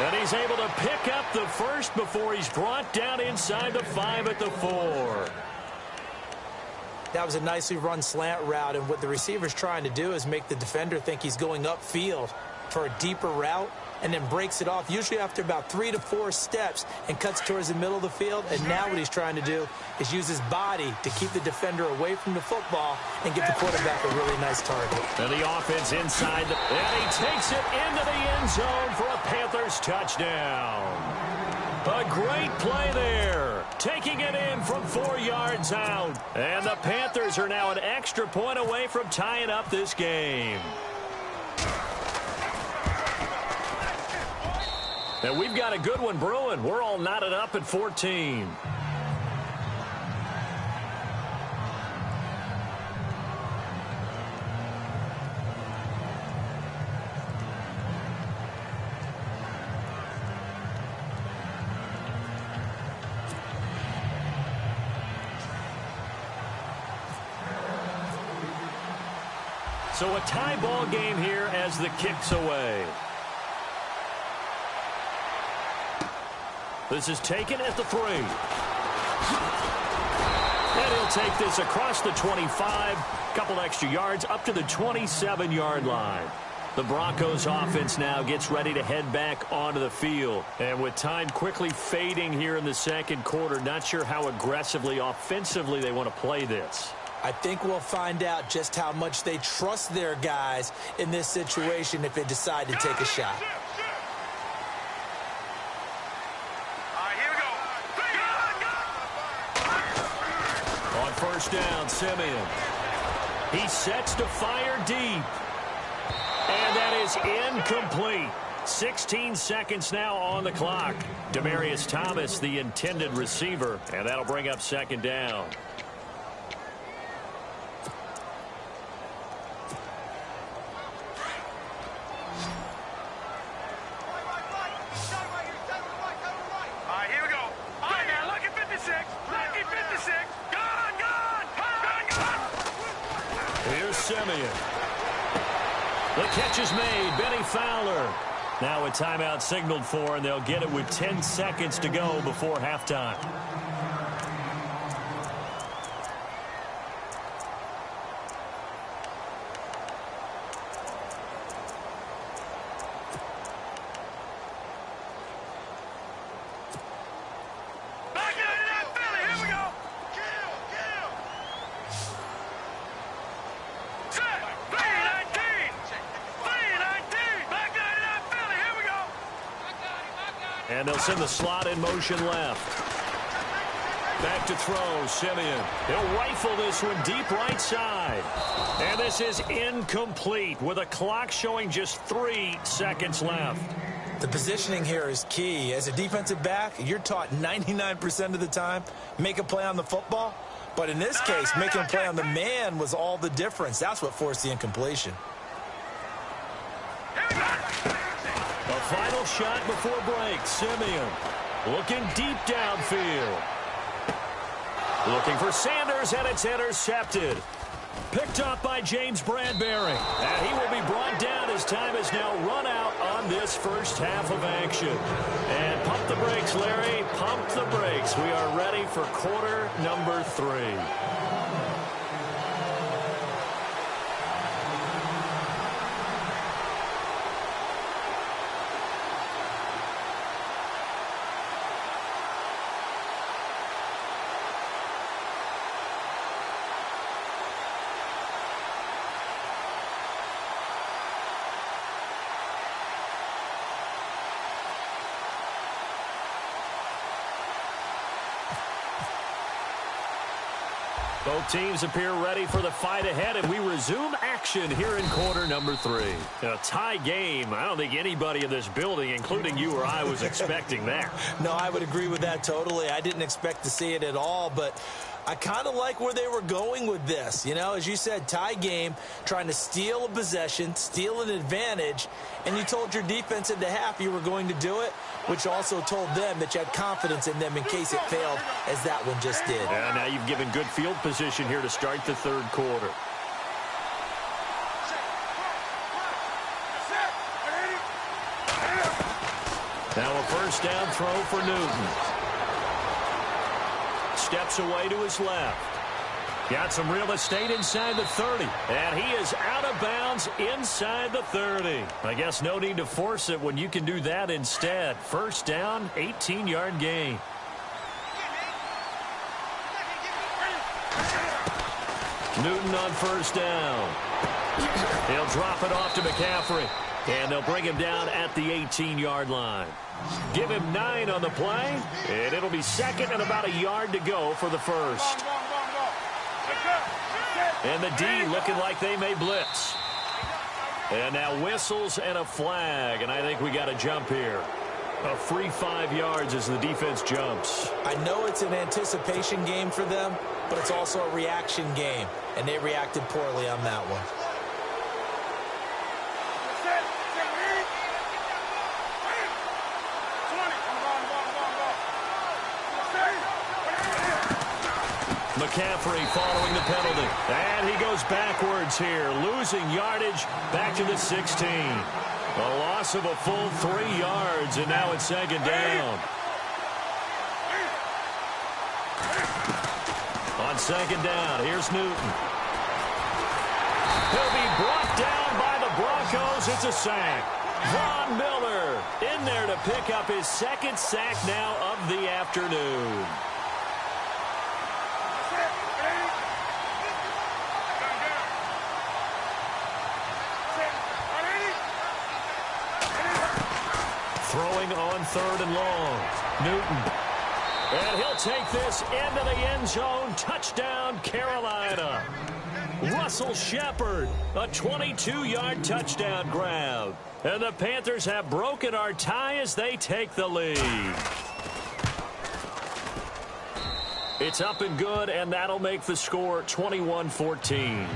And he's able to pick up the first before he's brought down inside the 5 at the 4. That was a nicely run slant route, and what the receiver's trying to do is make the defender think he's going upfield for a deeper route, and then breaks it off, usually after about 3 to 4 steps, and cuts towards the middle of the field. And now what he's trying to do is use his body to keep the defender away from the football and give the quarterback a really nice target. And the offense inside, and he takes it into the end zone for a Panthers touchdown. A great play there, taking it in from 4 yards out. And the Panthers are now an extra point away from tying up this game. And we've got a good one brewing. We're all knotted up at 14. So a tie ball game here as the kick's away. This is taken at the 3. And he'll take this across the 25, couple extra yards up to the 27-yard line. The Broncos offense now gets ready to head back onto the field. And with time quickly fading here in the second quarter, not sure how aggressively, offensively they want to play this. I think we'll find out just how much they trust their guys in this situation if they decide to take a shot. On first down, Simeon. He sets to fire deep. And that is incomplete. 16 seconds now on the clock. Demaryius Thomas, the intended receiver, and that'll bring up second down. Simeon. The catch is made. Benny Fowler. Now a timeout signaled for, and they'll get it with 10 seconds to go before halftime. And they'll send the slot in motion left. Back to throw, Simeon. He'll rifle this one deep right side. And this is incomplete with a clock showing just 3 seconds left. The positioning here is key. As a defensive back, you're taught 99% of the time, make a play on the football. But in this case, making a play on the man was all the difference. That's what forced the incompletion. A final shot before break. Simeon looking deep downfield. Looking for Sanders, and it's intercepted. Picked up by James Bradbury. And he will be brought down as time has now run out on this first half of action. And pump the brakes, Larry. Pump the brakes. We are ready for quarter number 3. Both teams appear ready for the fight ahead, and we resume action here in quarter number 3. A tie game. I don't think anybody in this building, including you or I, was expecting that. No, I would agree with that totally. I didn't expect to see it at all, but I kind of like where they were going with this. You know, as you said, tie game, trying to steal a possession, steal an advantage, and you told your defense in the half you were going to do it, which also told them that you had confidence in them in case it failed, as that one just did. Yeah, now you've given good field position here to start the third quarter. Now a first down throw for Newton. Steps away to his left. Got some real estate inside the 30. And he is out of bounds inside the 30. I guess no need to force it when you can do that instead. First down, 18-yard gain. Newton on first down. He'll drop it off to McCaffrey. And they'll bring him down at the 18-yard line. Give him 9 on the play, and it'll be second and about a yard to go for the first. And the D looking like they may blitz. And now whistles and a flag, and I think we got a jump here. A free 5 yards as the defense jumps. I know it's an anticipation game for them, but it's also a reaction game, and they reacted poorly on that one. McCaffrey following the penalty. And he goes backwards here, losing yardage back to the 16. A loss of a full 3 yards, and now it's second down. On second down. Here's Newton. He'll be brought down by the Broncos. It's a sack. Von Miller in there to pick up his second sack now of the afternoon. Throwing on 3rd and long. Newton. And he'll take this into the end zone. Touchdown, Carolina. Russell Shepard, a 22-yard touchdown grab. And the Panthers have broken our tie as they take the lead. It's up and good, and that'll make the score 21-14.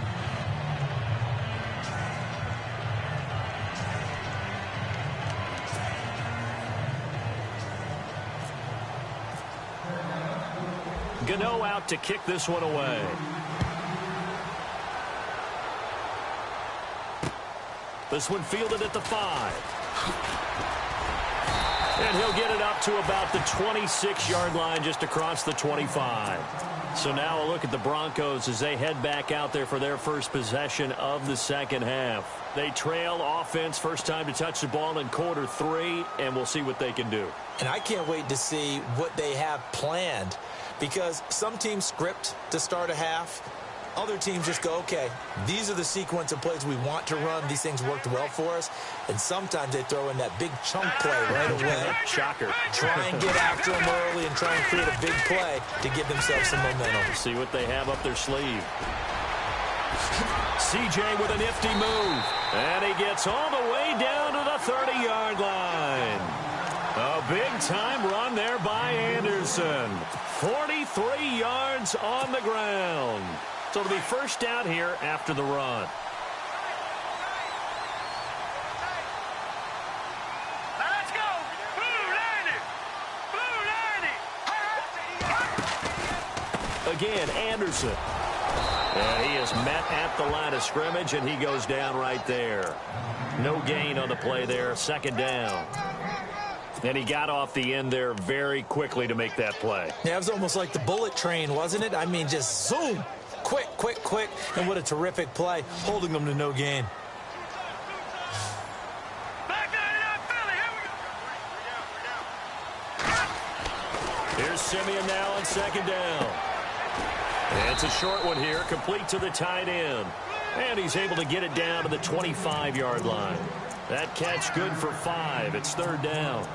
Gano out to kick this one away. This one fielded at the 5. And he'll get it up to about the 26-yard line, just across the 25. So now a look at the Broncos as they head back out there for their first possession of the second half. They trail offense, first time to touch the ball in quarter 3, and we'll see what they can do. And I can't wait to see what they have planned, because some teams script to start a half. Other teams just go, okay, these are the sequence of plays we want to run. These things worked well for us. And sometimes they throw in that big chunk play right away. Shocker. Try and get after them early and try and create a big play to give themselves some momentum. See what they have up their sleeve. CJ with a nifty move. And he gets all the way down to the 30-yard line. A big-time run there by Anderson. 43 yards on the ground. So it'll be first down here after the run. Let's go. Blue 90. Again, Anderson. And he is met at the line of scrimmage, and he goes down right there. No gain on the play there. Second down. And he got off the end there very quickly to make that play. Yeah, it was almost like the bullet train, wasn't it? I mean, just zoom. Quick, quick, quick. And what a terrific play, holding them to no gain. Here's Simeon now on second down. And it's a short one here, complete to the tight end. And he's able to get it down to the 25-yard line. That catch good for 5. It's third down.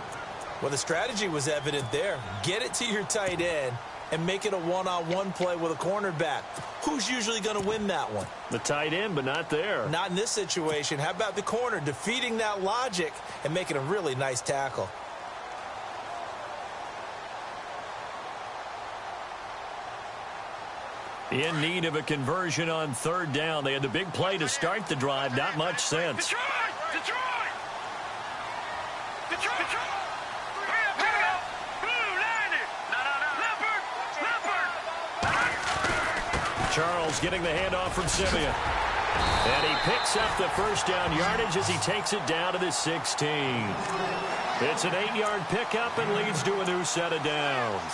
Well, the strategy was evident there. Get it to your tight end and make it a one-on-one play with a cornerback. Who's usually going to win that one? The tight end, but not there. Not in this situation. How about the corner defeating that logic and making a really nice tackle? In need of a conversion on third down. They had the big play to start the drive. Not much sense. Detroit! Charles getting the handoff from Simeon. And he picks up the first down yardage as he takes it down to the 16. It's an 8-yard pickup and leads to a new set of downs.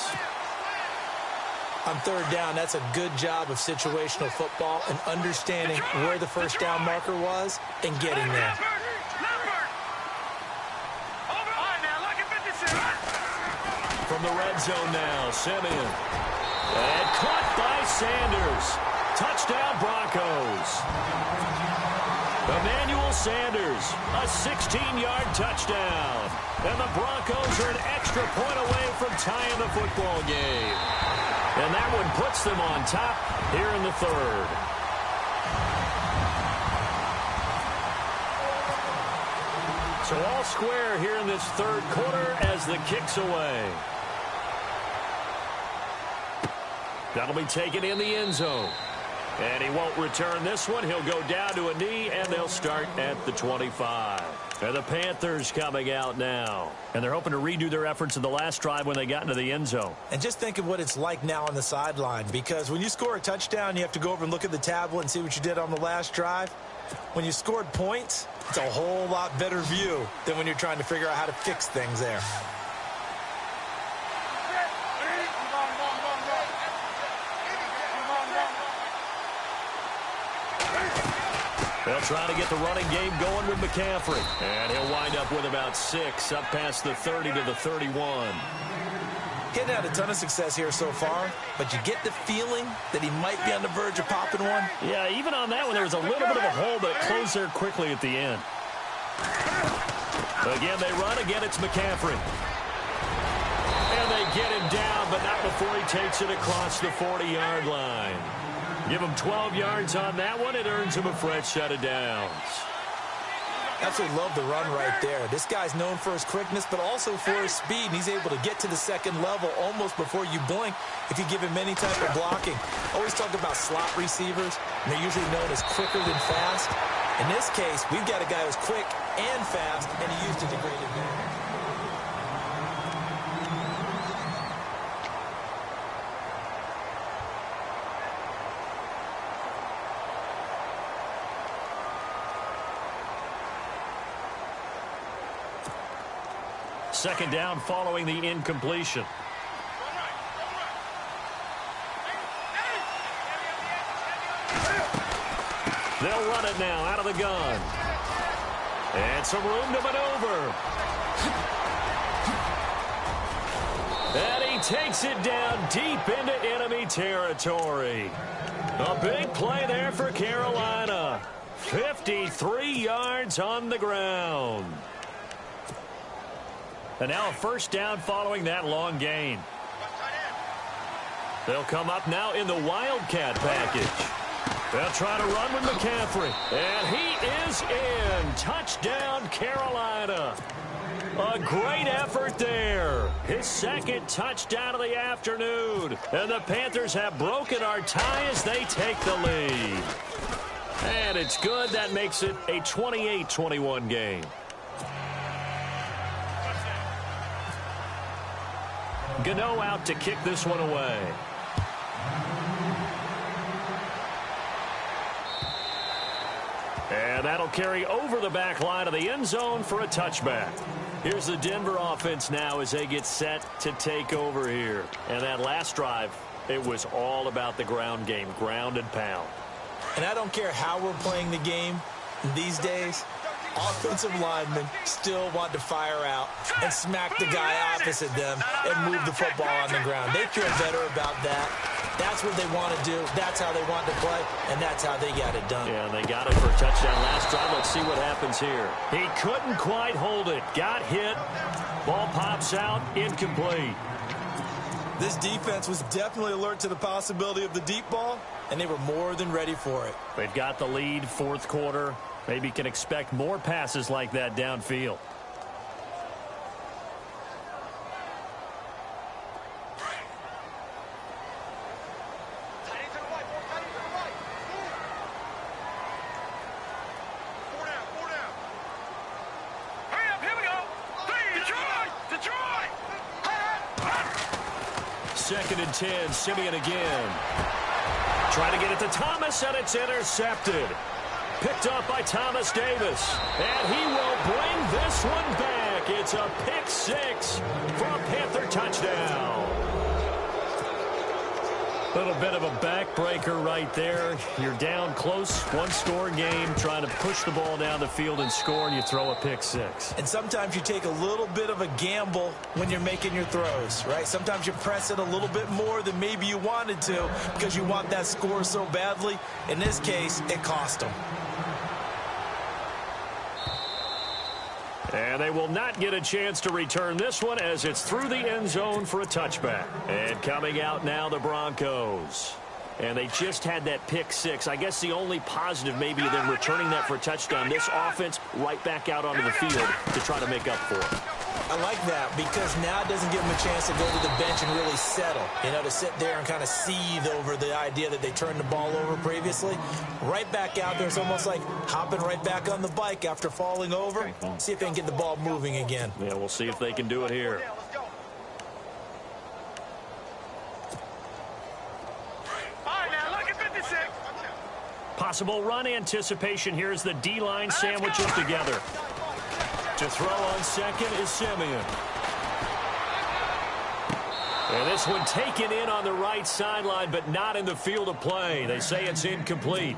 On third down, that's a good job of situational football and understanding where the first down marker was and getting there. From the red zone now, Simeon. And caught by Sanders. Touchdown, Broncos. Emmanuel Sanders, a 16-yard touchdown. And the Broncos are an extra point away from tying the football game. And that one puts them on top here in the third. So all square here in this third quarter as the kick's away. That'll be taken in the end zone. And he won't return this one. He'll go down to a knee, and they'll start at the 25. And the Panthers coming out now. And they're hoping to redo their efforts in the last drive when they got into the end zone. And just think of what it's like now on the sideline, because when you score a touchdown, you have to go over and look at the tablet and see what you did on the last drive. When you scored points, it's a whole lot better view than when you're trying to figure out how to fix things there. They'll try to get the running game going with McCaffrey. And he'll wind up with about 6, up past the 30 to the 31. Getting had a ton of success here so far, but you get the feeling that he might be on the verge of popping one. Yeah, even on that one, there was a little bit of a hole, but it closed there quickly at the end. Again, they run. Again, it's McCaffrey. And they get him down, but not before he takes it across the 40-yard line. Give him 12 yards on that one. It earns him a fresh set of downs. Absolutely love the run right there. This guy's known for his quickness, but also for his speed. And he's able to get to the second level almost before you blink if you give him any type of blocking. Always talk about slot receivers, and they're usually known as quicker than fast. In this case, we've got a guy who's quick and fast, and he used it to great advantage. Second down following the incompletion. They'll run it now out of the gun. And some room to maneuver. And he takes it down deep into enemy territory. A big play there for Carolina. 53 yards on the ground. And now a first down following that long gain. They'll come up now in the Wildcat package. They'll try to run with McCaffrey. And he is in. Touchdown, Carolina. A great effort there. His second touchdown of the afternoon. And the Panthers have broken our tie as they take the lead. And it's good. That makes it a 28-21 game. Gano out to kick this one away. And that'll carry over the back line of the end zone for a touchback. Here's the Denver offense now as they get set to take over here. And that last drive, it was all about the ground game, ground and pound. And I don't care how we're playing the game these days, offensive linemen still want to fire out and smack the guy opposite them and move the football on the ground. They feel better about that. That's what they want to do. That's how they want to play, and that's how they got it done. Yeah, they got it for a touchdown last drive. Let's see what happens here. He couldn't quite hold it. Got hit. Ball pops out. Incomplete. This defense was definitely alert to the possibility of the deep ball, and they were more than ready for it. They've got the lead, fourth quarter. Maybe can expect more passes like that downfield. Second and 10, Simeon again. Trying to get it to Thomas, and it's intercepted. Picked up by Thomas Davis. And he will bring this one back. It's a pick six for a Panther touchdown. Little bit of a backbreaker right there. You're down close, one-score game, trying to push the ball down the field and score, and you throw a pick six. And sometimes you take a little bit of a gamble when you're making your throws, right? Sometimes you press it a little bit more than maybe you wanted to because you want that score so badly. In this case, it cost them. And they will not get a chance to return this one as it's through the end zone for a touchback. And coming out now, the Broncos. And they just had that pick six. I guess the only positive maybe than returning that for a touchdown. This offense right back out onto the field to try to make up for it. I like that because now it doesn't give them a chance to go to the bench and really settle. You know, to sit there and kind of seethe over the idea that they turned the ball over previously. Right back out there, it's almost like hopping right back on the bike after falling over. See if they can get the ball moving again. Yeah, we'll see if they can do it here. Possible run anticipation here as the D-line sandwiches together. To throw on second is Simeon. And this one taken in on the right sideline, but not in the field of play. They say it's incomplete.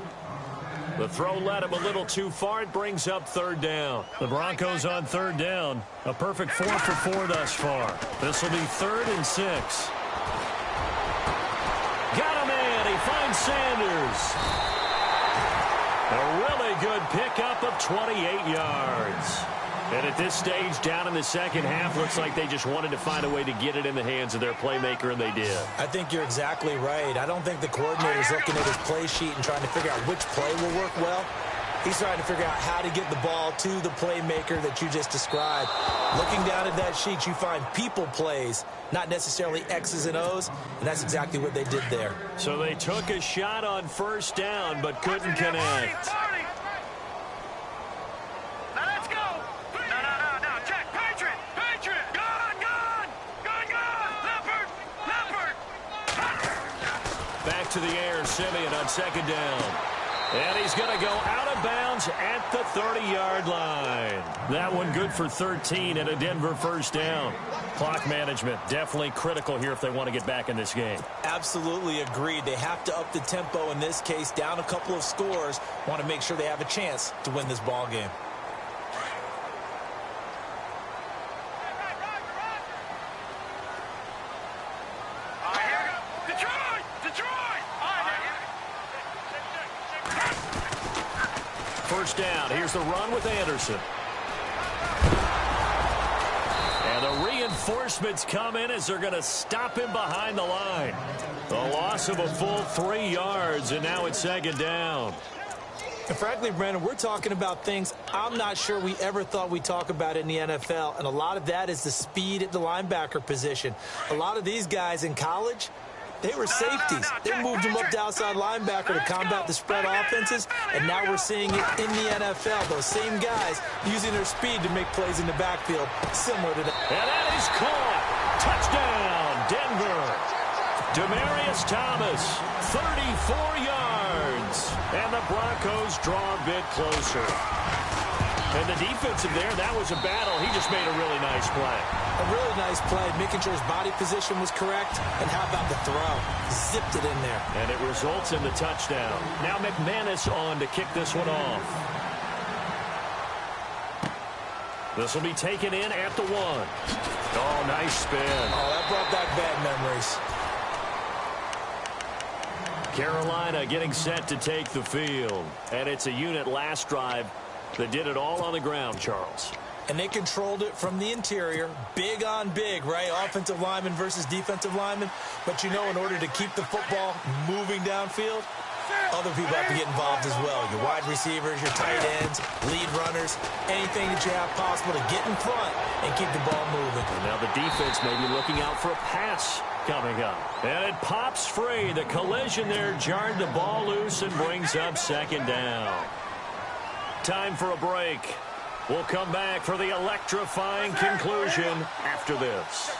The throw led him a little too far. It brings up third down. The Broncos on third down. A perfect 4 for 4 thus far. This will be 3rd and 6. Got him in. He finds Sanders. A really good pickup of 28 yards. And at this stage, down in the second half, looks like they just wanted to find a way to get it in the hands of their playmaker, and they did. I think you're exactly right. I don't think the coordinator's looking at his play sheet and trying to figure out which play will work well. He's trying to figure out how to get the ball to the playmaker that you just described. Looking down at that sheet, you find people plays, not necessarily X's and O's, and that's exactly what they did there. So they took a shot on first down, but couldn't connect. Back to the air, Simeon on second down. And he's going to go out of bounds at the 30-yard line. That one good for 13 and a Denver first down. Clock management definitely critical here if they want to get back in this game. Absolutely agreed. They have to up the tempo in this case, down a couple of scores. Want to make sure they have a chance to win this ball game. First down. Here's the run with Anderson. And the reinforcements come in as they're going to stop him behind the line. The loss of a full 3 yards, and now it's second down. And frankly, Brandon, we're talking about things I'm not sure we ever thought we'd talk about in the NFL, and a lot of that is the speed at the linebacker position. A lot of these guys in college, they were safeties. They moved them up to outside linebacker to combat the spread offenses, and now we're seeing it in the NFL. Those same guys using their speed to make plays in the backfield, similar to that. And that is caught. Touchdown, Denver. Demaryius Thomas, 34 yards. And the Broncos draw a bit closer. And the defensive there, that was a battle. He just made a really nice play. A really nice play, making sure his body position was correct. And how about the throw? Zipped it in there. And it results in the touchdown. Now McManus on to kick this one off. This will be taken in at the 1. Oh, nice spin. Oh, that brought back bad memories. Carolina getting set to take the field. And it's a unit last drive that did it all on the ground, Charles. And they controlled it from the interior, big on big, right? Offensive lineman versus defensive lineman. But, you know, in order to keep the football moving downfield, other people have to get involved as well. Your wide receivers, your tight ends, lead runners, anything that you have possible to get in front and keep the ball moving. And now the defense may be looking out for a pass coming up. And it pops free. The collision there jarred the ball loose and brings up second down. Time for a break. We'll come back for the electrifying conclusion after this.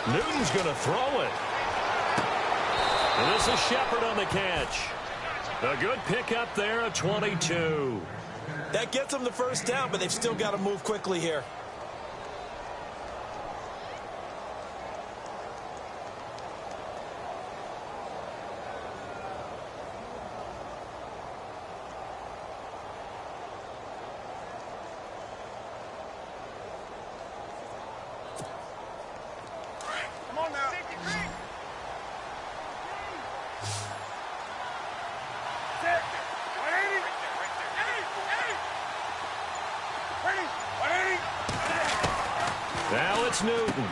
Newton's going to throw it. And this is Shepard on the catch. A good pickup there at 22. That gets them the first down, but they've still got to move quickly here. Now it's Newton.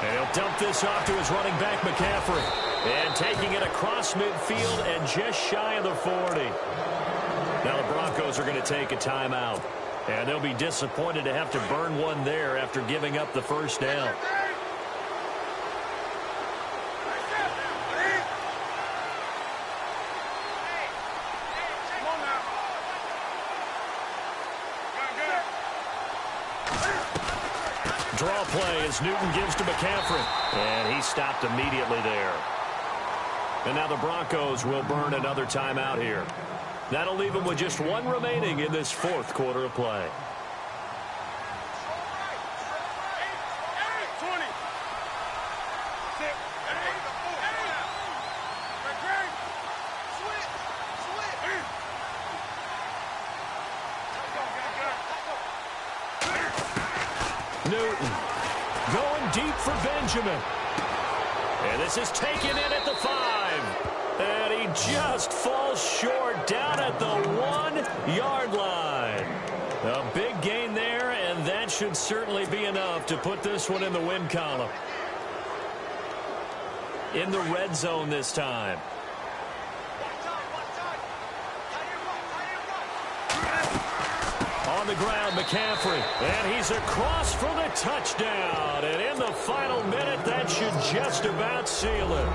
And he'll dump this off to his running back, McCaffrey. And taking it across midfield and just shy of the 40. Now the Broncos are going to take a timeout. And they'll be disappointed to have to burn one there after giving up the first down. Draw play as Newton gives to McCaffrey. And he stopped immediately there. And now the Broncos will burn another timeout here. That'll leave them with just one remaining in this fourth quarter of play. Newton going deep for Benjamin. And this is taken in at the 5. And he just falls short down at the 1-yard line. A big gain there, and that should certainly be enough to put this one in the win column. In the red zone this time. On the ground, McCaffrey. And he's across for the touchdown. And in the final minute, that should just about seal it.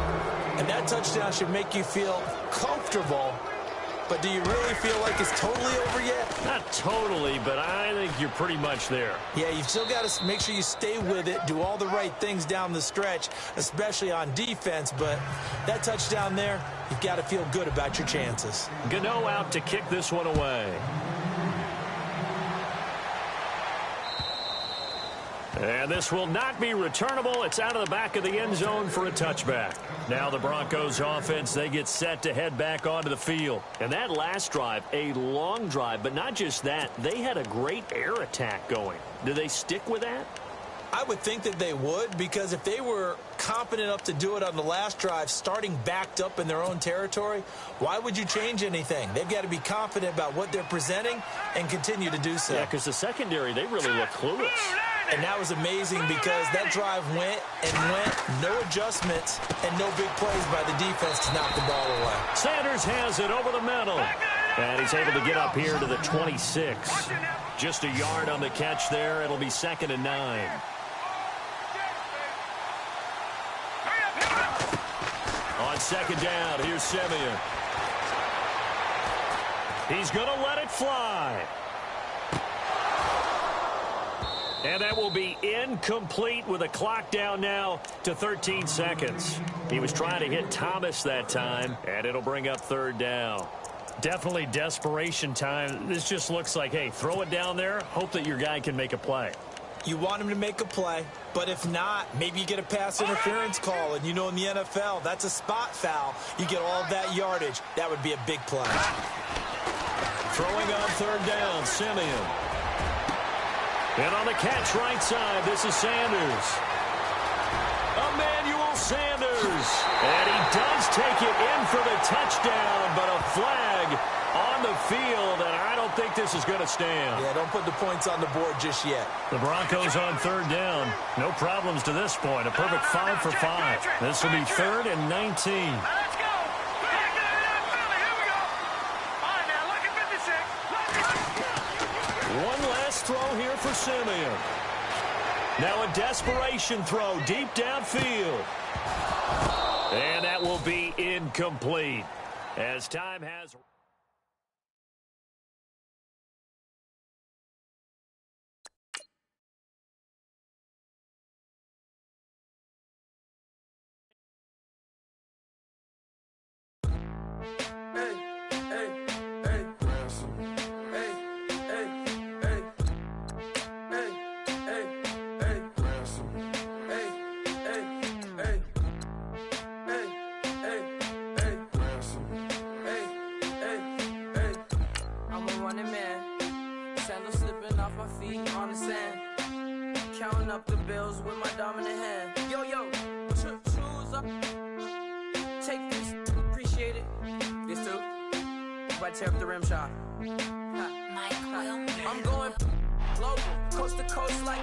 And that touchdown should make you feel comfortable. But do you really feel like it's totally over yet? Not totally, but I think you're pretty much there. Yeah, you've still got to make sure you stay with it, do all the right things down the stretch, especially on defense. But that touchdown there, you've got to feel good about your chances. Gano out to kick this one away. And this will not be returnable. It's out of the back of the end zone for a touchback. Now the Broncos offense, they get set to head back onto the field. And that last drive, a long drive, but not just that. They had a great air attack going. Do they stick with that? I would think that they would, because if they were confident enough to do it on the last drive, starting backed up in their own territory, why would you change anything? They've got to be confident about what they're presenting and continue to do so. Yeah, because the secondary, they really look clueless. And that was amazing because that drive went and went, no adjustments, and no big plays by the defense to knock the ball away. Sanders has it over the middle. And he's able to get up here to the 26. Just a yard on the catch there. It'll be 2nd and 9. On 2nd down, here's Simeon. He's going to let it fly. And that will be incomplete with a clock down now to 13 seconds. He was trying to hit Thomas that time, and it'll bring up 3rd down. Definitely desperation time. This just looks like, hey, throw it down there, hope that your guy can make a play. You want him to make a play, but if not, maybe you get a pass interference call, and you know in the NFL, that's a spot foul. You get all of that yardage. That would be a big play. Throwing on 3rd down, Simeon. And on the catch right side, this is Sanders. Emmanuel Sanders. And he does take it in for the touchdown, but a flag on the field, and I don't think this is going to stand. Yeah, don't put the points on the board just yet. The Broncos on 3rd down. No problems to this point. A perfect 5 for 5. This will be 3rd and 19. Let's go. Here we go. All right, now look at 56. One last throw here for Simeon. Now a desperation throw deep downfield. And that will be incomplete as time has... up the bills with my dominant hand. Yo, choose up. Take this, appreciate it. This too. Right, tear up the rim shot. I'm going global, coast to coast like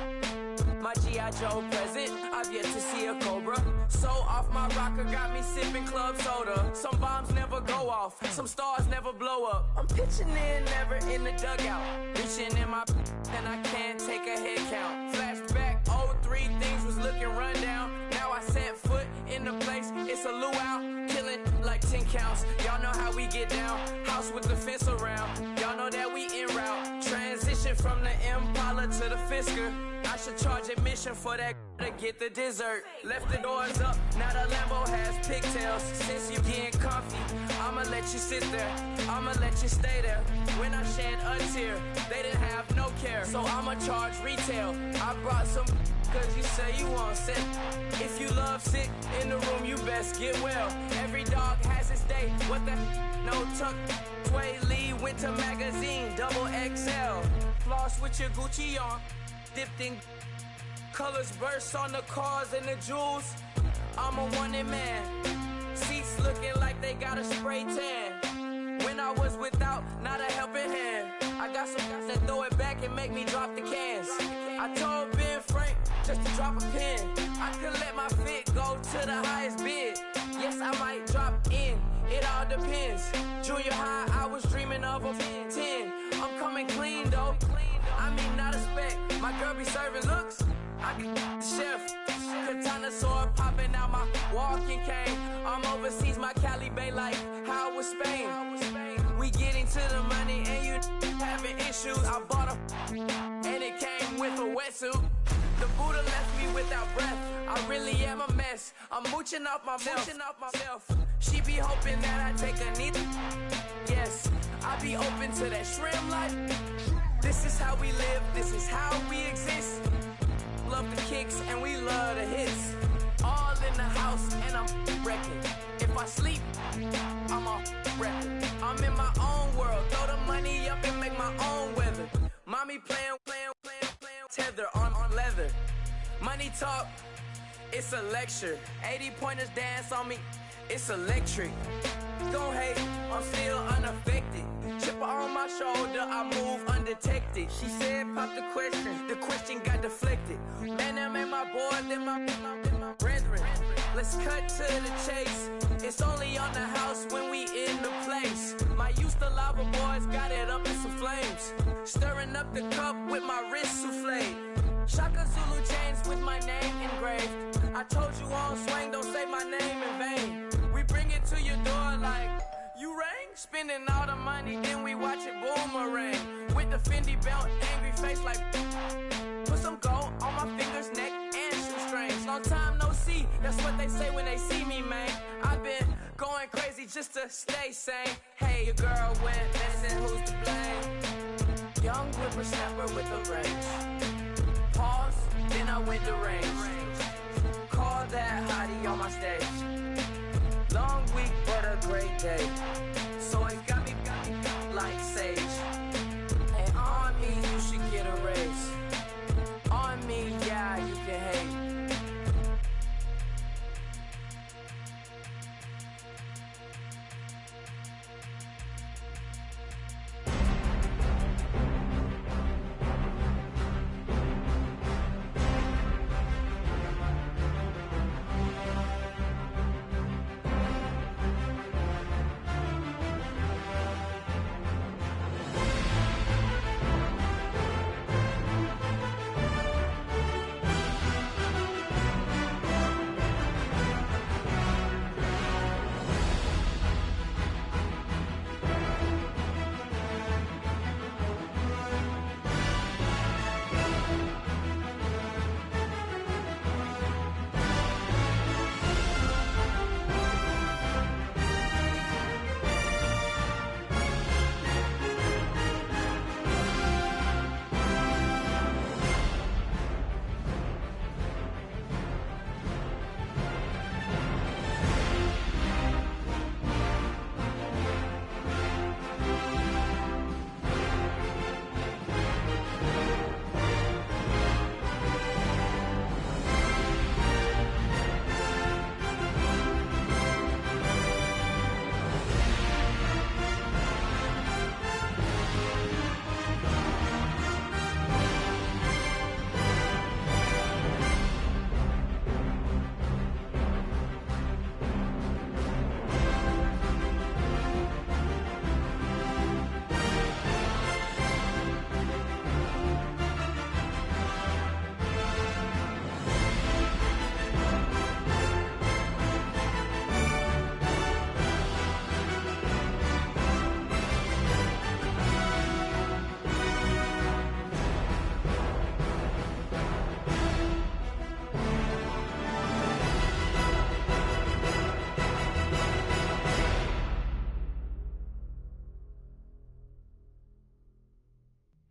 my G.I. Joe present. I've yet to see a Cobra. So off my rocker, got me sipping club soda. Some bombs never go off, some stars never blow up. I'm pitching in, never in the dugout. Reaching in my and I can't take a head count. Flashback, 03, things was looking run down. Now I set foot in the place, it's a luau. Killing like 10 counts, y'all know how we get down. House with the fence around, y'all know that we en route. Transition from the Impala to the Fisker. I should charge admission for that to get the dessert. Left the doors up, now the Lambo has pigtails. Since you getting comfy, I'ma let you sit there, I'ma let you stay there. When I shed a tear, they didn't have no care. So I'ma charge retail. I brought some cause you say you want sick. If you love sick in the room, you best get well. Every dog has its day, what the no tuck. Sway Lee, Winter Magazine, double XL. Floss with your Gucci on, dipped in Colors burst on the cars and the jewels. I'm a wanted man. Seats looking like they got a spray tan. When I was without, not a helping hand. I got some guys that throw it back and make me drop the cans. I told Ben Frank just to drop a pin. I could let my fit go to the highest bid. Yes, I might drop in. It all depends. Junior high, I was dreaming of a 10. I'm coming clean though. I mean, not a spec. My girl be serving looks. I can the chef. Katana sword popping out my walking cane. I'm overseas, my Cali Bay like how was Spain. We getting to the money and you having issues. I bought a and it came with a wetsuit. The Buddha left me without breath. I really am a mess. I'm mooching off myself. She be hoping that I take a knee. Yes, I be open to that shrimp life. This is how we live. This is how we exist. Love the kicks and we love the hits. All in the house and I'm wrecking. If I sleep, I'm a wrecking. I'm in my own world. Throw the money up and make my own weather. Mommy playing tether on leather. Money talk, it's a lecture. 80 pointers dance on me, it's electric. Don't hate, I'm still unaffected. Chipper on my shoulder, I move undetected. She said pop the question got deflected. Man, them ain't my boy, them my brethren. Let's cut to the chase. It's only on the house when we in the place. My used to lava boys got it up in some flames. Stirring up the cup with my wrist souffle. Shaka Zulu chains with my name engraved. I told you on swing, don't say my name in vain. We bring it to your door like, you rang? Spending all the money, then we watch it boomerang. With the Fendi belt, angry face like, put some gold on my fingers, neck, and shoestrings. Long time no see, that's what they say when they see me, man. I've been going crazy just to stay sane. Hey, your girl went missing, who's to blame? Young whippersnapper with the rage. Pause, then I went to range. Call that hottie on my stage. Long week, but a great day. So it got me like sage. And on me, you should get a raise. On me, yeah, you can hate.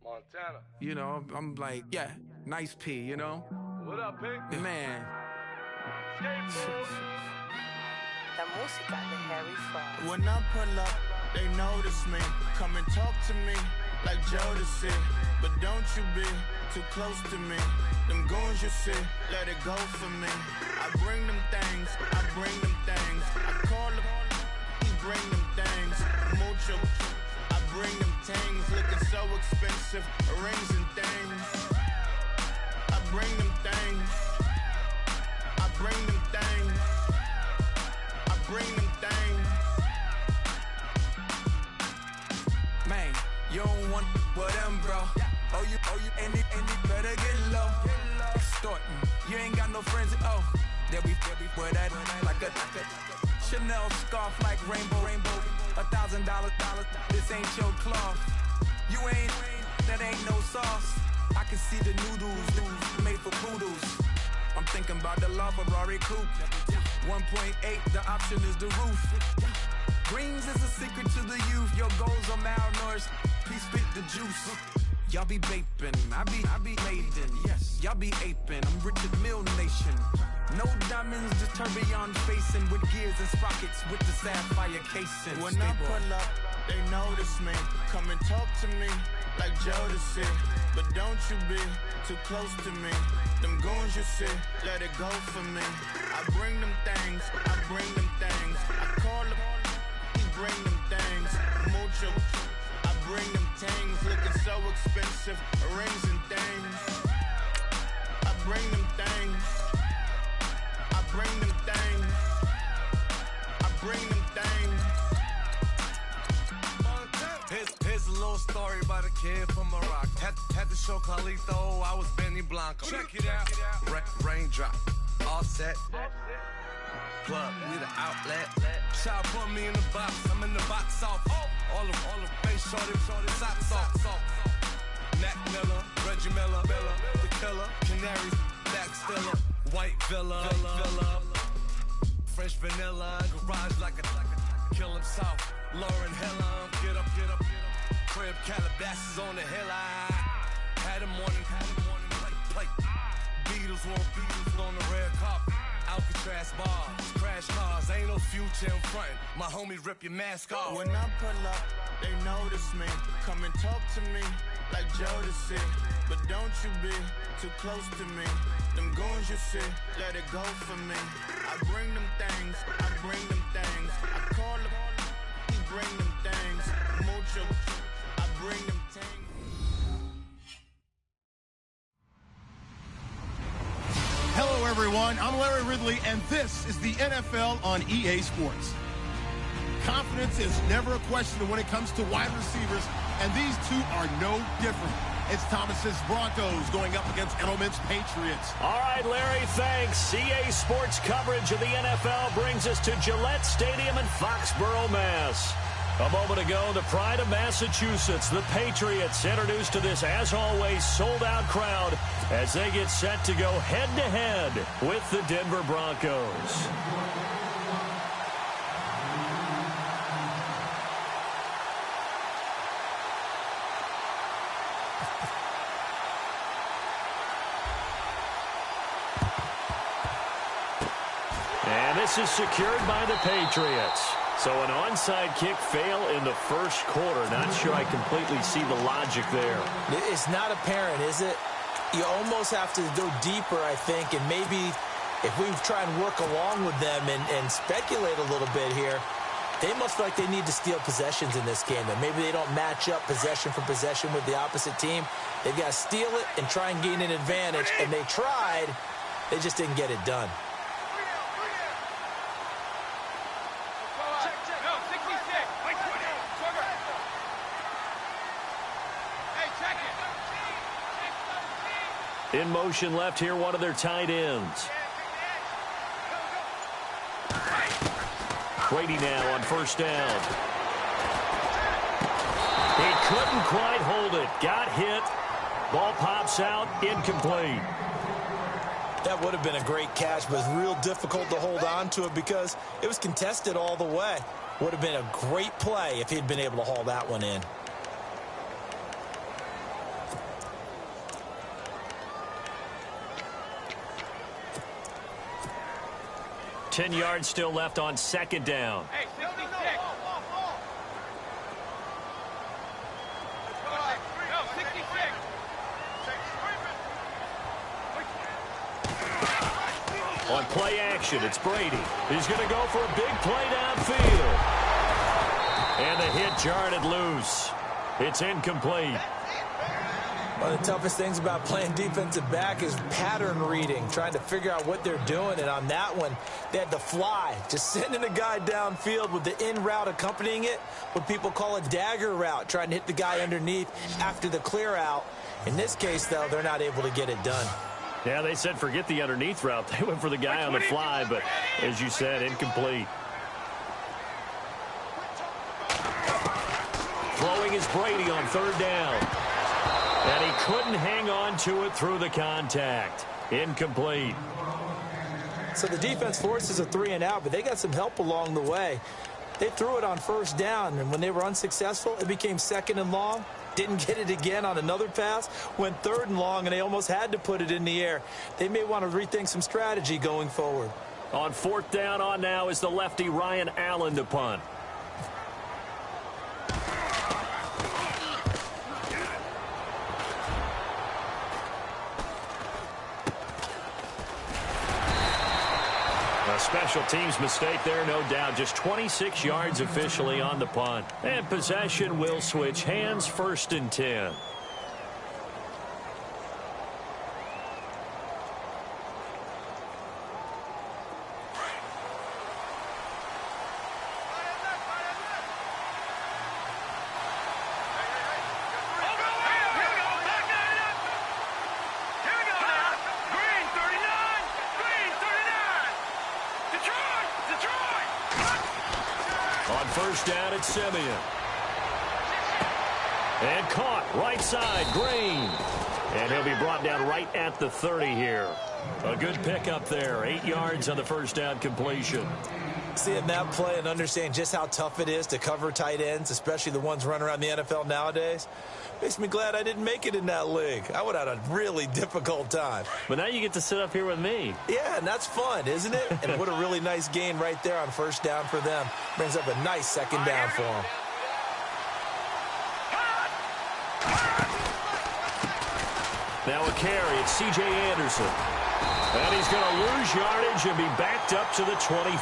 Montana. You know, I'm like, yeah, nice P, you know? What up, Pink? Man. La música de Harry Fraud. When I pull up, they notice me. Come and talk to me. like Jodeci. But don't you be too close to me. Them goons you see, let it go for me. I bring them things, I bring them things. I call them, he bring them things. Mucho, I bring them things. Looking so expensive, rings and things. I bring them things. I bring them things. I bring them things. Man, you don't want with them, bro. Oh, you, and it better get low. Extorting, you ain't got no friends. Oh, they'll be with that like a Chanel scarf like rainbow. $1,000, this ain't your cloth. You ain't, that ain't no sauce. I can see the noodles made for poodles. I'm thinking about the LaFerrari coupe. 1.8, the option is the roof. Greens is a secret to the youth. Your goals are malnourished. Please spit the juice. Y'all be vaping, I be laden. Yes, y'all be aping. I'm Richard Mill Nation. No diamonds, just tourbillon facing with gears and sprockets with the sapphire casing. When I pull up, they notice me. Come and talk to me like Jodeci. But don't you be too close to me. Them goons you see, let it go for me. I bring them things, I bring them things. I call them, he bring them things. Mucho, I bring them things. Looking so expensive, rings and things. I bring them things. I bring them things. I bring them things. Here's a little story about a kid from Morocco. Had to show Carlito I was Benny Blanco. Check it out. Raindrop, all set. Plug, need an outlet. Child put me in the box. I'm in the box off. All the face shorty, socks off. Mac Miller, Reggie Miller, the killer, Canaries, back stiller, white villa, French vanilla, garage like a kill him soft. Lauren Hiller, get up. Crib Calabasas on the hill. I had him morning, plate. Beatles on the red carpet. Alcatraz bars, crash cars, ain't no future in front. My homies rip your mask off. When I pull up, they notice me. Come and talk to me like Jodeci. But don't you be too close to me. Them goons you see, let it go for me. I bring them things, I bring them things. I call them, he bring them things. Mucho, I bring them things. Hello, everyone. I'm Larry Ridley, and this is the NFL on EA Sports. Confidence is never a question when it comes to wide receivers, and these two are no different. It's Thomas's Broncos going up against Edelman's Patriots. All right, Larry, thanks. EA Sports coverage of the NFL brings us to Gillette Stadium in Foxborough, Mass. A moment ago, the pride of Massachusetts, the Patriots, introduced to this, as always, sold-out crowd as they get set to go head-to-head with the Denver Broncos. And this is secured by the Patriots. So an onside kick fail in the first quarter. Not sure I completely see the logic there. It's not apparent, is it? You almost have to go deeper, I think, and maybe if we try and work along with them and speculate a little bit here, they must feel like they need to steal possessions in this game. And maybe they don't match up possession for possession with the opposite team. They've got to steal it and try and gain an advantage. And they tried. They just didn't get it done. In motion left here, one of their tight ends. Brady now on first down. He couldn't quite hold it. Got hit. Ball pops out. Incomplete. That would have been a great catch, but it's real difficult to hold on to it because it was contested all the way. Would have been a great play if he'd been able to haul that one in. Ten yards still left on second down. Hey, 66. on play action. It's Brady. He's going to go for a big play downfield. And the hit jarred it loose. It's incomplete. One of the toughest things about playing defensive back is pattern reading, trying to figure out what they're doing. And on that one, they had to fly, just sending a guy downfield with the in route accompanying it, what people call a dagger route, trying to hit the guy underneath after the clear out. In this case, though, they're not able to get it done. Yeah, they said forget the underneath route. They went for the guy on the fly, but as you said, incomplete. Throwing is Brady on third down. And he couldn't hang on to it through the contact. Incomplete. So the defense forces a 3-and-out, but they got some help along the way. They threw it on first down, and when they were unsuccessful, it became 2nd and long. Didn't get it again on another pass. Went 3rd and long, and they almost had to put it in the air. They may want to rethink some strategy going forward. On 4th down on now is the lefty Ryan Allen to punt. Special teams mistake there, no doubt. Just 26 yards officially on the punt. And possession will switch hands, 1st and 10. First down at Simeon. And caught right side, Green. And he'll be brought down right at the 30 here. A good pickup there. 8 yards on the first down completion. Seeing that play and understanding just how tough it is to cover tight ends, especially the ones running around the NFL nowadays, makes me glad I didn't make it in that league. I would have had a really difficult time. But now you get to sit up here with me. Yeah, and that's fun, isn't it? And what a really nice gain right there on first down for them. Brings up a nice 2nd down for them. Now a carry. It's C.J. Anderson. And he's going to lose yardage and be backed up to the 25.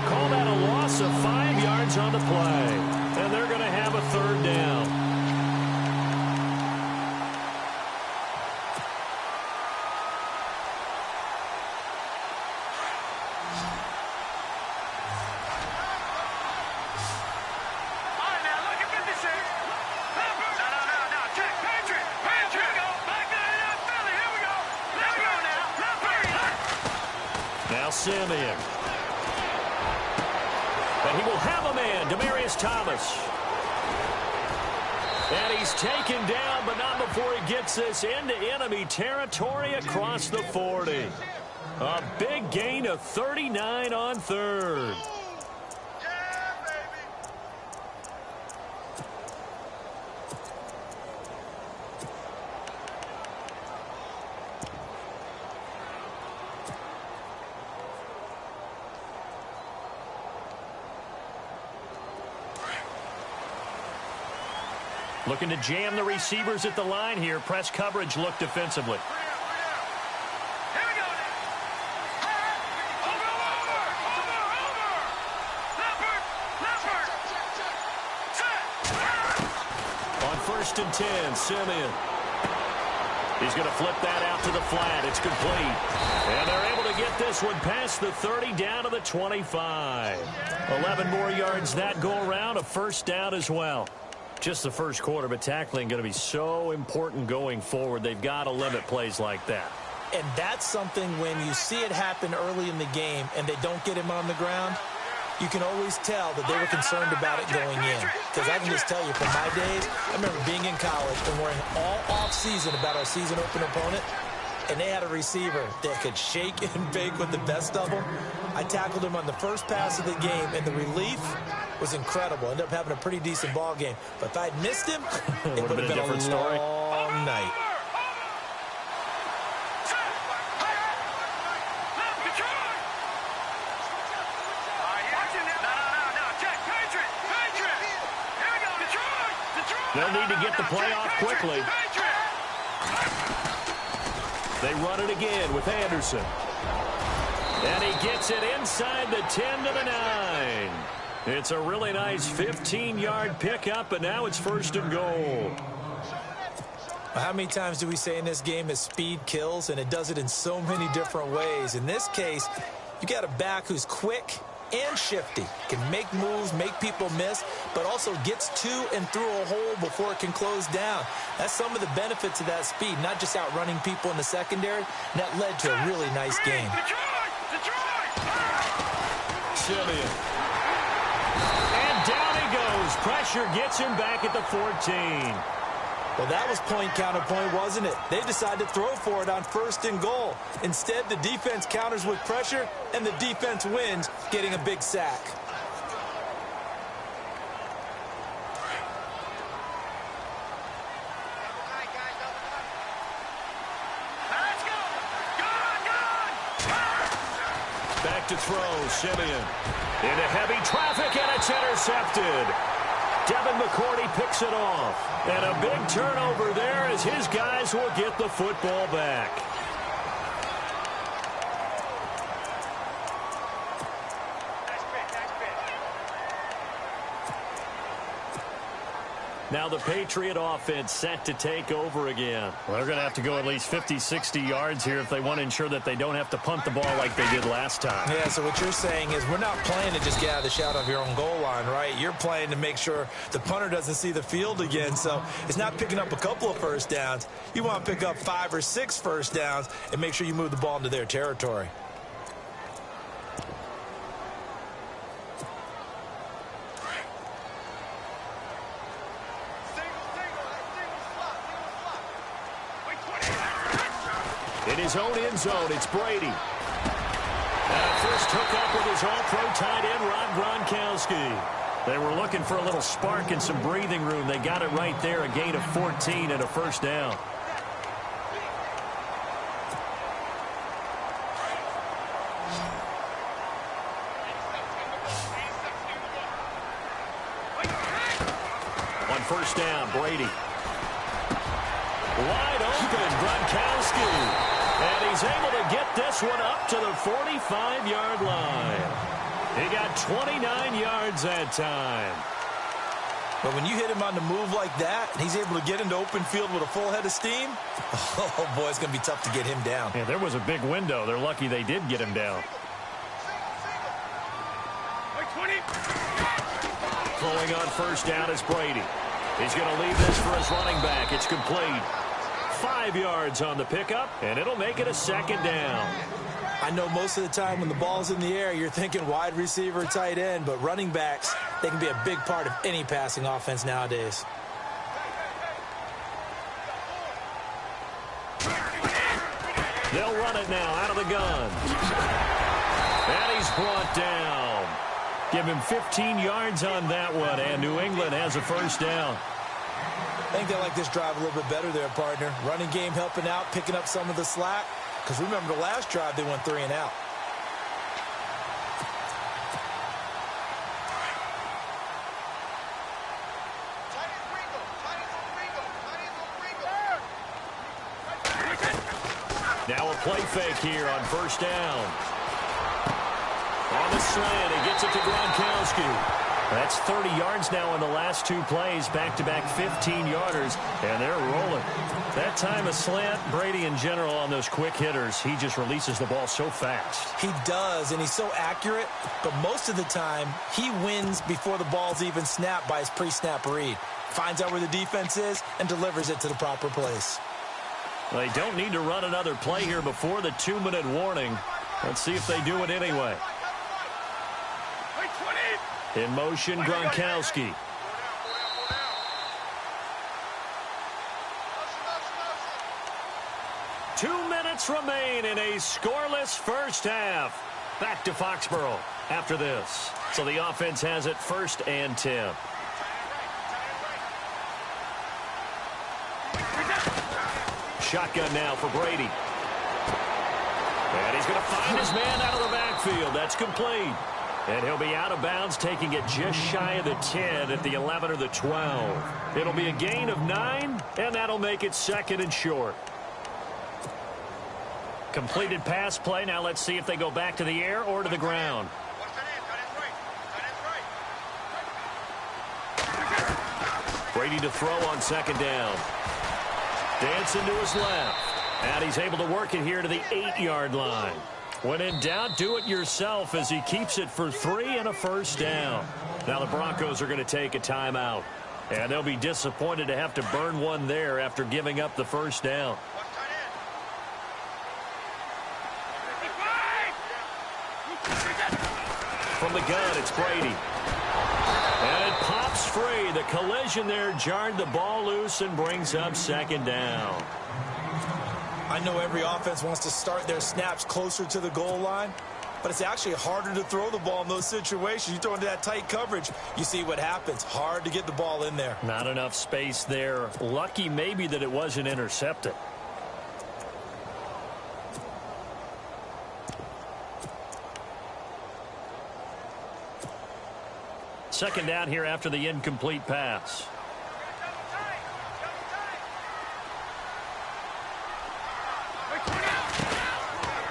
Call that a loss of 5 yards on the play. And they're going to have a 3rd down. Simeon. And he will have a man, Demaryius Thomas. And he's taken down, but not before he gets this into enemy territory across the 40. A big gain of 39 on 3rd. Looking to jam the receivers at the line here. Press coverage look defensively. On 1st and 10, Simeon. He's going to flip that out to the flat. It's complete. And they're able to get this one past the 30 down to the 25. 11 more yards that go around. A 1st down as well. Just the first quarter, but tackling going to be so important going forward. They've got to limit plays like that. And that's something when you see it happen early in the game and they don't get him on the ground, you can always tell that they were concerned about it going in. Because I can just tell you from my days, I remember being in college and worrying all off-season about our season open opponent, and they had a receiver that could shake and bake with the best of them. I tackled him on the first pass of the game, and the relief was incredible. Ended up having a pretty decent ball game. But if I'd missed him, it would have been a different story. Long night. They'll need to get the play off quickly. They run it again with Anderson. And he gets it inside the 10 to the 9. It's a really nice 15-yard pickup, and now it's 1st and goal. How many times do we say in this game that speed kills, and it does it in so many different ways? In this case, you got a back who's quick and shifty, can make moves, make people miss, but also gets to and through a hole before it can close down. That's some of the benefits of that speed, not just outrunning people in the secondary. And that led to a really nice game. Simeon. And down he goes. Pressure gets him back at the 14. Well, that was point counterpoint, wasn't it? They decided to throw for it on 1st and goal. Instead, the defense counters with pressure, and the defense wins, getting a big sack. Back to throw, Simeon. Into heavy traffic, and it's intercepted. Devin McCourty picks it off. And a big turnover there as his guys will get the football back. Now the Patriot offense set to take over again. Well, they're going to have to go at least 50, 60 yards here if they want to ensure that they don't have to punt the ball like they did last time. Yeah, so what you're saying is we're not playing to just get out of the shadow of your own goal line, right? You're playing to make sure the punter doesn't see the field again. So it's not picking up a couple of first downs. You want to pick up 5 or 6 first downs and make sure you move the ball into their territory. In his own end zone, it's Brady. And a first hookup with his all-pro tight end, Rob Gronkowski. They were looking for a little spark and some breathing room. They got it right there, a gain of 14 and a first down. On first down, Brady. Wide open, Gronkowski. And he's able to get this one up to the 45-yard line. He got 29 yards that time. But when you hit him on the move like that, and he's able to get into open field with a full head of steam, oh, boy, it's going to be tough to get him down. Yeah, there was a big window. They're lucky they did get him down. Throwing on first down is Brady. He's going to leave this for his running back. It's complete. 5 yards on the pickup, and it'll make it a second down. I know most of the time when the ball's in the air, you're thinking wide receiver, tight end, but running backs, they can be a big part of any passing offense nowadays. They'll run it now out of the gun. And he's brought down. Give him 15 yards on that one, and New England has a first down. I think they like this drive a little bit better there, partner. Running game helping out, picking up some of the slack. Because remember the last drive, they went 3 and out. Now a play fake here on first down. On the slant, he gets it to Gronkowski. That's 30 yards now in the last 2 plays, back-to-back 15-yarders, and they're rolling. That time a slant, Brady in general on those quick hitters, he just releases the ball so fast. He does, and he's so accurate, but most of the time he wins before the ball's even snapped by his pre-snap read. Finds out where the defense is and delivers it to the proper place. They don't need to run another play here before the 2-minute warning. Let's see if they do it anyway. In motion, Gronkowski. Two minutes remain in a scoreless first half. Back to Foxborough after this. So the offense has it 1st and 10. Shotgun now for Brady. And he's going to find his man out of the backfield. That's complete. And he'll be out of bounds, taking it just shy of the 10 at the 11 or the 12. It'll be a gain of 9, and that'll make it 2nd and short. Completed pass play. Now let's see if they go back to the air or to the ground. Brady to throw on second down. Dancing to his left. And he's able to work it here to the 8-yard line. When in doubt, do it yourself as he keeps it for 3 and a first down. Now the Broncos are going to take a timeout. And they'll be disappointed to have to burn one there after giving up the first down. From the gun, it's Brady. And it pops free. The collision there jarred the ball loose and brings up second down. I know every offense wants to start their snaps closer to the goal line, but it's actually harder to throw the ball in those situations. You throw into that tight coverage, you see what happens. Hard to get the ball in there. Not enough space there. Lucky maybe that it wasn't intercepted. Second down here after the incomplete pass.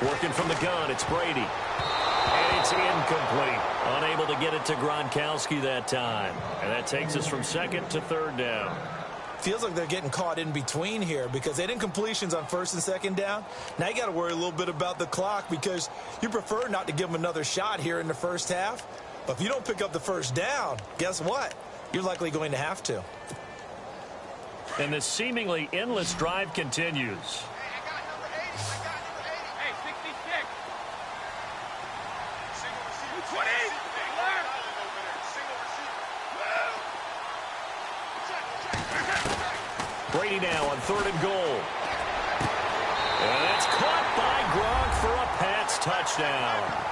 Working from the gun, it's Brady. And it's incomplete. Unable to get it to Gronkowski that time. And that takes us from second to third down. Feels like they're getting caught in between here because they didn't completions on first and second down. Now you got to worry a little bit about the clock because you prefer not to give them another shot here in the first half. But if you don't pick up the first down, guess what? You're likely going to have to. And the seemingly endless drive continues. Brady now on third and goal. And that's caught by Gronk for a Pats touchdown.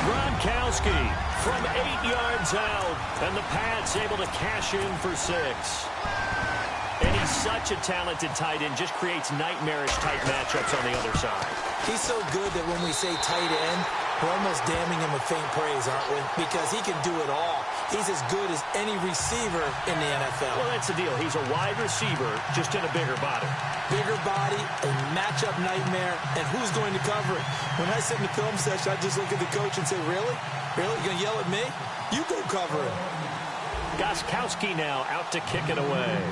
Gronkowski from 8 yards out. And the Pats able to cash in for 6. And he's such a talented tight end. Just creates nightmarish type matchups on the other side. He's so good that when we say tight end, we're almost damning him with faint praise, aren't we? Because he can do it all. He's as good as any receiver in the NFL. Well, that's the deal. He's a wide receiver, just in a bigger body. Bigger body, a matchup nightmare, and who's going to cover it? When I sit in the film session, I just look at the coach and say, really? Really? You're going to yell at me? You go cover it. Gronkowski now out to kick it away.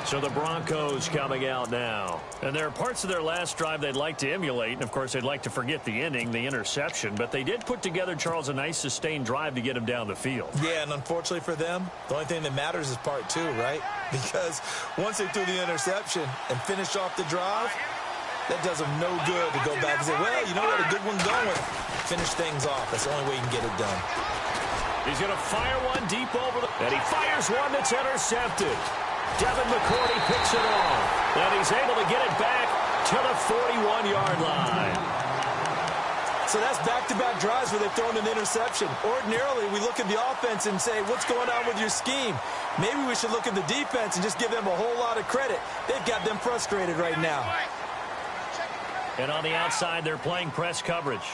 So the Broncos coming out now. And there are parts of their last drive they'd like to emulate. And, of course, they'd like to forget the inning, the interception. But they did put together, Charles, a nice sustained drive to get him down the field. Yeah, and unfortunately for them, the only thing that matters is part 2, right? Because once they threw the interception and finished off the drive, that does them no good to go back and say, well, you know what, a good one going. Finish things off. That's the only way you can get it done. He's going to fire one deep over the... And he fires one that's intercepted. Devin McCourty picks it off. And he's able to get it back to the 41-yard line. So that's back-to-back drives where they've thrown an interception. Ordinarily, we look at the offense and say, what's going on with your scheme? Maybe we should look at the defense and just give them a whole lot of credit. They've got them frustrated right now. And on the outside, they're playing press coverage.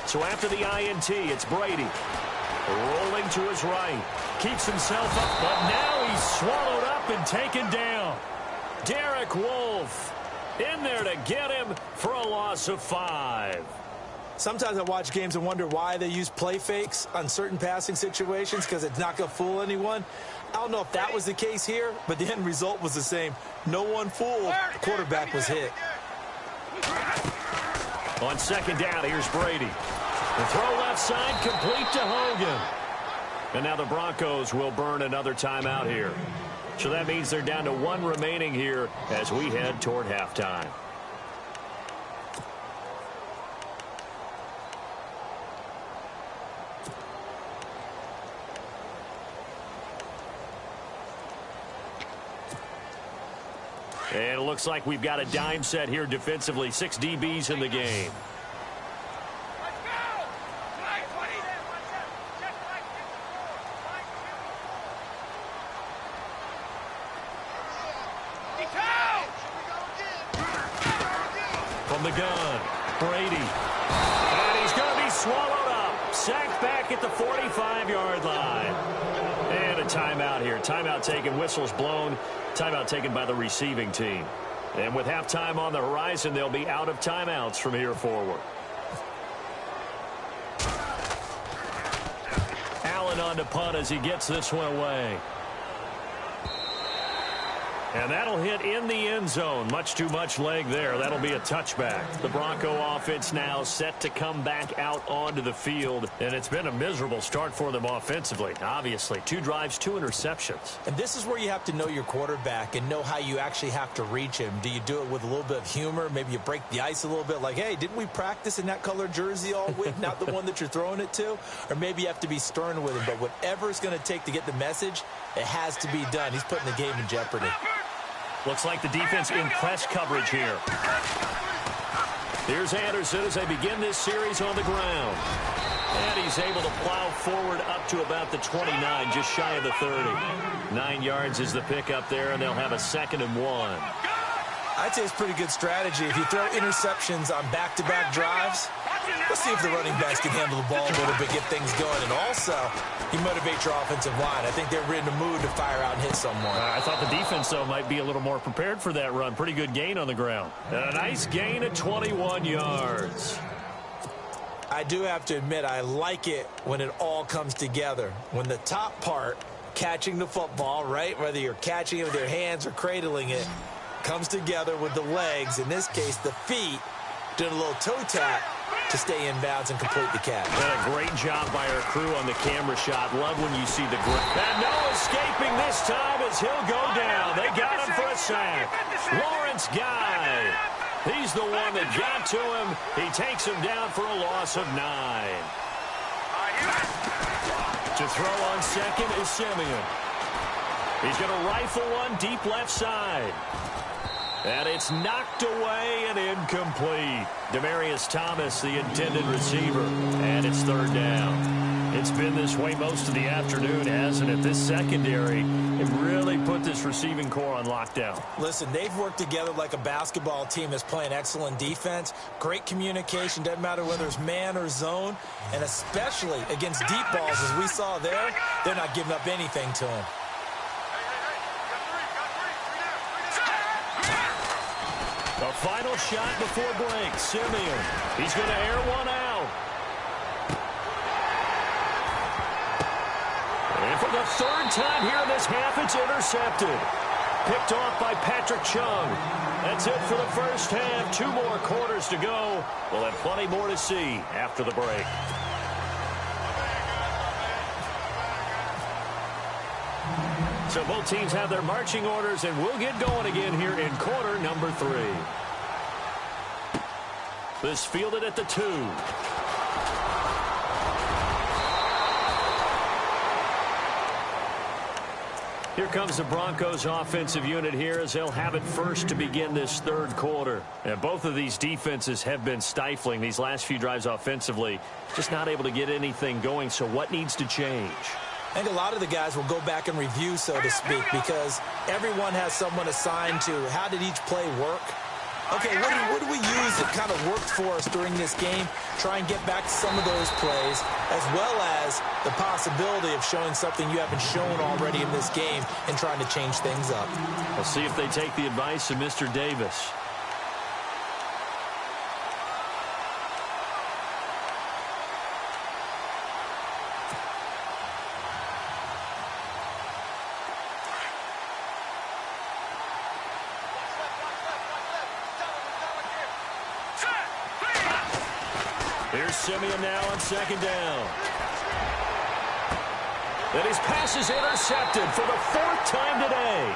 So after the INT, it's Brady. Rolling to his right. Keeps himself up, but now he's swallowed up and taken down. Derek Wolfe in there to get him for a loss of 5. Sometimes I watch games and wonder why they use play fakes on certain passing situations because it's not going to fool anyone. I don't know if that was the case here, but the end result was the same. No one fooled. The quarterback was hit. On second down, here's Brady. The throw left side, complete to Hogan. And now the Broncos will burn another timeout here. So that means they're down to 1 remaining here as we head toward halftime. And it looks like we've got a dime set here defensively. 6 DBs in the game. From the gun, Brady. And he's going to be swallowed up. Sacked back at the 45-yard line. And a timeout here. Timeout taken, whistles blown. Timeout taken by the receiving team. And with halftime on the horizon, they'll be out of timeouts from here forward. Allen on to punt as he gets this one away. And that'll hit in the end zone. Much too much leg there. That'll be a touchback. The Bronco offense now set to come back out onto the field. And it's been a miserable start for them offensively. Obviously, 2 drives, 2 interceptions. And this is where you have to know your quarterback and know how you actually have to reach him. Do you do it with a little bit of humor? Maybe you break the ice a little bit like, hey, didn't we practice in that color jersey all week? Not the one that you're throwing it to? Or maybe you have to be stern with him. But whatever it's going to take to get the message, it has to be done. He's putting the game in jeopardy. Looks like the defense in press coverage here. Here's Anderson as they begin this series on the ground. And he's able to plow forward up to about the 29, just shy of the 30. 9 yards is the pickup there, and they'll have a 2nd and 1. I'd say it's pretty good strategy. If you throw interceptions on back-to-back drives, let's see if the running backs can handle the ball a little bit, get things going. And also, you motivate your offensive line. I think they're in the mood to fire out and hit someone. I thought the defense, though, might be a little more prepared for that run. Pretty good gain on the ground. And a nice gain of 21 yards. I do have to admit, I like it when it all comes together. When the top part, catching the football, right, whether you're catching it with your hands or cradling it, comes together with the legs, in this case the feet, doing a little toe tap to stay in bounds and complete the catch. And a great job by our crew on the camera shot. Love when you see the grip. And no escaping this time as he'll go down. They got him for a sack. Lawrence Guy. He's the one that got to him. He takes him down for a loss of 9. To throw on second is Simeon. He's going to rifle one deep left side. And it's knocked away and incomplete. Demaryius Thomas, the intended receiver. And it's 3rd down. It's been this way most of the afternoon, hasn't it? This secondary, it really put this receiving core on lockdown. Listen, they've worked together like a basketball team that's playing excellent defense. Great communication, doesn't matter whether it's man or zone. And especially against deep balls, as we saw there, they're not giving up anything to them. A final shot before break. Simeon. He's going to air one out. And for the 3rd time here in this half, it's intercepted. Picked off by Patrick Chung. That's it for the first half. 2 more quarters to go. We'll have plenty more to see after the break. So both teams have their marching orders, and we'll get going again here in quarter number 3. This fielded at the 2. Here comes the Broncos offensive unit here as they'll have it first to begin this 3rd quarter. And both of these defenses have been stifling these last few drives offensively. Just not able to get anything going, so what needs to change? I think a lot of the guys will go back and review, so to speak, because everyone has someone assigned to how did each play work. Okay, what do we use that kind of worked for us during this game? Try and get back to some of those plays, as well as the possibility of showing something you haven't shown already in this game and trying to change things up. We'll see if they take the advice of Mr. Davis. Here's Simeon now on 2nd down. And his pass is intercepted for the 4th time today.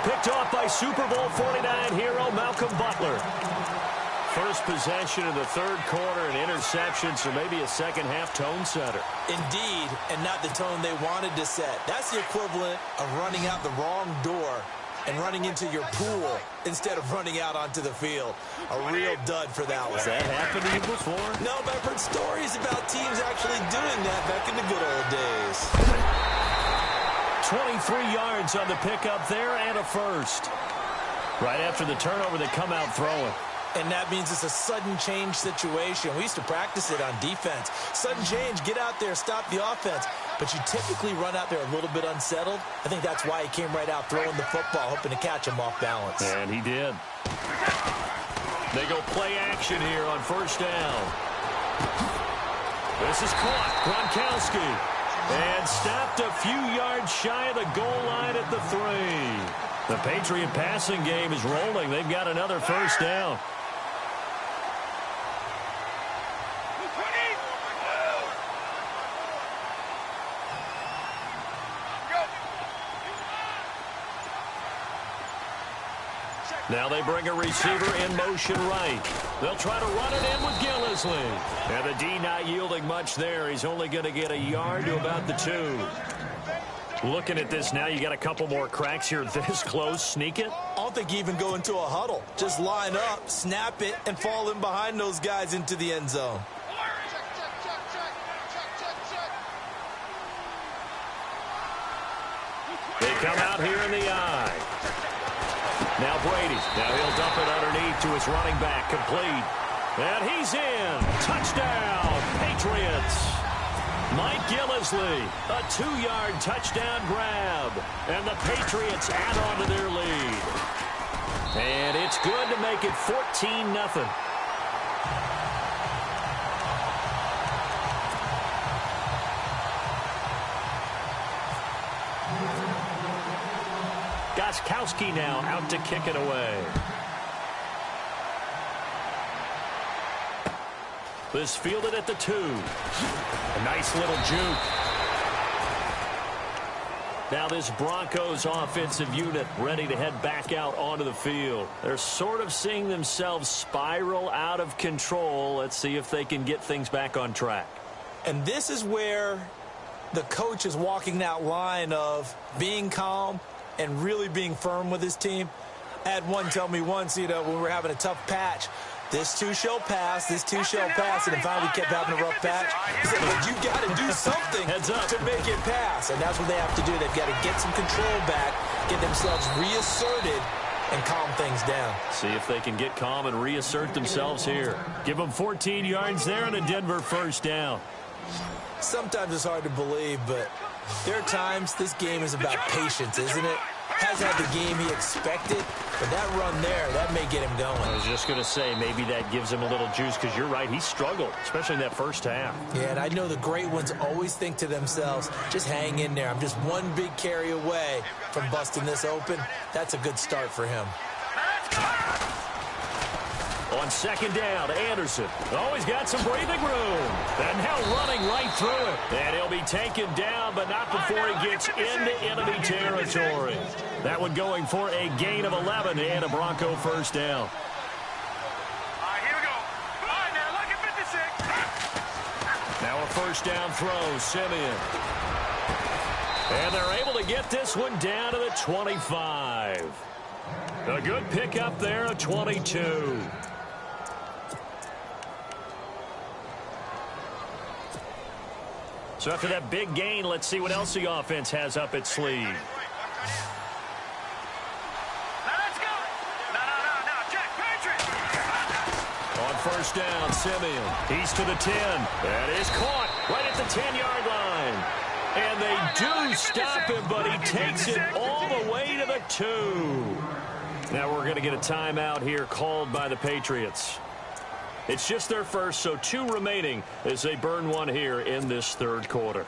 Picked off by Super Bowl 49 hero Malcolm Butler. First possession in the 3rd quarter, an interception, so maybe a second-half tone setter. Indeed, and not the tone they wanted to set. That's the equivalent of running out the wrong door and running into your pool instead of running out onto the field. A real dud for that one. Has that happened to you before? No, but I've heard stories about teams actually doing that back in the good old days. 23 yards on the pickup there and a first. Right after the turnover, they come out throwing. And that means it's a sudden change situation. We used to practice it on defense. Sudden change, get out there, stop the offense. But you typically run out there a little bit unsettled. I think that's why he came right out throwing the football, hoping to catch him off balance. And he did. They go play action here on first down. This is caught. Gronkowski. And stopped a few yards shy of the goal line at the 3. The Patriot passing game is rolling. They've got another first down. Now they bring a receiver in motion right. They'll try to run it in with Gillislee. And the D not yielding much there. He's only going to get a yard to about the 2. Looking at this now, you got a couple more cracks here this close. Sneak it? I don't think you even go into a huddle. Just line up, snap it, and fall in behind those guys into the end zone. They come out here in the eye. Now Brady. Now he'll dump it underneath to his running back. Complete. And he's in. Touchdown, Patriots. Mike Gillislee, a 2-yard touchdown grab. And the Patriots add on to their lead. And it's good to make it 14-0. Gostkowski now out to kick it away. This fielded at the 2. A nice little juke. Now this Broncos offensive unit ready to head back out onto the field. They're sort of seeing themselves spiral out of control. Let's see if they can get things back on track. And this is where the coach is walking that line of being calm and really being firm with his team. I had one tell me once, when we were having a tough patch, this too shall pass, this too shall pass, and finally we kept having a rough patch. He said, but you got to do something to make it pass, and that's what they have to do. They've got to get some control back, get themselves reasserted, and calm things down. See if they can get calm and reassert themselves here. Give them 14 yards there and a Denver first down. Sometimes it's hard to believe, but there are times this game is about patience, isn't it? Hasn't had the game he expected, but that run there, that may get him going. I was just going to say, maybe that gives him a little juice, because you're right, he struggled, especially in that first half. Yeah, and I know the great ones always think to themselves, just hang in there. I'm just one big carry away from busting this open. That's a good start for him. On second down, Anderson. Always got some breathing room. And now running right through it. And he'll be taken down, but not before he gets into enemy territory. That one going for a gain of 11 and a Bronco first down. All right, here we go. All right, now look at 56. Now a first down throw, Simeon. And they're able to get this one down to the 25. A good pickup there, a 22. So after that big gain, let's see what else the offense has up its sleeve. Let's go. No, Jack Patrick. On first down, Simeon. He's to the 10. That is caught right at the 10-yard line. And they do stop him, but he takes it all the way to the 2. Now we're going to get a timeout here called by the Patriots. It's just their first, so 2 remaining as they burn one here in this third quarter.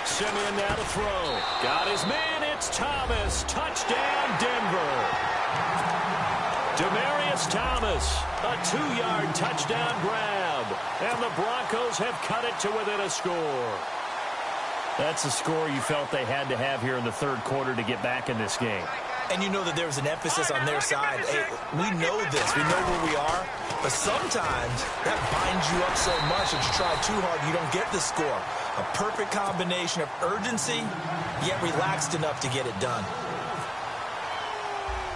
Simeon now to throw. Got his man, it's Thomas. Touchdown, Denver. Demaryius Thomas, a 2-yard touchdown grab. And the Broncos have cut it to within a score. That's a score you felt they had to have here in the third quarter to get back in this game. And you know that there was an emphasis on their side. Hey, we know this. We know where we are. But sometimes that binds you up so much that you try too hard, you don't get the score. A perfect combination of urgency, yet relaxed enough to get it done.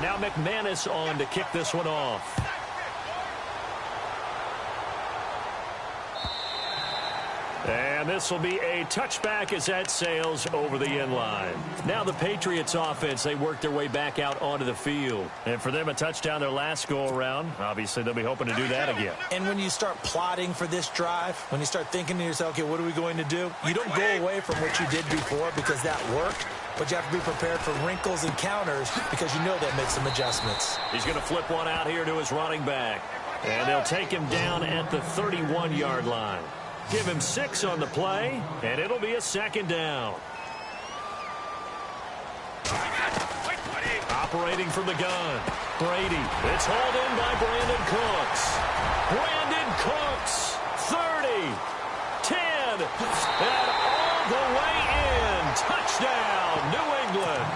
Now McManus on to kick this one off. And this will be a touchback as that sails over the end line. Now the Patriots offense, they work their way back out onto the field. And for them, a touchdown their last go-around. Obviously, they'll be hoping to do that again. And when you start plotting for this drive, when you start thinking to yourself, okay, what are we going to do? You don't go away from what you did before because that worked. But you have to be prepared for wrinkles and counters because you know they'll make some adjustments. He's going to flip one out here to his running back. And they'll take him down at the 31-yard line. Give him 6 on the play, and it'll be a second down. Operating from the gun, Brady. It's hauled in by Brandon Cooks. Brandon Cooks, 30, 10, and all the way in. Touchdown, New England.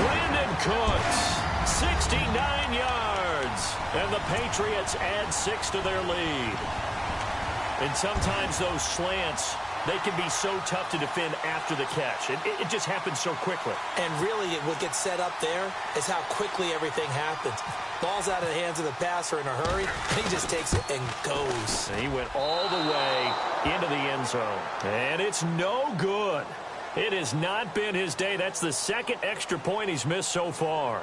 Brandon Cooks, 69 yards, and the Patriots add 6 to their lead. And sometimes those slants, they can be so tough to defend after the catch. It just happens so quickly. And really, what gets set up there is how quickly everything happens. Ball's out of the hands of the passer in a hurry, and he just takes it and goes. And he went all the way into the end zone. And it's no good. It has not been his day. That's the second extra point he's missed so far.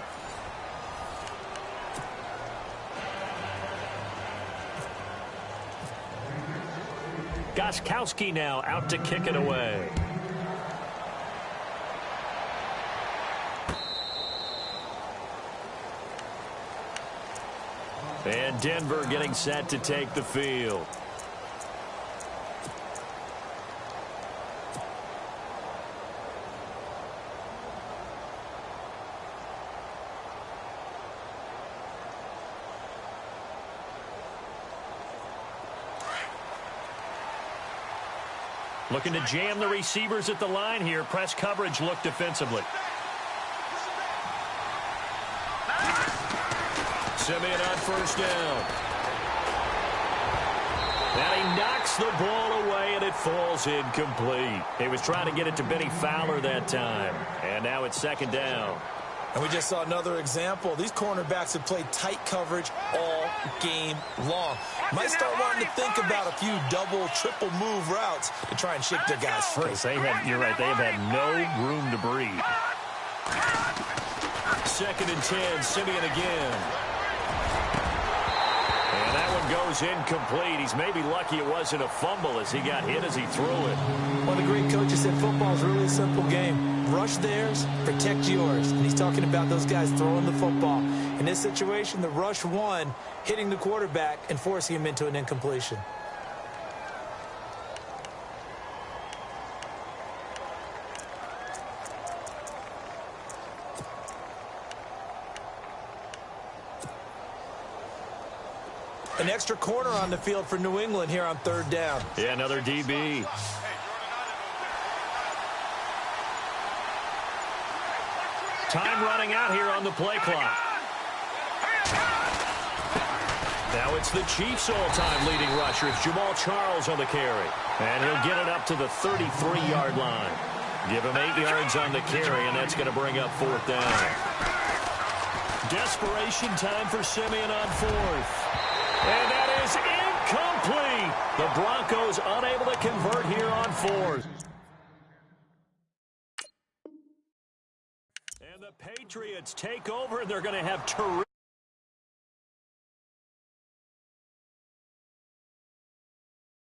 Gostkowski now out to kick it away. And Denver getting set to take the field. Looking to jam the receivers at the line here. Press coverage look defensively. Simeon on first down. And he knocks the ball away, and it falls incomplete. He was trying to get it to Benny Fowler that time. And now it's second down. And we just saw another example. These cornerbacks have played tight coverage all game long. Might start wanting to think about a few double, triple move routes to try and shake their guys free. You're right, they have had no room to breathe. Second and 10, Simeon again. And that one goes incomplete. He's maybe lucky it wasn't a fumble as he got hit as he threw it. One of the great coaches said football is really a simple game. Rush theirs, protect yours. And he's talking about those guys throwing the football. In this situation, the rush won, hitting the quarterback and forcing him into an incompletion. An extra corner on the field for New England here on third down. Yeah, another DB. Time running out here on the play clock. Now it's the Chiefs' all-time leading rusher. It's Jamal Charles on the carry. And he'll get it up to the 33-yard line. Give him 8 yards on the carry, and that's going to bring up fourth down. Desperation time for Simeon on fourth. And that is incomplete. The Broncos unable to convert here on fourth. And the Patriots take over, and they're going to have terrific